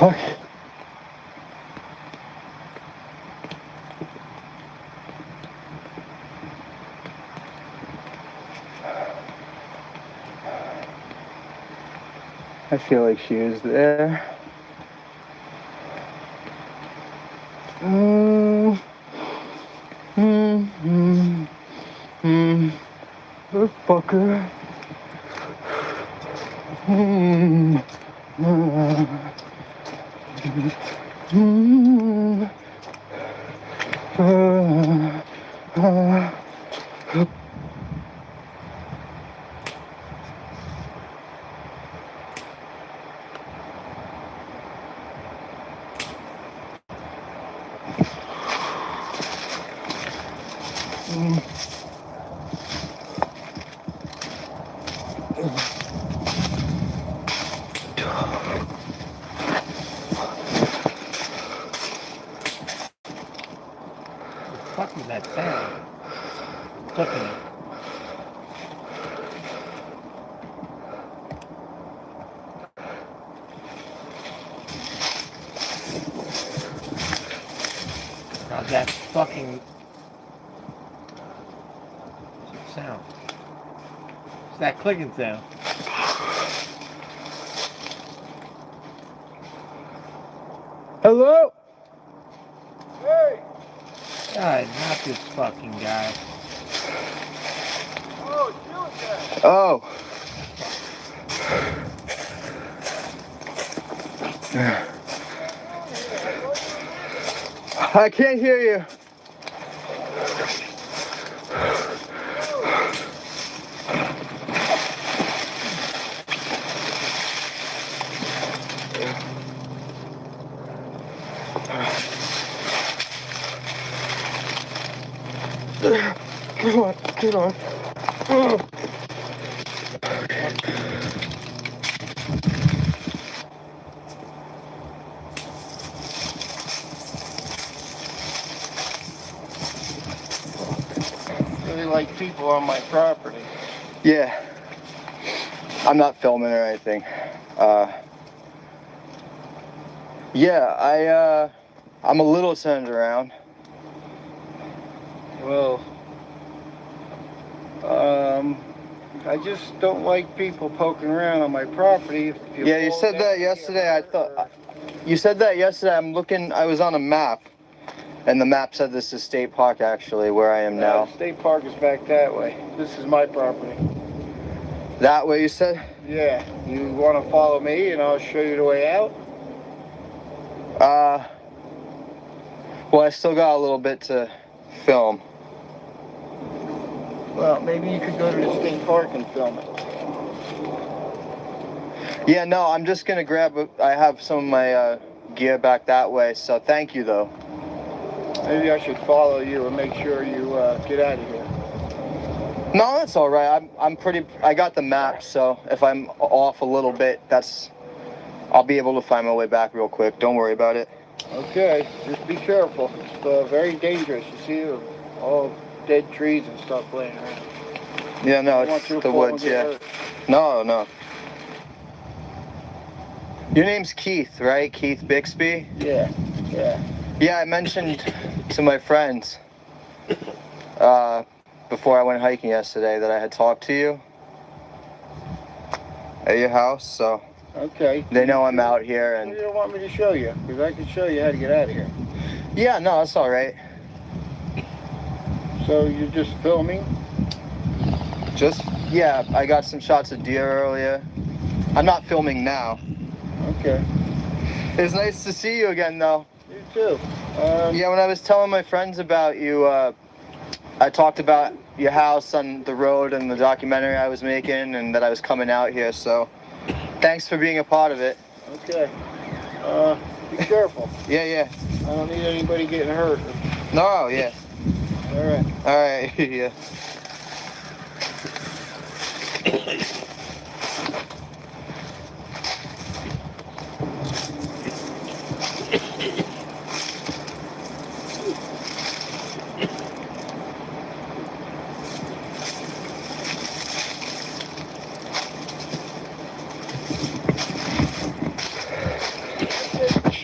[SPEAKER 10] Okay. I feel like she is there. The fucker.
[SPEAKER 1] What the fuck is that sound? Clicking it. How's that fucking sound? It's that clicking sound.
[SPEAKER 10] Hello?
[SPEAKER 1] Hey! God, not this fucking guy.
[SPEAKER 10] Oh. I can't hear you. Come on, get on.
[SPEAKER 14] Really like people on my property.
[SPEAKER 10] Yeah. I'm not filming or anything. Yeah, I'm a little turned around.
[SPEAKER 14] Well, I just don't like people poking around on my property. If
[SPEAKER 10] Yeah, you
[SPEAKER 14] fall
[SPEAKER 10] said
[SPEAKER 14] down
[SPEAKER 10] that
[SPEAKER 14] here
[SPEAKER 10] yesterday. You said that yesterday. I was on a map, and the map said this is State Park, actually, where I am now.
[SPEAKER 14] State Park is back that way. This is my property.
[SPEAKER 10] That way, you said?
[SPEAKER 14] Yeah. You want to follow me, and I'll show you the way out?
[SPEAKER 10] Well, I still got a little bit to film.
[SPEAKER 14] Well, maybe you could go to the State Park and film it.
[SPEAKER 10] Yeah, no, I'm just gonna I have some of my gear back that way, so thank you, though.
[SPEAKER 14] Maybe I should follow you and make sure you get out of here.
[SPEAKER 10] No, that's all right. I got the map, so if I'm off a little bit, I'll be able to find my way back real quick. Don't worry about it.
[SPEAKER 14] Okay, just be careful. It's very dangerous. You see all dead trees and stuff laying around.
[SPEAKER 10] Yeah, no,
[SPEAKER 14] I want
[SPEAKER 10] it's
[SPEAKER 14] you to
[SPEAKER 10] the
[SPEAKER 14] fall
[SPEAKER 10] woods,
[SPEAKER 14] and get
[SPEAKER 10] yeah.
[SPEAKER 14] hurt.
[SPEAKER 10] No. Your name's Keith, right? Keith Bixby?
[SPEAKER 14] Yeah.
[SPEAKER 10] Yeah, I mentioned to my friends before I went hiking yesterday that I had talked to you at your house, so
[SPEAKER 14] Okay.
[SPEAKER 10] they know I'm out here. And
[SPEAKER 14] You don't want me to show you, because I can show you how to get out of here.
[SPEAKER 10] yeah, no, that's all right.
[SPEAKER 14] So you're just filming?
[SPEAKER 10] Yeah, I got some shots of deer earlier. I'm not filming now.
[SPEAKER 14] Okay.
[SPEAKER 10] It's nice to see you again, though.
[SPEAKER 14] You too.
[SPEAKER 10] Yeah, when I was telling my friends about you, I talked about your house on the road and the documentary I was making, and that I was coming out here. So, thanks for being a part of it.
[SPEAKER 14] Okay. Be careful.
[SPEAKER 10] Yeah, yeah.
[SPEAKER 14] I don't need anybody getting hurt.
[SPEAKER 10] No, yeah.
[SPEAKER 14] All right.
[SPEAKER 10] All right. Yeah.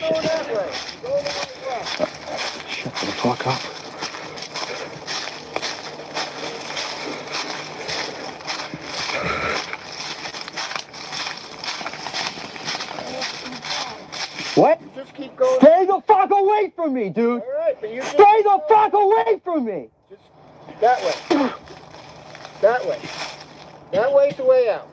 [SPEAKER 14] Go that way. Go the way left.
[SPEAKER 10] Shut the fuck up. What?
[SPEAKER 14] Just keep going.
[SPEAKER 10] Stay the fuck away from me, dude.
[SPEAKER 14] All right, but you just
[SPEAKER 10] Stay the fuck away from me.
[SPEAKER 14] that way. That way. That way's the way out.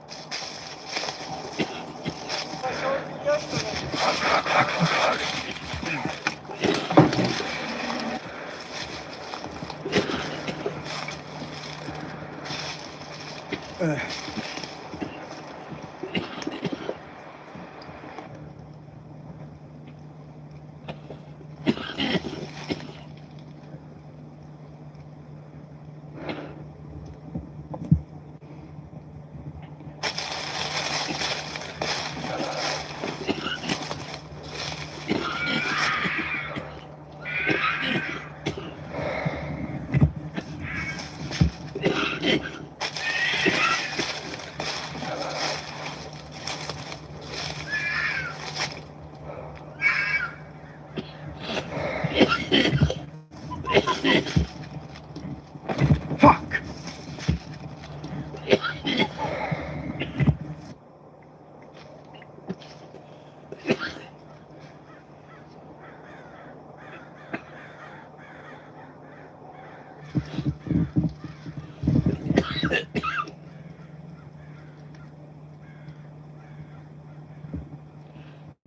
[SPEAKER 10] Fuck.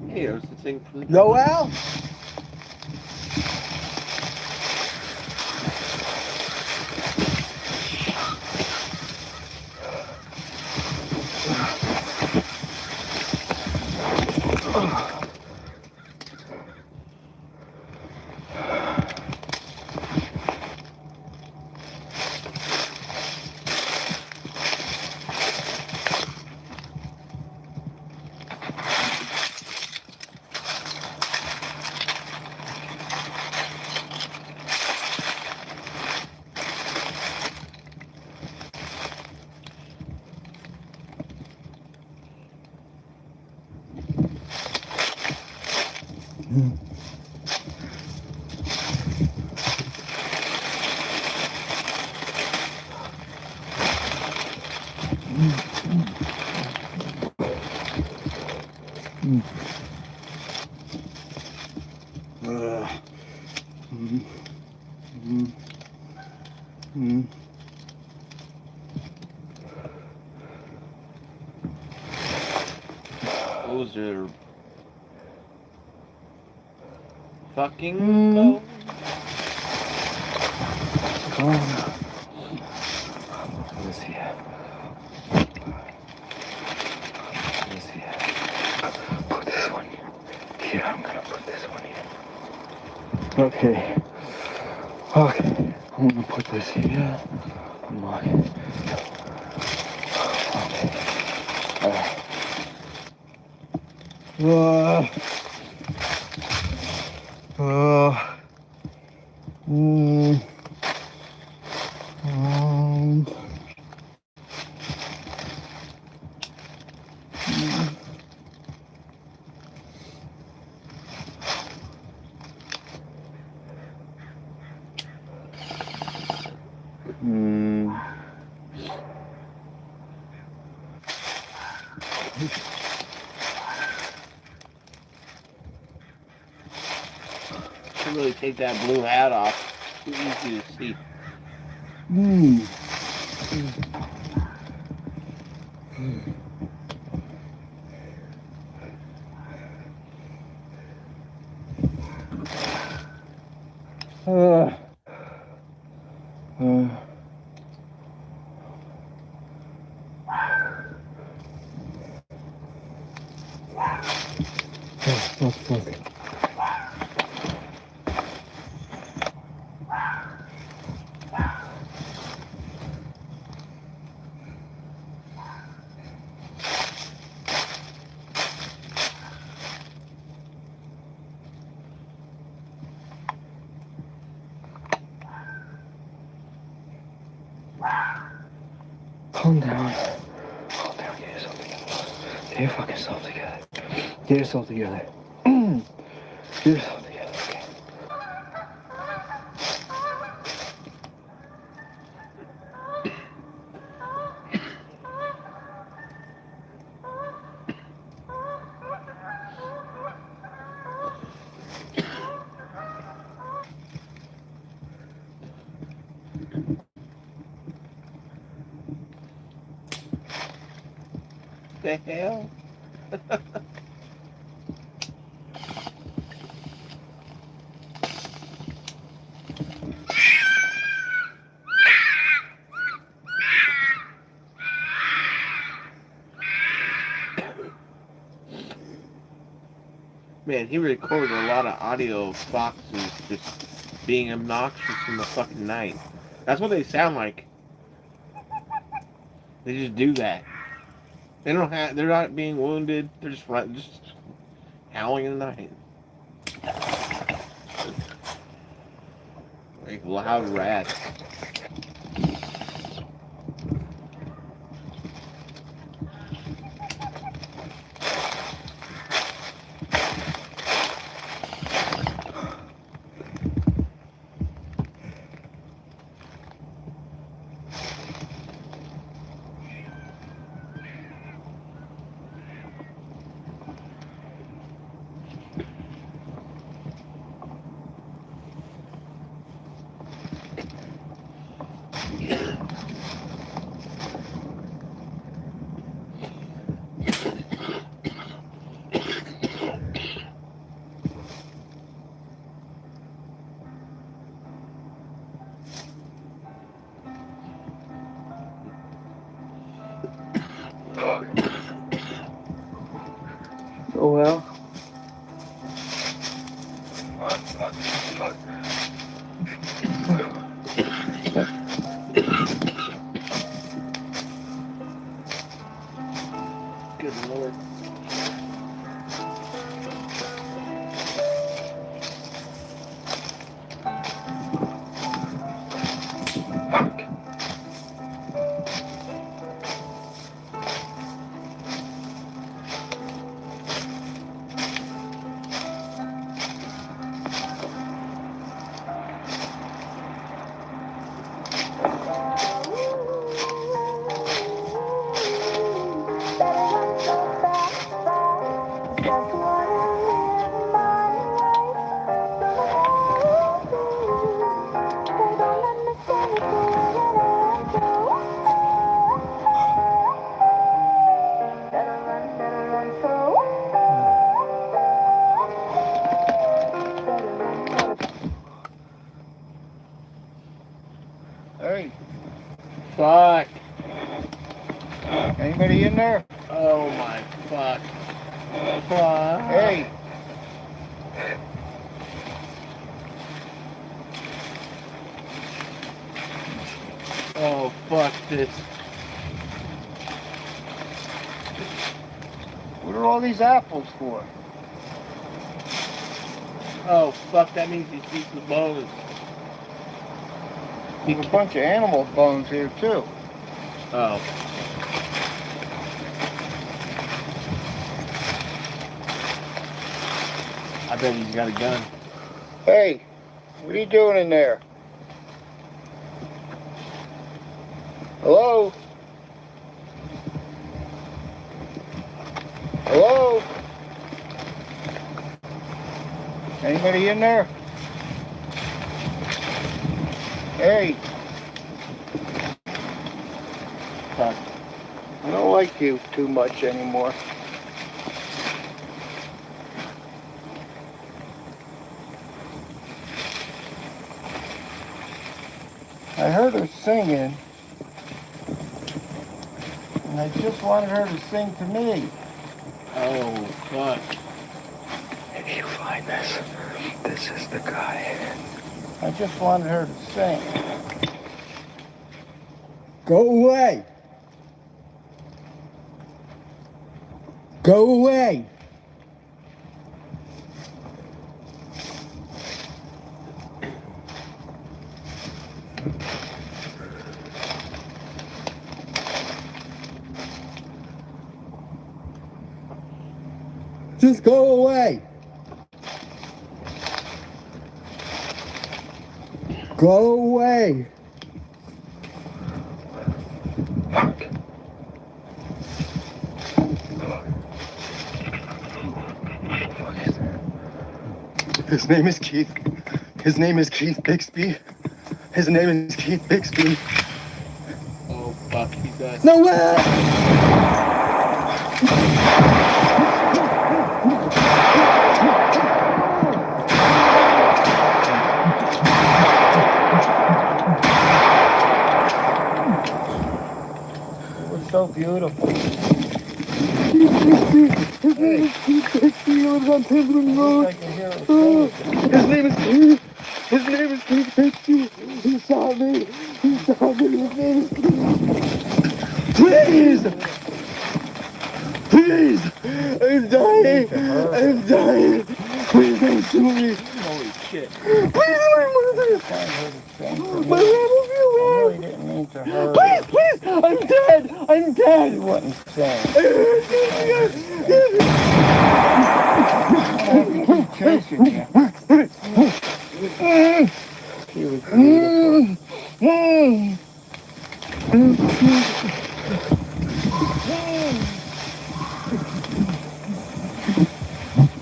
[SPEAKER 1] Hey, there's the thing from the
[SPEAKER 10] Noel?
[SPEAKER 1] Those are fucking low.
[SPEAKER 10] Let me see. Let me see. Put this one here. I'm gonna put this one here. Okay. Okay. I'm gonna put this here. Come on. Okay.
[SPEAKER 1] Should really take that blue hat off. Too easy to see.
[SPEAKER 10] Oh, fuck. Calm down. Calm down. Get yourself together. Get your fucking self together. Get yourself together. Get yourself together. Okay.
[SPEAKER 1] The hell? Man, he recorded a lot of audio of foxes just being obnoxious in the fucking night. That's what they sound like. They just do that. They don't have. They're not being wounded. They're just howling in the night. Like loud rats.
[SPEAKER 10] Oh well.
[SPEAKER 1] Good lord.
[SPEAKER 14] Hey,
[SPEAKER 1] Fuck.
[SPEAKER 14] anybody in there?
[SPEAKER 1] Oh my fuck. Fuck.
[SPEAKER 14] Hey.
[SPEAKER 1] Oh fuck this.
[SPEAKER 14] What are all these apples for?
[SPEAKER 1] Oh fuck, that means he's eating the bones.
[SPEAKER 14] There's a bunch of animal bones here too.
[SPEAKER 1] Oh. I bet he's got a gun.
[SPEAKER 14] Hey, what are you doing in there? Hello? Hello? Anybody in there? Hey.
[SPEAKER 1] Fuck.
[SPEAKER 14] I don't like you too much anymore. I heard heard her singing, and I just wanted her to sing to me.
[SPEAKER 1] Oh, fuck.
[SPEAKER 10] If you find this, this is the guy.
[SPEAKER 14] I just wanted her to sing. Go away! Go away! Just go away! Go away! His name is Keith. His name is Keith Bixby. His name is Keith Bixby.
[SPEAKER 1] Oh, fuck, he's got...
[SPEAKER 14] No way! It was so beautiful. Hey. He lives on Tinsman Road. His name is Keith. His name is Keith Bixby. He saw me. He saw me. His name is Keith. Please! Please! I'm dying! I'm dying! Please don't shoot me!
[SPEAKER 1] Holy shit.
[SPEAKER 14] Please, my mother! My mom will be alive! I really didn't mean to hurt her. Please! I'm dead! I'm dead! He wasn't saying. I have to keep chasing you. She was beautiful.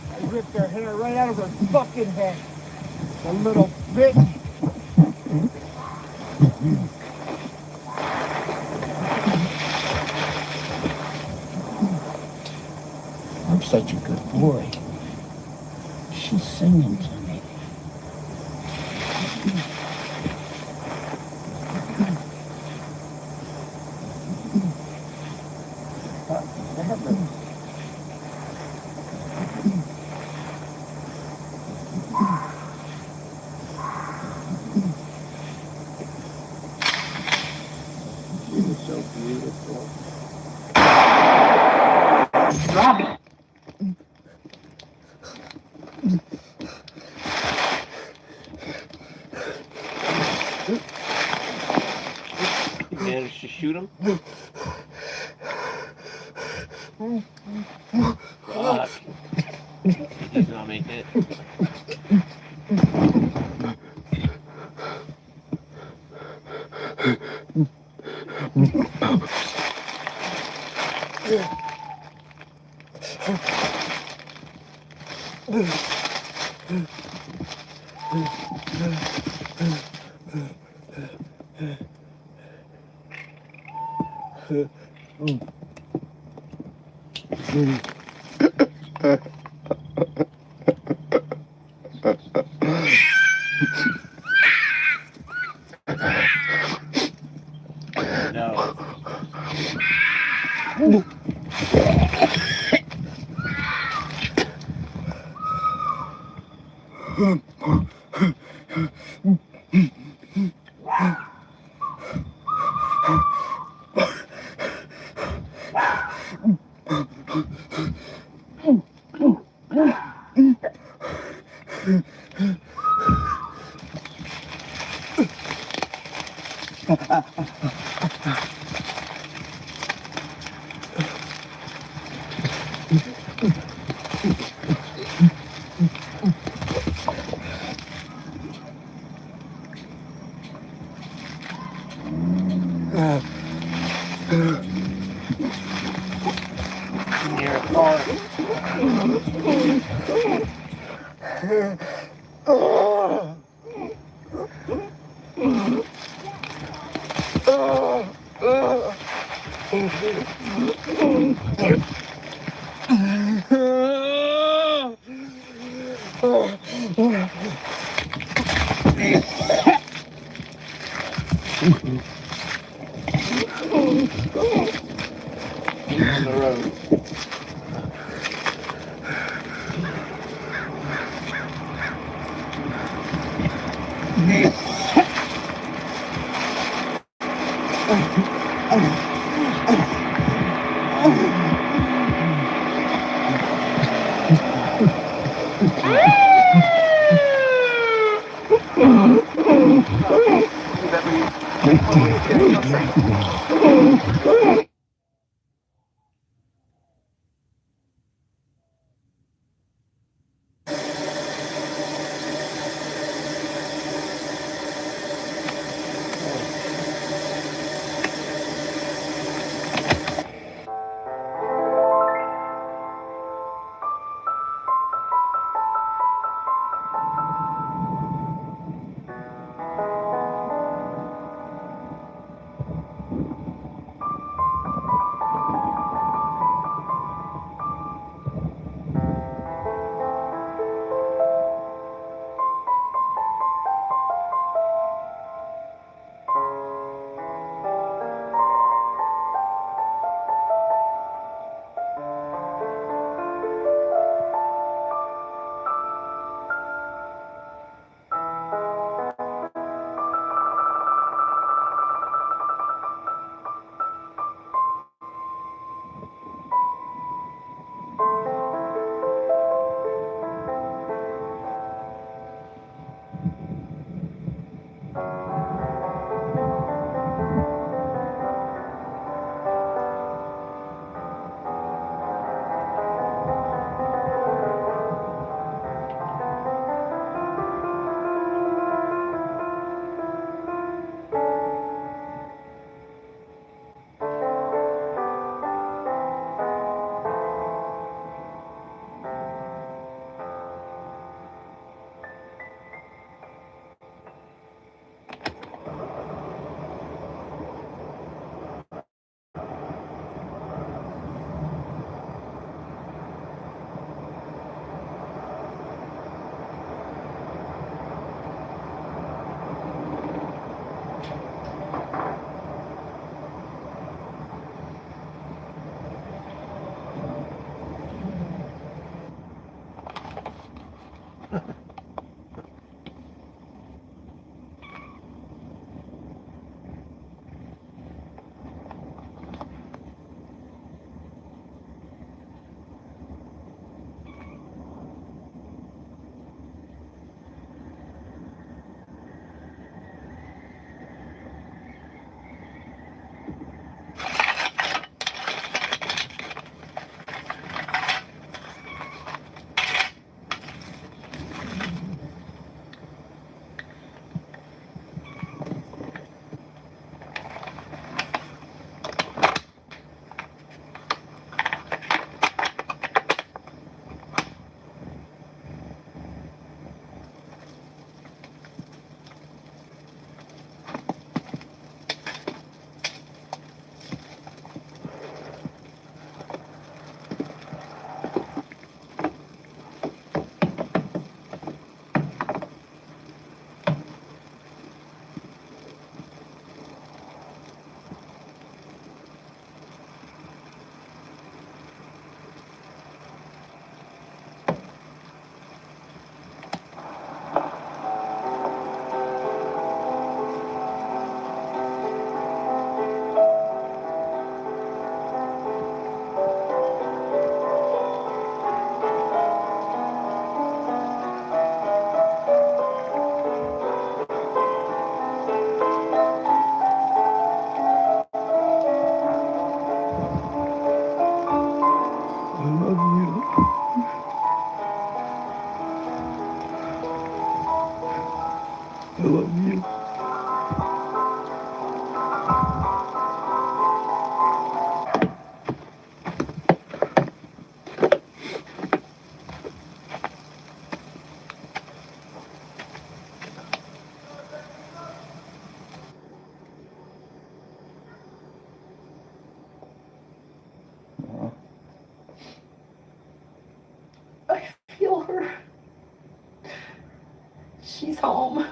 [SPEAKER 14] I ripped her hair right out of her fucking head. The little bitch. I'm such a good boy. She's singing to me. She was so beautiful.
[SPEAKER 17] Robbie.
[SPEAKER 1] You managed to shoot him? Fuck. He's not making it. No. In your car. On the road.
[SPEAKER 8] Feel her. She's home.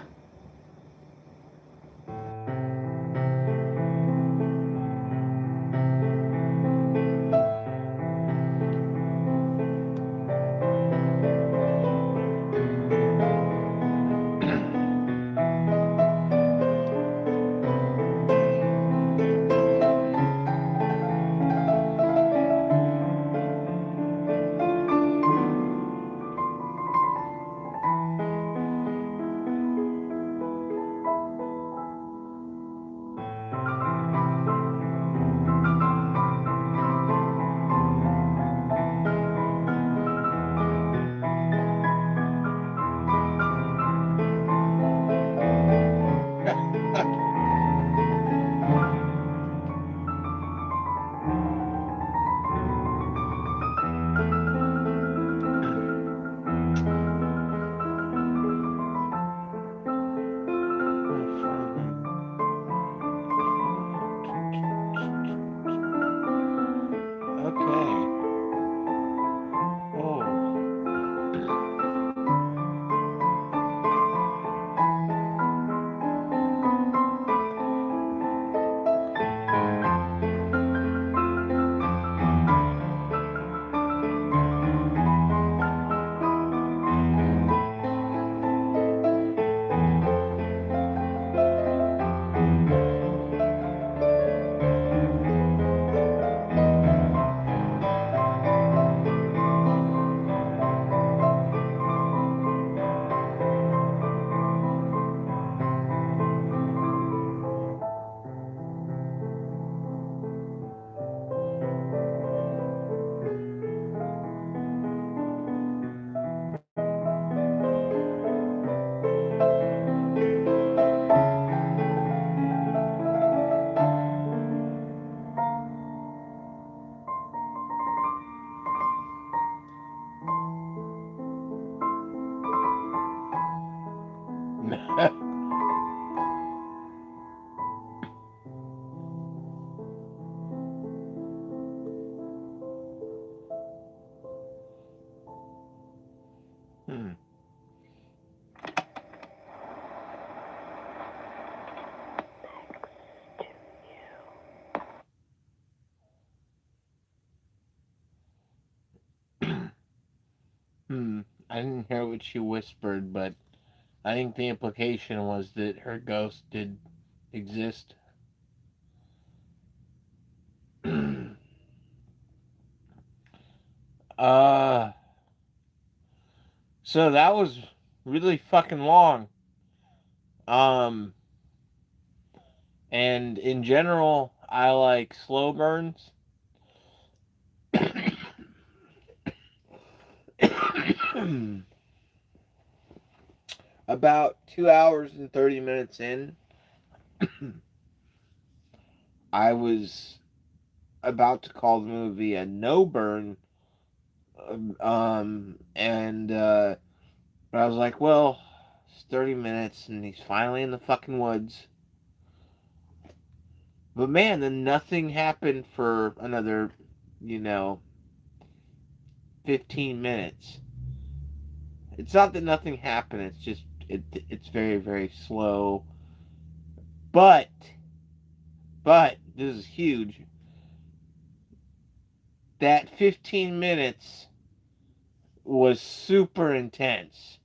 [SPEAKER 1] I didn't hear what she whispered, but I think the implication was that her ghost did exist. uh, so that was really fucking long. Um, and in general, I like slow burns. About 2 hours and 30 minutes in, I was about to call the movie a no burn. And but I was like, well, it's 30 minutes and he's finally in the fucking woods. But man, then nothing happened for another, you know, 15 minutes. It's not that nothing happened, it's just it's very very slow. But this is huge. That 15 minutes was super intense.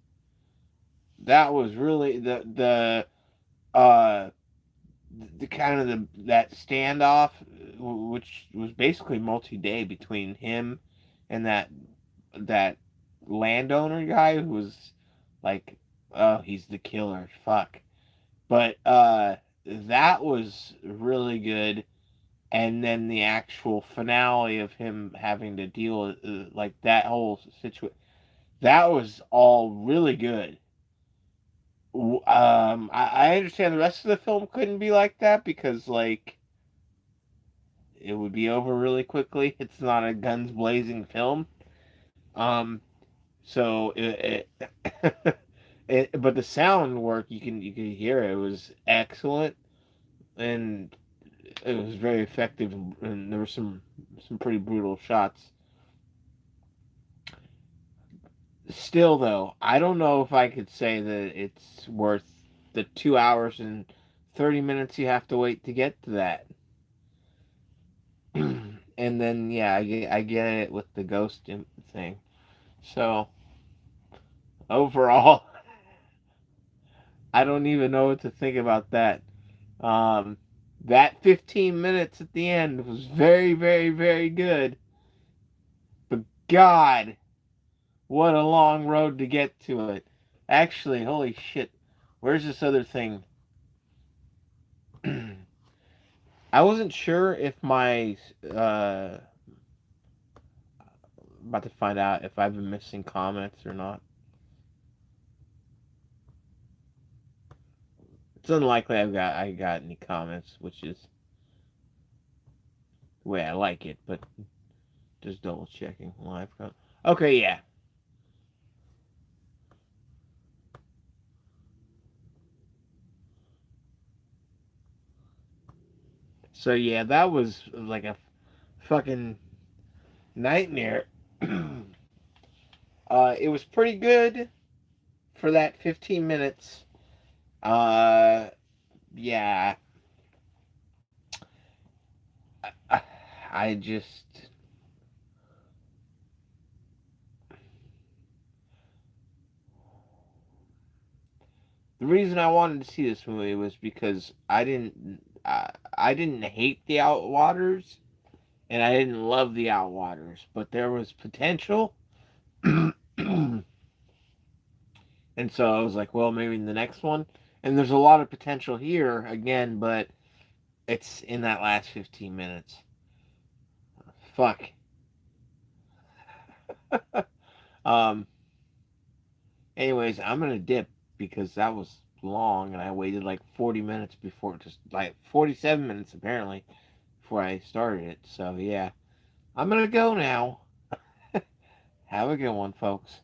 [SPEAKER 1] That was really uh the kind of that standoff, which was basically multi-day between him and that landowner guy who was like, oh, he's the killer, fuck. But that was really good. And then the actual finale of him having to deal with like that whole situation, that was all really good. I understand the rest of the film couldn't be like that because like it would be over really quickly. It's not a guns blazing film. Um, so but the sound work you can hear it was excellent, and it was very effective, and there were some pretty brutal shots. Still though, I don't know if I could say that it's worth the 2 hours and 30 minutes you have to wait to get to that. And then yeah, I get it with the ghost thing. So overall, I don't even know what to think about that. Um, that 15 minutes at the end was very, very, very good. But God, what a long road to get to it. Actually, holy shit, where's this other thing? I wasn't sure if my about to find out if I've been missing comments or not. It's unlikely I got any comments, which is the way I like it, but just double checking live. Okay, yeah. So yeah, that was like a fucking nightmare. It was pretty good for that 15 minutes. Uh, yeah. I just the reason I wanted to see this movie was because I didn't hate the Outwaters and I didn't love the Outwaters, but there was potential. And so I was like, well, maybe in the next one. And there's a lot of potential here again, but it's in that last 15 minutes. Fuck. um. Anyways, I'm gonna dip because that was long, and I waited like 40 minutes before, just like 47 minutes apparently, before I started it. So yeah, I'm gonna go now. Have a good one, folks.